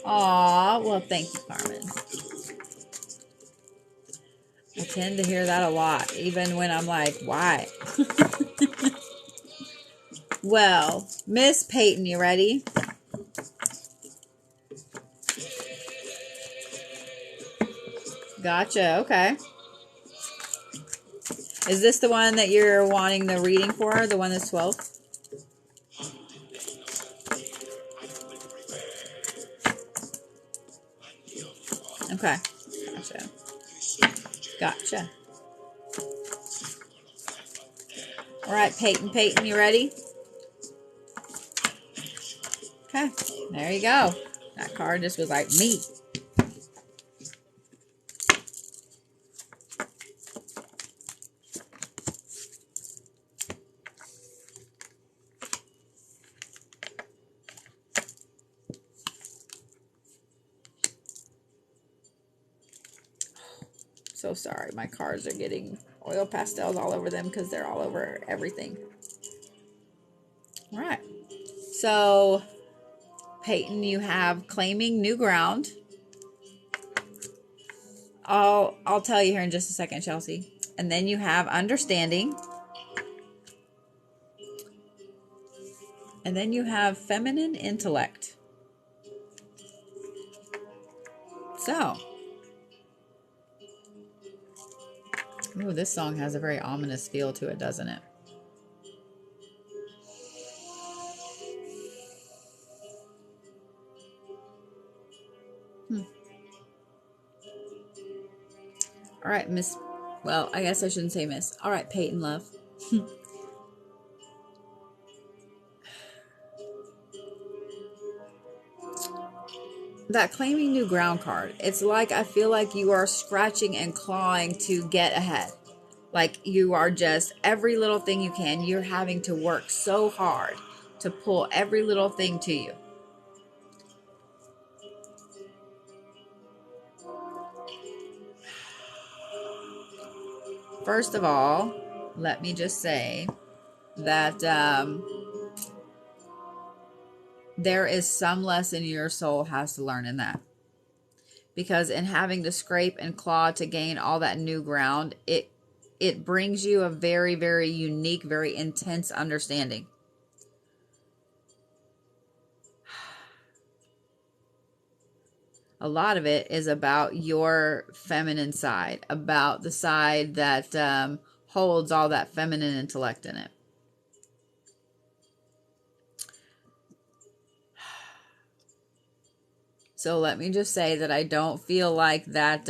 Aw, well, thank you, Carmen. I tend to hear that a lot, even when I'm like, why? Well, Miss Peyton, you ready? Gotcha, okay. Is this the one that you're wanting the reading for? The one that's 12? Okay. Gotcha. Gotcha. All right, Peyton, you ready? Okay. There you go. That card just was like me. So sorry, my cards are getting oil pastels all over them because they're all over everything. All right. So, Peyton, you have claiming new ground. I'll tell you here in just a second, Chelsea. And then you have understanding. And then you have feminine intellect. So, ooh, this song has a very ominous feel to it, doesn't it? All right, Miss. Well, I guess I shouldn't say Miss. All right, Peyton Love. That claiming new ground card. It's like I feel like you are scratching and clawing to get ahead. Like you are just every little thing you can. You're having to work so hard to pull every little thing to you. First of all, let me just say that there is some lesson your soul has to learn in that. Because in having to scrape and claw to gain all that new ground, it brings you a very, very unique, very intense understanding. A lot of it is about your feminine side, about the side that holds all that feminine intellect in it. So let me just say that I don't feel like that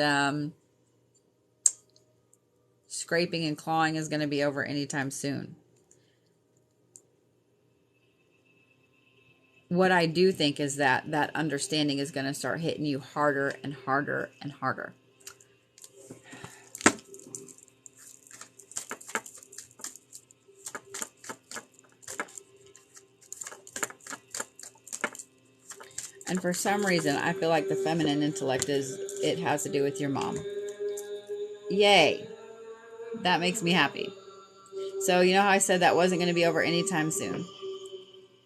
scraping and clawing is going to be over anytime soon. What I do think is that that understanding is going to start hitting you harder and harder and harder. And for some reason, I feel like the feminine intellect it has to do with your mom. Yay. That makes me happy. So, you know how I said that wasn't going to be over anytime soon?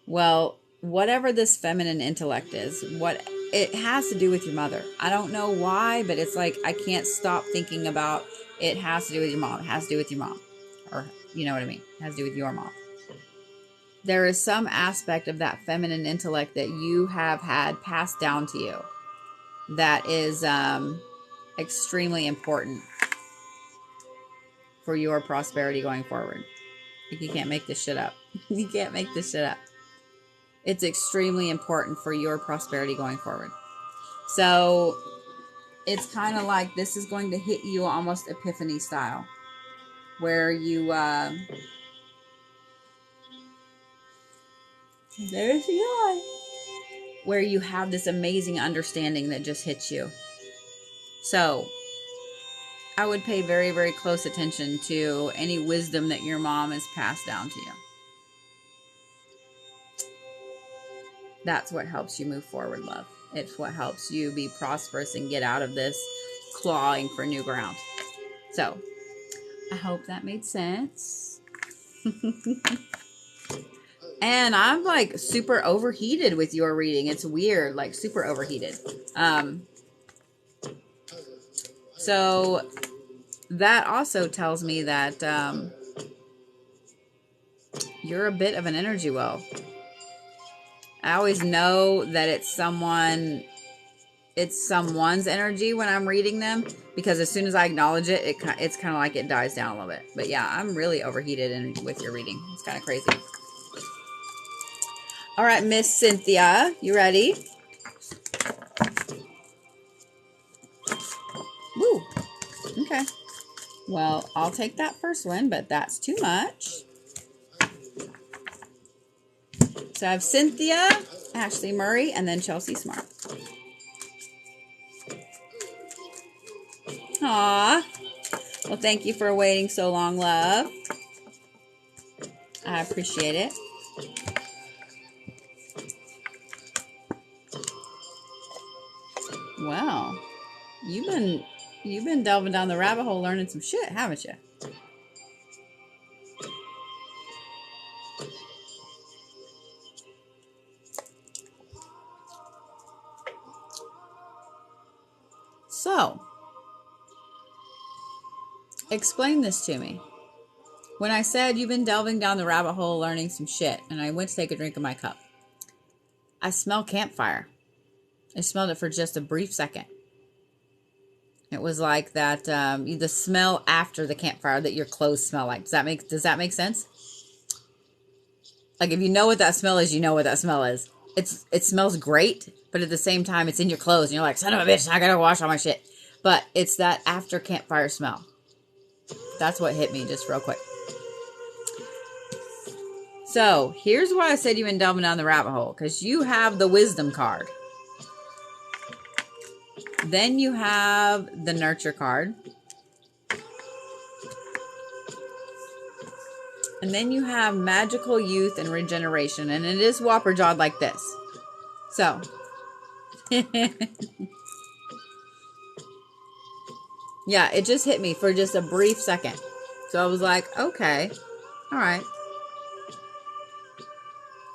Well, whatever this feminine intellect is, what it has to do with your mother. I don't know why, but it's like I can't stop thinking about it has to do with your mom. It has to do with your mom. Or, you know what I mean? It has to do with your mom. There is some aspect of that feminine intellect that you have had passed down to you that is extremely important for your prosperity going forward. Like, you can't make this shit up. You can't make this shit up. It's extremely important for your prosperity going forward. So it's kind of like this is going to hit you almost epiphany style, where you there's the eye, where you have this amazing understanding that just hits you. So I would pay very, very close attention to any wisdom that your mom has passed down to you. That's what helps you move forward, love. It's what helps you be prosperous and get out of this clawing for new ground. So I hope that made sense. And I'm like super overheated with your reading. It's weird, like super overheated. So that also tells me that you're a bit of an energy well. I always know that it's someone's energy when I'm reading them, because as soon as I acknowledge it, it's kind of like it dies down a little bit. But yeah, I'm really overheated with your reading. It's kind of crazy. All right, Miss Cynthia, you ready? Woo. Okay. Well, I'll take that first one, but that's too much. So I have Cynthia, Ashley Murray, and then Chelsea Smart. Aw. Well, thank you for waiting so long, love. I appreciate it. Well, you've been delving down the rabbit hole learning some shit, haven't you? So, explain this to me. When I said you've been delving down the rabbit hole learning some shit, and I went to take a drink of my cup, I smell campfire. I smelled it for just a brief second. It was like that, the smell after the campfire that your clothes smell like. Does that make sense? Like, if you know what that smell is, you know what that smell is. It smells great, but at the same time, it's in your clothes, and you're like, son of a bitch, I gotta wash all my shit. But it's that after campfire smell. That's what hit me just real quick. So here's why I said you've been delving down the rabbit hole. Because you have the wisdom card. Then you have the nurture card. And then you have magical youth and regeneration. And it is whopper jawed like this. So. Yeah, it just hit me for just a brief second. So I was like, okay. All right.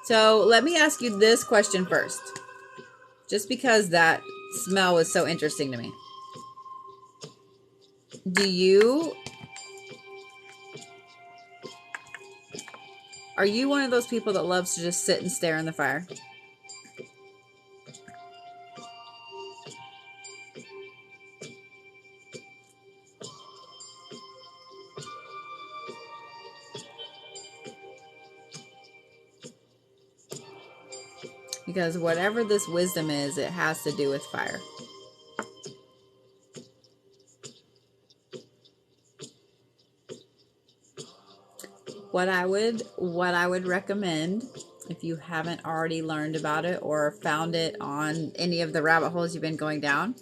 So let me ask you this question first. Just because that smell was so interesting to me. Are you one of those people that loves to just sit and stare in the fire? Because whatever this wisdom is, it has to do with fire. What I would recommend, if you haven't already learned about it or found it on any of the rabbit holes you've been going down,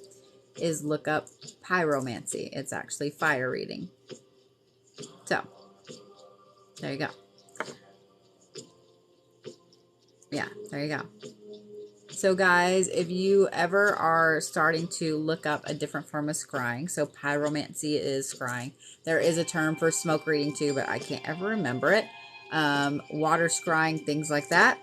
is look up pyromancy. It's actually fire reading. So, there you go. Yeah, there you go. So guys, if you ever are starting to look up a different form of scrying, so pyromancy is scrying. There is a term for smoke reading too, but I can't ever remember it. Water scrying, things like that.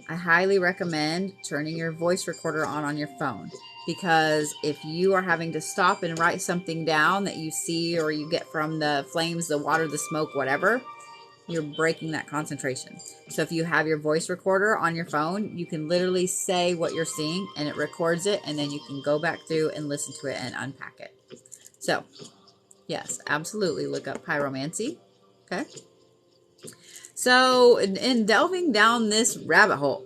I highly recommend turning your voice recorder on your phone, because if you are having to stop and write something down that you see or you get from the flames, the water, the smoke, whatever, you're breaking that concentration. So if you have your voice recorder on your phone, you can literally say what you're seeing and it records it, and then you can go back through and listen to it and unpack it. So yes, absolutely look up pyromancy. Okay. So in delving down this rabbit hole,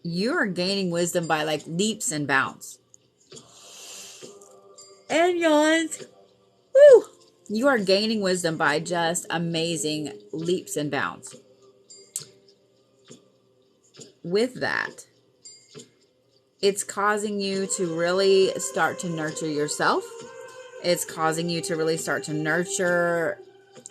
you're gaining wisdom by like leaps and bounds. And yawns. Woo! You are gaining wisdom by just amazing leaps and bounds. With that, it's causing you to really start to nurture yourself. It's causing you to really start to nurture,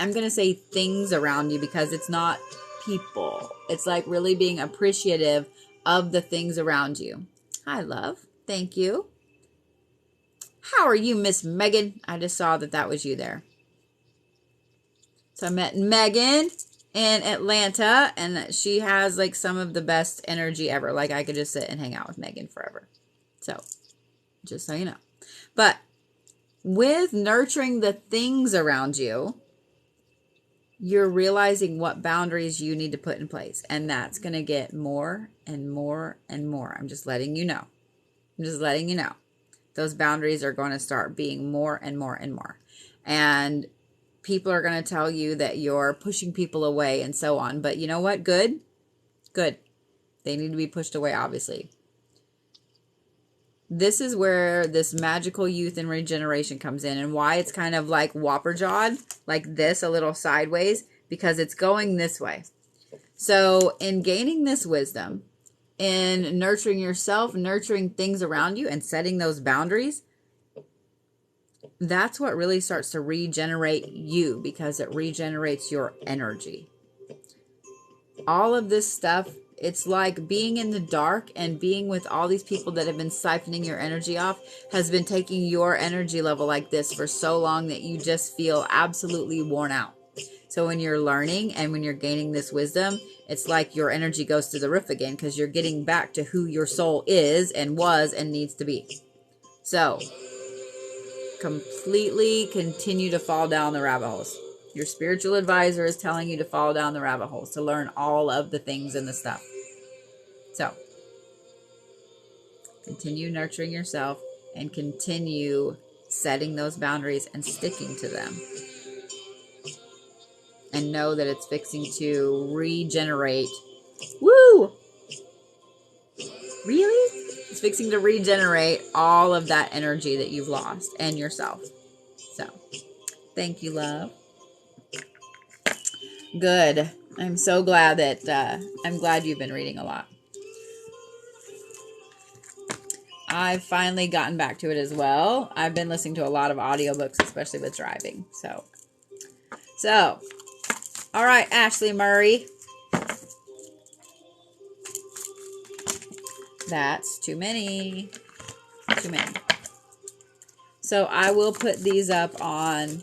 I'm going to say things around you, because it's not people. It's like really being appreciative of the things around you. Hi, love. Thank you. How are you, Miss Megan? I just saw that was you there. So I met Megan in Atlanta, and she has like some of the best energy ever. Like I could just sit and hang out with Megan forever. So just so you know. But with nurturing the things around you, you're realizing what boundaries you need to put in place. And that's going to get more and more and more. I'm just letting you know. I'm just letting you know. Those boundaries are going to start being more and more and more. And people are going to tell you that you're pushing people away and so on. But you know what? Good. Good. They need to be pushed away, obviously. This is where this magical youth and regeneration comes in, and why it's kind of like whopper-jawed, like this, a little sideways, because it's going this way. So in gaining this wisdom, in nurturing yourself, nurturing things around you, and setting those boundaries, that's what really starts to regenerate you, because it regenerates your energy. All of this stuff, it's like being in the dark and being with all these people that have been siphoning your energy off, has been taking your energy level like this for so long that you just feel absolutely worn out. So when you're learning and when you're gaining this wisdom, it's like your energy goes to the roof again, because you're getting back to who your soul is and was and needs to be. So completely continue to fall down the rabbit holes. Your spiritual advisor is telling you to fall down the rabbit holes, to learn all of the things and the stuff. So continue nurturing yourself and continue setting those boundaries and sticking to them. And know that it's fixing to regenerate. Woo! Really? It's fixing to regenerate all of that energy that you've lost and yourself. So, thank you, love. Good. I'm so glad that, I'm glad you've been reading a lot. I've finally gotten back to it as well. I've been listening to a lot of audiobooks, especially with driving. So, all right, Ashley Murray. That's too many. Too many. So I will put these up on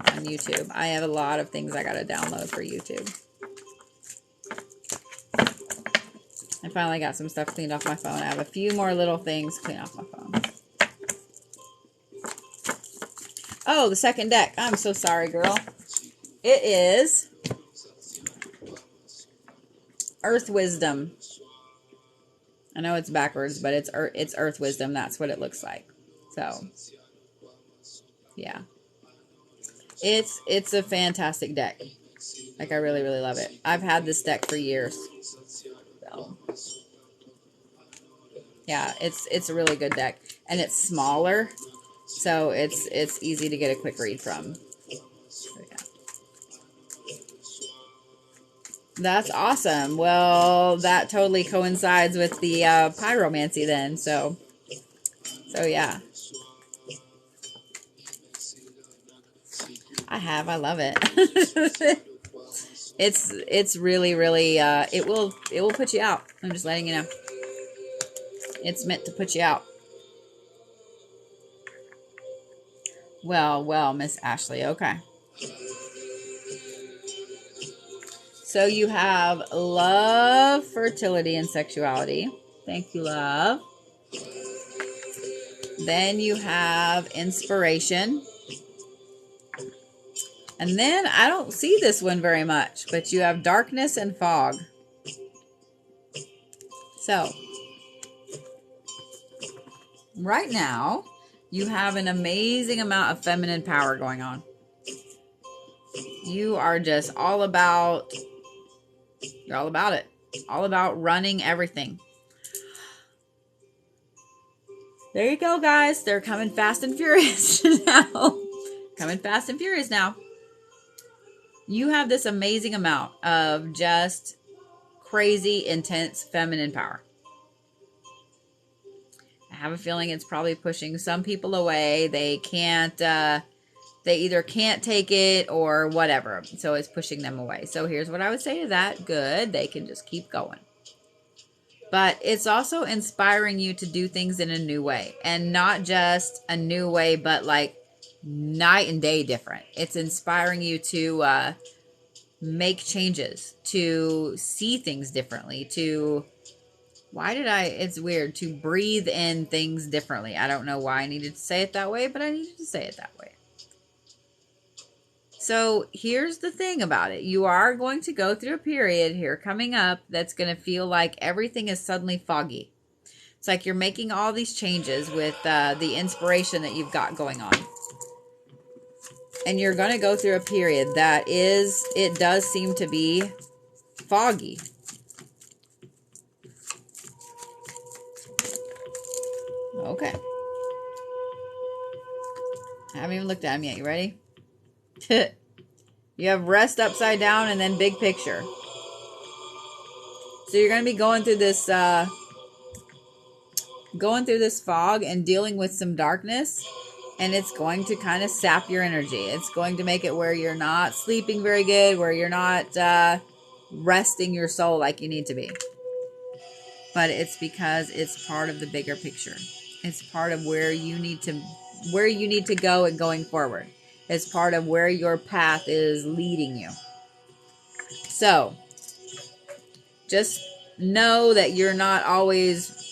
YouTube. I have a lot of things I got to download for YouTube. I finally got some stuff cleaned off my phone. I have a few more little things clean off my phone. Oh, the second deck. I'm so sorry, girl. It is Earth Wisdom. I know it's backwards, but it's Earth Wisdom. That's what it looks like. So, yeah. It's a fantastic deck. Like, I really, really love it. I've had this deck for years. So, yeah, it's a really good deck. And it's smaller, so it's easy to get a quick read from. So, yeah. That's awesome. Well, that totally coincides with the pyromancy then. So yeah. I love it. It's really, really, it will put you out. I'm just letting you know. It's meant to put you out. Well, Miss Ashley. Okay. So you have love, fertility, and sexuality. Thank you, love. Then you have inspiration. And then I don't see this one very much, but you have darkness and fog. So, right now, you have an amazing amount of feminine power going on. You are just all about, you're all about it. All about running everything. There you go, guys. They're coming fast and furious now. Coming fast and furious now. You have this amazing amount of just crazy, intense feminine power. I have a feeling it's probably pushing some people away. They can't, they either can't take it or whatever. So it's pushing them away. So here's what I would say to that. Good. They can just keep going. But it's also inspiring you to do things in a new way. And not just a new way, but like night and day different. It's inspiring you to make changes, to see things differently, to, it's weird, to breathe in things differently. I don't know why I needed to say it that way, but I needed to say it that way. So here's the thing about it. You are going to go through a period here coming up that's going to feel like everything is suddenly foggy. It's like you're making all these changes with the inspiration that you've got going on. And you're going to go through a period that it does seem to be foggy. Okay. I haven't even looked at them yet. You ready? You have rest upside down and then big picture. So you're going to be going through this fog and dealing with some darkness, and it's going to kind of sap your energy. It's going to make it where you're not sleeping very good, where you're not resting your soul like you need to be. But it's because it's part of the bigger picture. It's part of where you need to go and going forward. It's part of where your path is leading you. So, just know that we're not always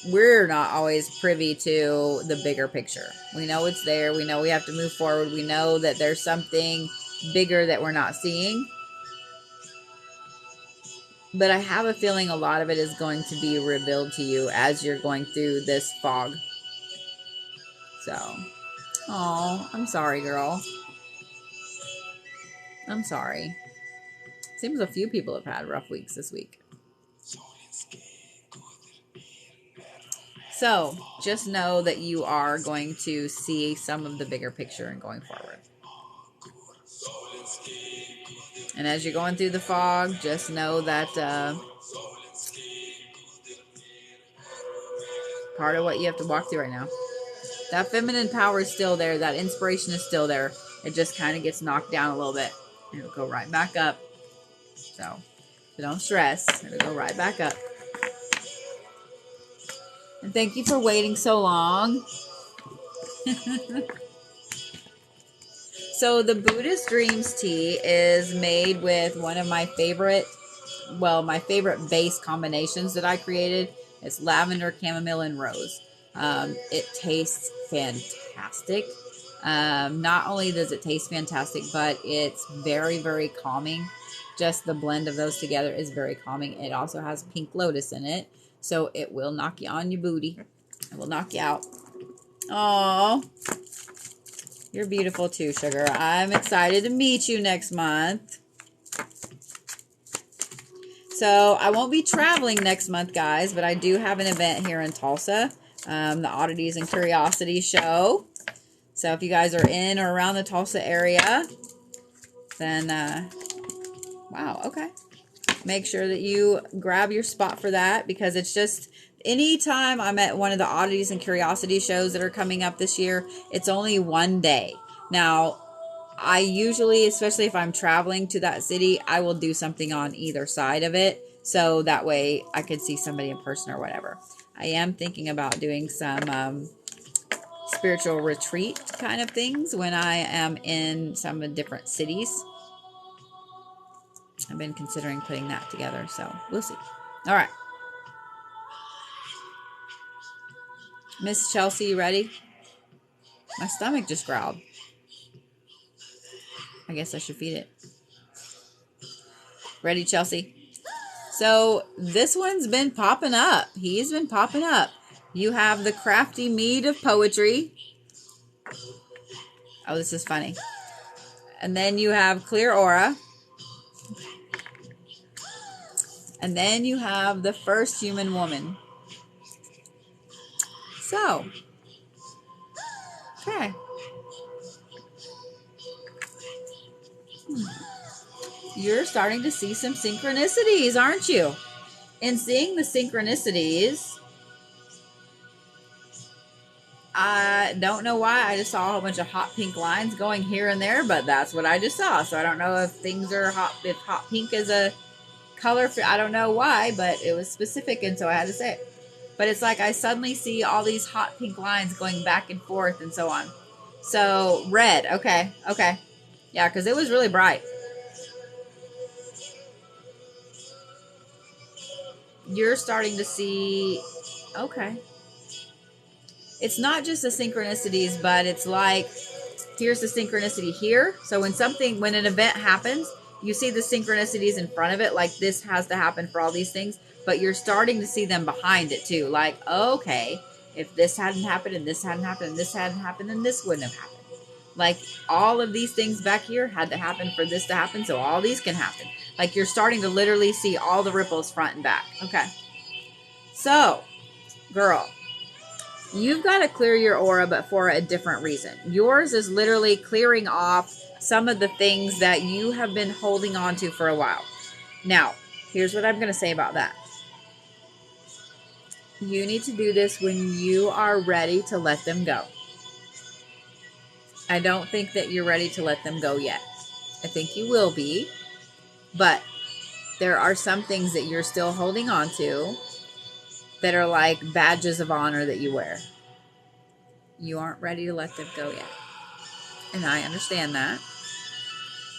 privy to the bigger picture. We know it's there. We know we have to move forward. We know that there's something bigger that we're not seeing. But I have a feeling a lot of it is going to be revealed to you as you're going through this fog. So, I'm sorry, girl. I'm sorry. Seems a few people have had rough weeks this week. So just know that you are going to see some of the bigger picture and going forward. And as you're going through the fog, just know that part of what you have to walk through right now. That feminine power is still there. That inspiration is still there. It just kind of gets knocked down a little bit. It'll go right back up. So don't stress. It'll go right back up. And thank you for waiting so long. So the Buddhist Dreams tea is made with one of my favorite, well, my favorite base combinations that I created. It's lavender, chamomile, and rose. It tastes fantastic. Not only does it taste fantastic, but it's very, very calming. Just the blend of those together is very calming. It also has pink lotus in it, so it will knock you on your booty. It will knock you out. Aww. You're beautiful too, sugar. I'm excited to meet you next month. So I won't be traveling next month, guys, but I do have an event here in Tulsa, the Oddities and Curiosities show. So if you guys are in or around the Tulsa area, then, wow, okay. Make sure that you grab your spot for that, because it's just, anytime I'm at one of the Oddities and Curiosities shows that are coming up this year, it's only one day. Now, I usually, especially if I'm traveling to that city, I will do something on either side of it, so that way I could see somebody in person or whatever. I am thinking about doing some spiritual retreat kind of things when I am in some different cities. I've been considering putting that together, so we'll see. All right. Miss Chelsea, you ready? My stomach just growled. I guess I should feed it. Ready, Chelsea? So this one's been popping up. He's been popping up. You have the Crafty Mead of Poetry. Oh, this is funny. And then you have Clear Aura. And then you have the First Human Woman. So, okay. You're starting to see some synchronicities, aren't you? And seeing the synchronicities, I don't know why. I just saw a whole bunch of hot pink lines going here and there, but that's what I just saw. So I don't know if things are hot, if hot pink is a color for, I don't know why, but it was specific, and so I had to say it. But it's like I suddenly see all these hot pink lines going back and forth and so on. So red, okay, okay. Yeah, because it was really bright. You're starting to see, okay. It's not just the synchronicities, but it's like, here's the synchronicity here. So when an event happens, you see the synchronicities in front of it, like this has to happen for all these things, but you're starting to see them behind it too. Like, okay, if this hadn't happened and this hadn't happened and this hadn't happened, then this wouldn't have happened. Like all of these things back here had to happen for this to happen, so all these can happen. Like you're starting to literally see all the ripples front and back. Okay. So, girl, you've got to clear your aura, but for a different reason. Yours is literally clearing off some of the things that you have been holding on to for a while. Now, here's what I'm going to say about that. You need to do this when you are ready to let them go. I don't think that you're ready to let them go yet. I think you will be, but there are some things that you're still holding on to that are like badges of honor that you wear. You aren't ready to let them go yet. And I understand that.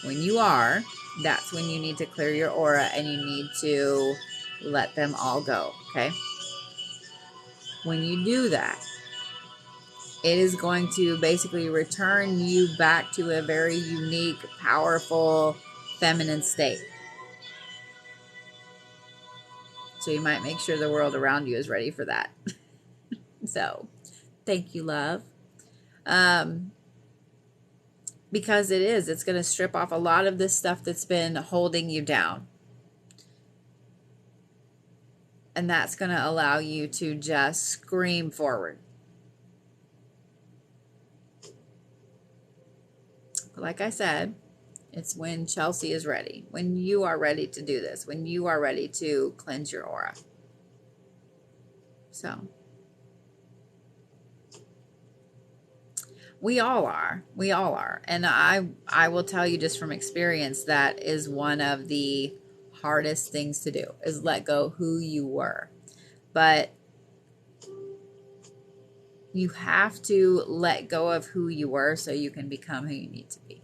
When you are, that's when you need to clear your aura and you need to let them all go, okay? When you do that, it is going to basically return you back to a very unique, powerful, feminine state. So you might make sure the world around you is ready for that. So, thank you, love. Because it's going to strip off a lot of this stuff that's been holding you down. And that's going to allow you to just scream forward. Like I said, it's when Chelsea is ready, when you are ready to do this, when you are ready to cleanse your aura. So, we all are. We all are. And I will tell you just from experience, that is one of the hardest things to do, is let go who you were. But you have to let go of who you were so you can become who you need to be.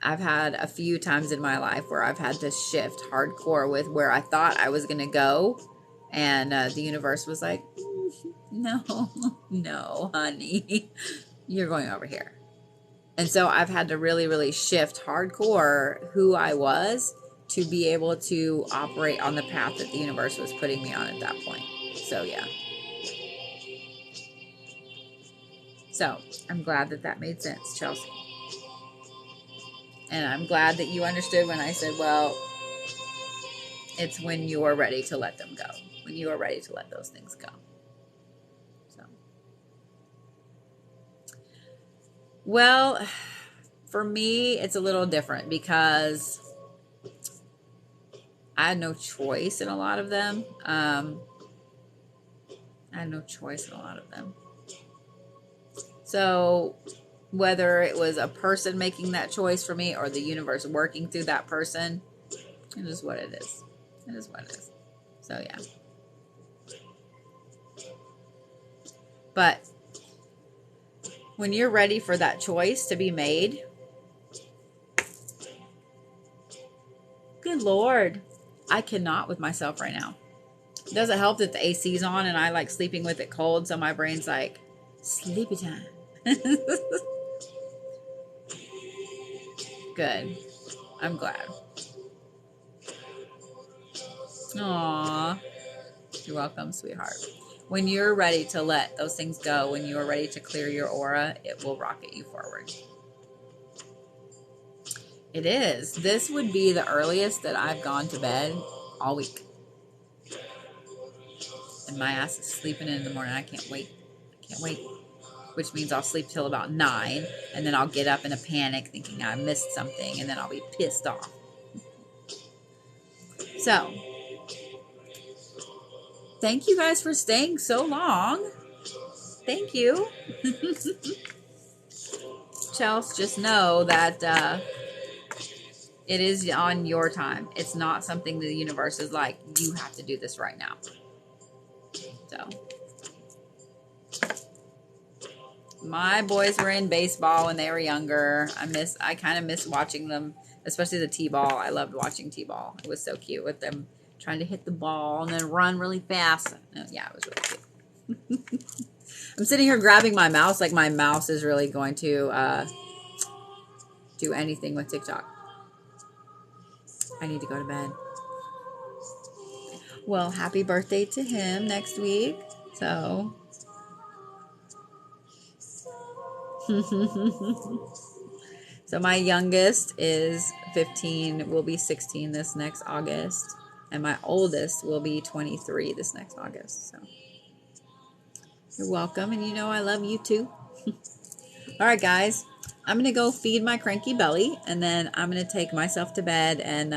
I've had a few times in my life where I've had to shift hardcore with where I thought I was going to go. And the universe was like, no, no, honey, you're going over here. And so I've had to really, really shift hardcore who I was to be able to operate on the path that the universe was putting me on at that point. So, yeah. So, I'm glad that that made sense, Chelsea. And I'm glad that you understood when I said, well, it's when you are ready to let them go. When you are ready to let those things go. So. Well, for me, it's a little different because I had no choice in a lot of them. So whether it was a person making that choice for me or the universe working through that person, it is what it is. It is what it is. So, yeah. But when you're ready for that choice to be made, good Lord, I cannot with myself right now. It doesn't help that the AC's on and I like sleeping with it cold, so my brain's like, sleepy time. Good. I'm glad. Aww. You're welcome, sweetheart. When you're ready to let those things go, when you are ready to clear your aura, it will rocket you forward. It is. This would be the earliest that I've gone to bed all week. And my ass is sleeping in the morning. I can't wait. I can't wait. Which means I'll sleep till about 9. And then I'll get up in a panic thinking I missed something. And then I'll be pissed off. So, thank you guys for staying so long. Thank you. Chelsea, just know that it is on your time. It's not something the universe is like, you have to do this right now. So, my boys were in baseball when they were younger. I kind of miss watching them, especially the t-ball. I loved watching t-ball. It was so cute with them trying to hit the ball and then run really fast. Yeah, it was really cute. I'm sitting here grabbing my mouse like my mouse is really going to do anything with TikTok. I need to go to bed. Well, happy birthday to him next week. So. So my youngest is 15, will be 16 this next August. And my oldest will be 23 this next August. So you're welcome. And you know I love you too. All right, guys. I'm going to go feed my cranky belly. And then I'm going to take myself to bed. And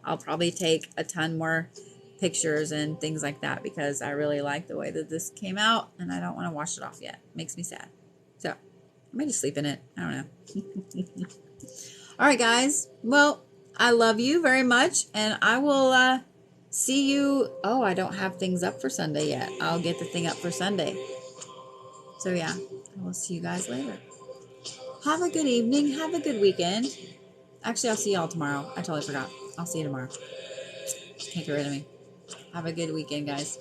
I'll probably take a ton more pictures and things like that. Because I really like the way that this came out. And I don't want to wash it off yet. It makes me sad. So I may just sleep in it. I don't know. All right, guys. Well, I love you very much. And I will see you. Oh, I don't have things up for Sunday yet. I'll get the thing up for Sunday. So, yeah. I will see you guys later. Have a good evening. Have a good weekend. Actually, I'll see y'all tomorrow. I totally forgot. I'll see you tomorrow. Can't get rid of me. Have a good weekend, guys.